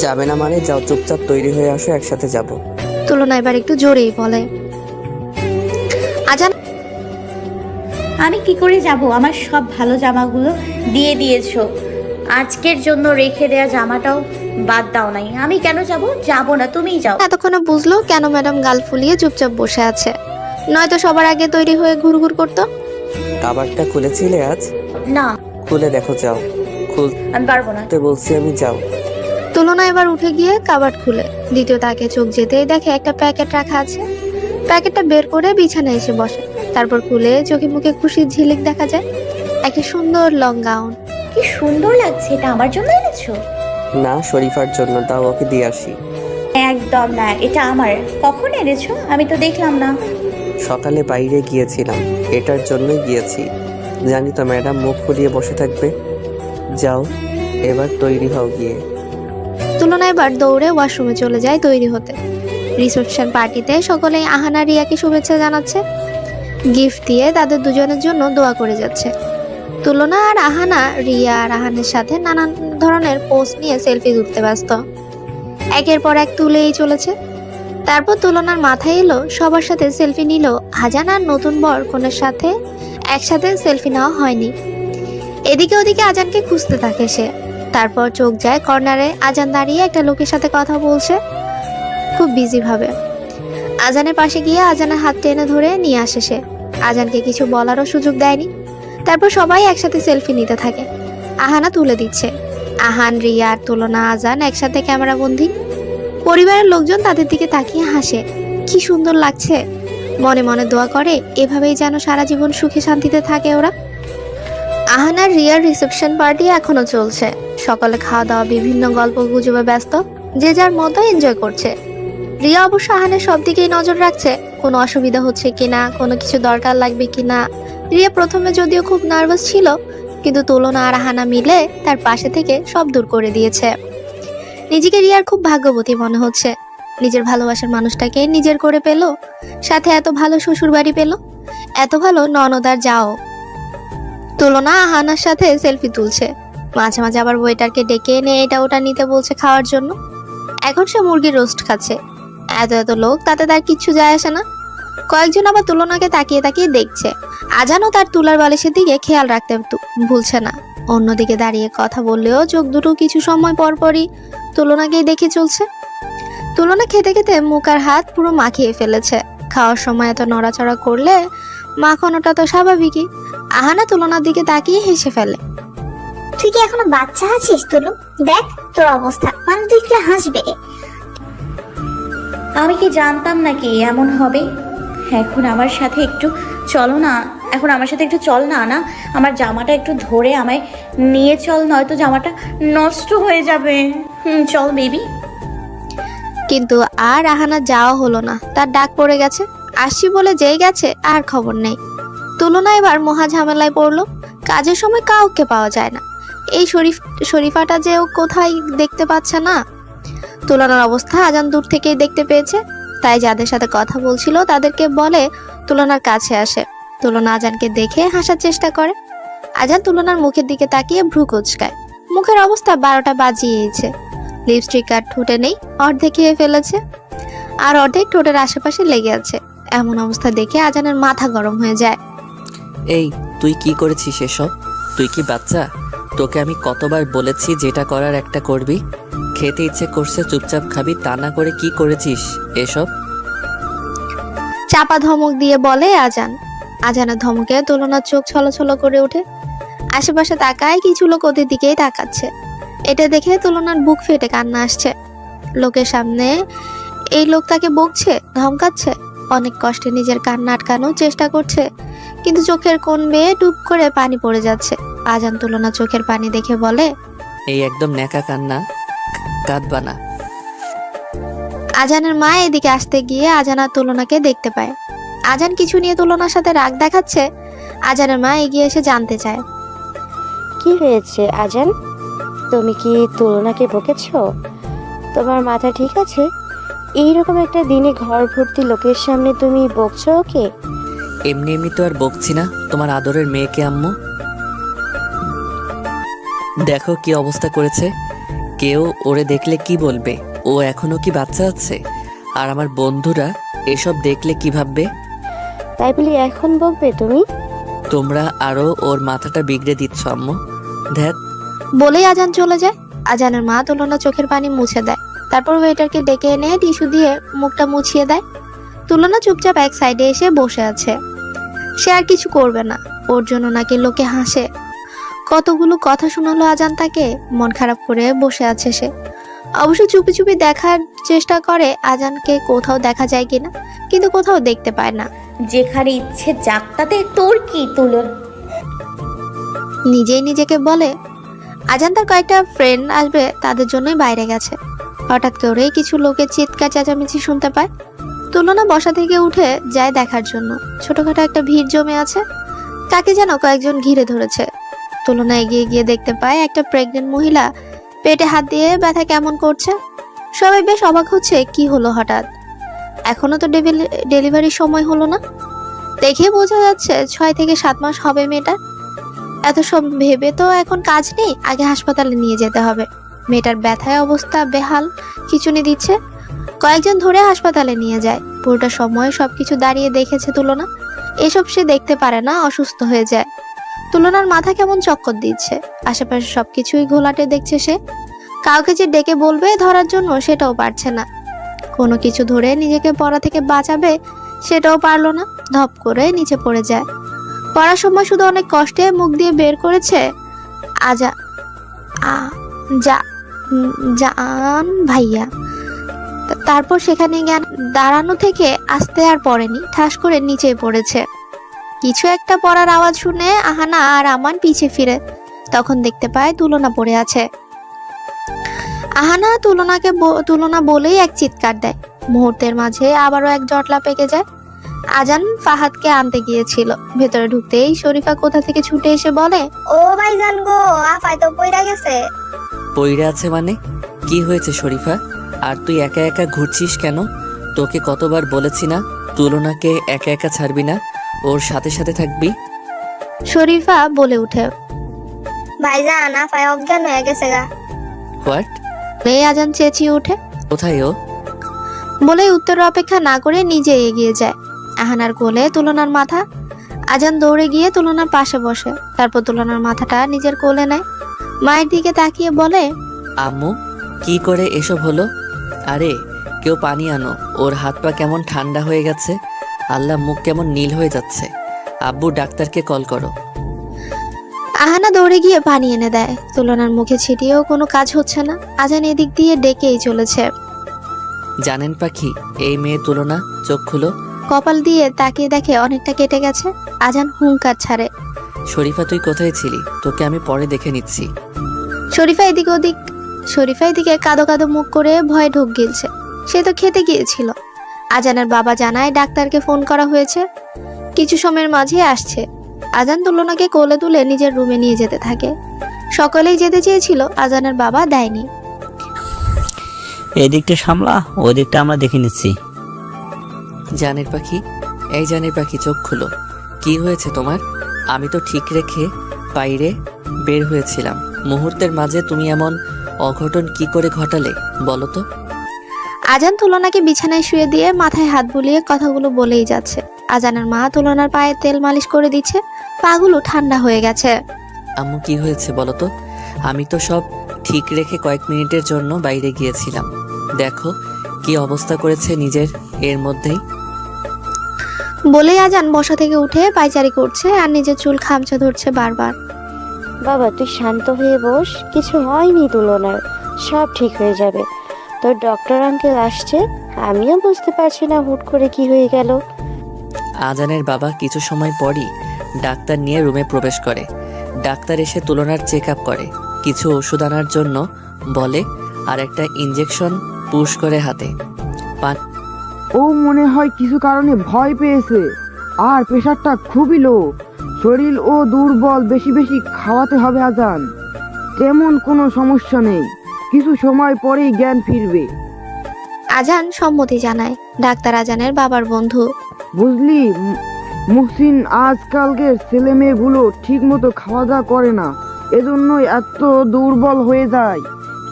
[SPEAKER 2] যাবে না মানে? যাও, চুপচাপ তৈরি হয়ে আসো, একসাথে যাব।
[SPEAKER 1] তুলনা এবার একটু জোরেই বলে। আজান
[SPEAKER 10] আমি কি করে যাব? আমার সব ভালো জামাগুলো দিয়ে দিয়েছো, আজকের জন্য রেখে দেয়া জামাটাও বাদ দাও নাই। আমি কেন যাব? যাব না, তুমিই যাও।
[SPEAKER 1] এতক্ষণে বুঝলো কেন ম্যাডাম গাল ফুলিয়ে চুপচাপ বসে আছে, নয়তো সবার আগে তৈরি হয়ে ঘুরঘুর করতো।
[SPEAKER 2] কাবারটা খুলেছিলে আজ?
[SPEAKER 10] না,
[SPEAKER 2] খুলে দেখো, যাও।
[SPEAKER 10] আমি পারবো না।
[SPEAKER 2] খুলতে বলছি আমি, যাও।
[SPEAKER 1] তুলনা এবার উঠে গিয়ে কাবার্ড খুলে দ্বিতীয় তাকে চোখ যেতেই দেখে একটা প্যাকেট রাখা আছে। প্যাকেটটা বের করে বিছানায় এসে বসে, তারপর খুলে চোখে মুখে খুশির ঝিলিক দেখা যায়। একটা সুন্দর লং গাউন।
[SPEAKER 10] কি সুন্দর লাগছে, এটা আমার জন্য এনেছো?
[SPEAKER 2] না, শরীফার জন্য। দাও, ওকে দিয়ে আসি।
[SPEAKER 10] একদম না, এটা আমার। কখন এনেছো? আমি তো দেখলাম না।
[SPEAKER 2] সকালে বাইরে গিয়েছিলাম, এটার জন্যই গিয়েছি। জানি তো ম্যাডাম মুখ ফুলিয়ে বসে থাকবে। যাও, এবার তৈরি হও গিয়ে।
[SPEAKER 1] তুলনা এবার দৌড়ে ওয়াশরুমে চলে যায় তৈরি হতে। রিসেপশন পার্টিতে সকলেই আহানা রিয়াকে শুভেচ্ছা জানাচ্ছে, গিফট দিয়ে তাদের দুজনের জন্য দোয়া করে যাচ্ছে। তুলনা আর আহানা রিয়া আর আহানের সাথে নানান ধরনের পোস্ট নিয়ে সেলফি তুলতে ব্যস্ত, একের পর এক তুলেই চলেছে। তারপর তুলনার মাথায় এলো সবার সাথে সেলফি নিল, আজান আর নতুন বর কনের সাথে একসাথে সেলফি নেওয়া হয়নি। এদিকে ওদিকে আজানকে খুঁজতে থাকে সে। তারপর চোখ যায় কর্নারে, আজান দাঁড়িয়ে একটা লোকের সাথে কথা বলছে খুব বিজি ভাবে। আজানের পাশে গিয়ে আজানের হাত টেনে ধরে নিয়ে আসে সে। আজানকে কিছু বলারও সুযোগ দেয়নি। তারপর সবাই একসাথে সেলফি নিতে থাকে, আহানা তুলে দিচ্ছে। আহান, রিয়া আর তুলনা, আজান একসাথে ক্যামেরা বন্দি। পরিবারের লোকজন তাদের দিকে তাকিয়ে হাসে, কি সুন্দর লাগছে। মনে মনে দোয়া করে এভাবেই যেন সারা জীবন সুখে শান্তিতে থাকে ওরা। আহান আর রিয়ার রিসেপশন পার্টি এখনো চলছে। সকালে খাওয়া দাওয়া, বিভিন্ন গল্প গুজবে ব্যস্ত, যে যার মতো এনজয় করছে। রিয়া অবশ্য আহানের সব দিকেই নজর রাখছে, কোনো অসুবিধা হচ্ছে কিনা, কোনো কিছু দরকার লাগবে কিনা। রিয়া প্রথমে যদিও খুব নার্ভাস ছিল, কিন্তু তুলনা আর আহানা মিলে তার পাশে থেকে সব দূর করে দিয়েছে। নিজেকে রিয়ার খুব ভাগ্যবতী মনে হচ্ছে, নিজের ভালোবাসার মানুষটাকে নিজের করে পেল, সাথে এত ভালো শ্বশুর বাড়ি পেল, এত ভালো ননদার যাও। তুলনা আহানার সাথে সেলফি তুলছে, মাঝে মাঝে আবার ওয়েটারকে ডেকে এনে এটা ওটা নিতে বলছে খাওয়ার জন্য। এখন সে মুরগির রোস্ট খাচ্ছে। এত এত লোক, তাতে তার কিচ্ছু যায় আসে না। কয়েকজন আবার তুলনাকে তাকিয়ে তাকিয়ে দেখছে। আজানও তার তুলার বালিশের দিকে খেয়াল রাখতে ভুলছে না। অন্যদিকে দাঁড়িয়ে কথা বললেও চোখ দুটো কিছু সময় পরপরই তুলনাকেই দেখে চলছে। তুলনা খেতে খেতে মুখ আর হাত পুরো মাখিয়ে ফেলেছে। খাওয়ার সময় এত নড়াচড়া করলে মাখানোটা তো স্বাভাবিকই। আহানা তুলনার দিকে তাকিয়ে হেসে ফেলে।
[SPEAKER 7] তুই কি এখনো বাচ্চা আছিস তুলু? দেখ তোর অবস্থা, মানুষ দেখলে হাসবে।
[SPEAKER 10] আমি কি জানতাম নাকি এমন হবে? এখন আমার সাথে একটু চলো না, এখন আমার সাথে একটু চল না। না, আমার জামাটা একটু ধরে আমায় নিয়ে চল, নয়তো জামাটা নষ্ট হয়ে যাবে। চল বেবি।
[SPEAKER 1] কিন্তু আর আহানা যাওয়া হলো না, তার ডাক পড়ে গেছে। আসি বলে যেই গেছে আর খবর নেই। তুলনা এবার মহা ঝামেলায় পড়লো, কাজের সময় কাউকে পাওয়া যায় না। এই শরীফাটা যে ও কোথায় দেখতে পাচ্ছে না। তুলনার অবস্থা আজান দূর থেকেই দেখতে পেয়েছে, তাই যাদের সাথে কথা বলছিল তাদেরকে বলে তুলনার কাছে আসে। তুলনা আজানকে দেখে হাসার চেষ্টা করে। আজান তুলনার মুখের দিকে তাকিয়ে ভ্রু কুঁচকায়। মুখের অবস্থা 12টা বাজিয়েছে। লিপস্টিক আর ঠোঁটে নেই, অর্ধেক খেয়ে ফেলেছে, আর অর্ধেক ঠোঁটের আশেপাশে লেগে আছে। এমন অবস্থা দেখে আজানের মাথা গরম হয়ে যায়।
[SPEAKER 2] এই, তুই কি করেছিস এসব? তুই কি বাচ্চা? তোকে আমি কতবার বলেছি যেটা করার একটা করবি। খেতে ইচ্ছে করছে চুপচাপ খাবি, তা না করে কি করেছিস এসব?
[SPEAKER 1] চাপা ধমক দিয়ে বলে আজান। আজানের ধমকে তুলনার চোখ ছলছল করে ওঠে। আশেপাশে তাকায়, কিছু লোক ওদের দিকেই তাকাচ্ছে। এটা দেখে তুলনার বুক ফেটে কান্না আসছে। লোকের সামনে এই লোক তাকে বকছে, ধমকাচ্ছে। অনেক কষ্টে নিজের কান্না আটকানোর চেষ্টা করছে, কিন্তু চোখের কোণ বেয়ে টুপ করে পানি পড়ে যাচ্ছে। আজান তুলনা চোখের পানি দেখে বলে,
[SPEAKER 2] এই একদম ন্যাকা কান্না, কাঁদবা না।
[SPEAKER 1] আজানের মা এদিকে আসতে গিয়ে আজান আর তুলনাকে দেখতে পায়। আজান কিছু নিয়ে তুলনার সাথে রাগ দেখাচ্ছে। আজানের মা এগিয়ে এসে জানতে চায়,
[SPEAKER 3] কি হয়েছে আজান? তুমি কি তুলনাকে বকেছো? তোমার মাথা ঠিক আছে? এইরকম একটা দিনে ঘর ভর্তি লোকের সামনে তুমি বকছো ওকে?
[SPEAKER 2] এমনি এমনি তো আর বকছি না তোমার আদরের মেয়েকে আম্মু। দেখো কি অবস্থা করেছে, কেউ ওরে দেখলে কি বলবে, ও এখনো কি বাচ্চা আছে? আর আমার বন্ধুরা এসব দেখলে কি ভাববে?
[SPEAKER 3] তাই বলি এখন বকবে তুমি?
[SPEAKER 2] তোমরা আরো ওর মাথাটা বিগড়ে দিচ্ছ আম্মু। ধ্যাত।
[SPEAKER 1] বলেই আজান চলে যায়। আজানের মা তুলনা চোখের পানি মুছে দেয়, তারপর ওয়েটারকে ডেকে এনে টিস্যু দিয়ে মুখটা মুছিয়ে দেয়। তুলনা চুপচাপ এক সাইডে এসে বসে আছে। সে আর কিছু করবে না, ওর জন্য নাকি লোকে হাসে। কতগুলো কথা শোনালো আজান তাকে, মন খারাপ করে বসে আছে সে। অবশ্য চুপি চুপি দেখার চেষ্টা করে আজানকে কোথাও দেখা যায় কিনা, কিন্তু কোথাও দেখতে পায় না।
[SPEAKER 10] যেখানে ইচ্ছে যাক, তাতে তোর কি তুলন?
[SPEAKER 1] নিজেই নিজেকে বলে। আজান তার কয়েকটা ফ্রেন্ড আসবে, তাদের জন্যই বাইরে গেছে। হঠাৎ করেই কিছু লোকের চিৎকার চেঁচামেচি শুনতে পায়। তুলনা বসা থেকে উঠে যায় দেখার জন্য। ছোটখাটো একটা ভিড় জমে আছে, তাকে যেন কয়েকজন ঘিরে ধরেছে। তুলনা এগিয়ে গিয়ে দেখতে পায় একটা প্রেগনেন্ট মহিলা পেটে হাত দিয়ে ব্যথা কেমন করছে। সবাই বেশ অবাক হচ্ছে, কি হলো হঠাৎ, এখনো তো ডেলিভারির সময় হলো না। দেখে বোঝা যাচ্ছে 6 থেকে 7 মাস হবে মেয়েটার। এত সব ভেবে তো এখন কাজ নেই, আগে হাসপাতালে নিয়ে যেতে হবে। মেয়েটার ব্যথায় অবস্থা বেহাল, খিঁচুনি দিচ্ছে। কয়েকজন ধরে হাসপাতালে নিয়ে যায়। পুরোটা সময় সবকিছু দাঁড়িয়ে দেখেছে তুলনা। এসব সে দেখতে পারে না, অসুস্থ হয়ে যায়। তুলনার মাথা কেমন চক্কর দিচ্ছে, আশেপাশে সবকিছুই ঘোলাটে দেখছে সে। কাউকে যে ডেকে বলবে ধরার জন্য সেটাও পারছে না। কোনো কিছু ধরে নিজেকে পড়া থেকে বাঁচাবে সেটাও পারলো না, ধপ করে নিচে পড়ে যায়। পড়ার সময় শুধু অনেক কষ্টে মুখ দিয়ে বের করেছে আজা জান ভাইয়া। তারপর সেখানে জ্ঞান দাঁড়ানো থেকে আসতে আর পড়েনি, ঠাস করে নিচে পড়েছে। কিছু একটা পড়ার আওয়াজ শুনে আহানা আর আমান পিছে ফিরে, তখন দেখতে পায় তুলনা পড়ে আছে। আহানা তুলনা বলেই এক চিৎকার দেয়। মুহূর্তের মাঝে আবারও এক জটলা পেকে যায়। আজান ফাহাদকে আনতে গিয়েছিল, ভেতরে ঢুকতেই শরীফা কোথা থেকে ছুটে এসে বলে,
[SPEAKER 7] ও ভাইজান গো, আফাই তো পইরা গেছে।
[SPEAKER 2] পইরে আছে মানে? কি হয়েছে শরীফা? আর তুই একা একা ঘুরছিস কেন? তোকে কতবার বলেছি না তুলনাকে একা একা ছাড়বি না, ওর সাথে সাথে থাকবি।
[SPEAKER 1] শরীফা বলে উঠে।
[SPEAKER 7] ভাইজান আফাই অজ্ঞান হয়ে গেছে গা।
[SPEAKER 2] হোয়াট?
[SPEAKER 1] আজান চেঁচিয়ে উঠে।
[SPEAKER 2] কোথায় ও?
[SPEAKER 1] বলে উত্তর অপেক্ষা না করে নিজে এগিয়ে যায়। আহানার কোলে তুলনার মাথা। আজান দৌড়ে গিয়ে তুলনার পাশে বসে, তারপর তুলনার মাথাটা নিজের কোলে নেয়। মায়ের দিকে তাকিয়ে বলে,
[SPEAKER 2] আম্মু কি করে এসব হলো? আরে কেউ পানি আনো, ওর হাত পা কেমন ঠান্ডা হয়ে গেছে, আল্লাহ মুখ কেমন নীল হয়ে যাচ্ছে। আব্বু ডাক্তারকে কল করো।
[SPEAKER 1] আহানা দৌড়ে গিয়ে পানি এনে দেয়। তুলনার মুখে ছিটিয়েও কোনো কাজ হচ্ছে না। আজান এদিক দিয়ে ডেকেই চলেছে।
[SPEAKER 2] জানেন পাখি, এই মেয়ে তুলনা চোখ খুলো।
[SPEAKER 1] কপাল দিয়ে তাকিয়ে দেখে অনেকটা কেটে গেছে। আজান হুঙ্কার ছাড়ে।
[SPEAKER 2] শরীফা তুই কোথায় ছিলি? তোকে আমি পরে দেখে নিচ্ছি।
[SPEAKER 1] শরীফা এদিকে কাদো কাদো মুখ করে ভয়ে ঢোক গিলছে। সে তো খেতে গিয়েছিল। আজানের বাবা জানায় ডাক্তারকে ফোন করা হয়েছে, কিছু সময়ের মাঝে আসছে। আজান তুলনাকে কোলে তুলে নিজের রুমে নিয়ে যেতে থাকে। সকলেই যেতে চেয়েছিল, আজানের বাবা দেয়নি।
[SPEAKER 11] এই দিকটা সামলা, ওই দিকটা আমরা দেখে নিচ্ছি।
[SPEAKER 2] জানের পাখি, এই জানের পাখি চোখ খুলো। কি হয়েছে তোমার? আমি তো ঠিক রেখে বাইরে বের হয়েছিলাম, মুহূর্তের মাঝে তুমি এমন অঘটন কি করে ঘটালে বলো তো?
[SPEAKER 1] আজান তুলনাকে বিছানায় শুয়ে দিয়ে মাথায় হাত বুলিয়ে কথাগুলো বলেই যাচ্ছে। আজানের মা তুলনার পায়ে তেল মালিশ করে দিচ্ছে, পাগুলো ঠান্ডা হয়ে গেছে।
[SPEAKER 2] আম্মু কি হয়েছে বলো তো? আমি তো সব ঠিক রেখে কয়েক মিনিটের জন্য বাইরে গিয়েছিলাম, দেখো কি অবস্থা করেছে নিজের এর মধ্যেই।
[SPEAKER 1] বলেই আজান বসা থেকে উঠে পায়চারি করছে আর নিজের চুল খামচা ধরছে বারবার।
[SPEAKER 3] বাবা তুই শান্ত হয়ে বস, কিছু হয়নি তুলনার, সব ঠিক হয়ে যাবে। তোর ডক্টর আঙ্কেল আসছে, আমিও বুঝতে পারছি না হুট করে কি হয়ে গেল।
[SPEAKER 2] আজানের বাবা কিছু সময় পরই ডাক্তার নিয়ে রুমে প্রবেশ করে। ডাক্তার এসে তুলনার চেক আপ করে, কিছু ওষুধ আনার জন্য বলে, আর একটা ইঞ্জেকশন পুশ করে হাতে।
[SPEAKER 5] ও মনে হয় কিছু কারণে ভয় পেয়েছে, আর প্রেশারটা খুবই লো, শরীর ও দুর্বল, বেশি বেশি খাওয়াতে হবে আজান। তেমন কোনো সমস্যা নেই, কিছু সময় পরেই জ্ঞান ফিরবে।
[SPEAKER 1] আজান সম্মতি জানায়। ডাক্তার আজানের বাবার বন্ধু।
[SPEAKER 5] বুঝলি মুহসিন, আজকালকের ছেলে মেয়েগুলো ঠিক মতো খাওয়া দাওয়া করে না, এজন্যই এত দুর্বল হয়ে যায়।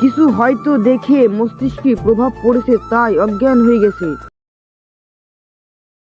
[SPEAKER 5] কিছু হয়তো দেখে মস্তিষ্কে প্রভাব পড়েছে, তাই অজ্ঞান হয়ে গেছে।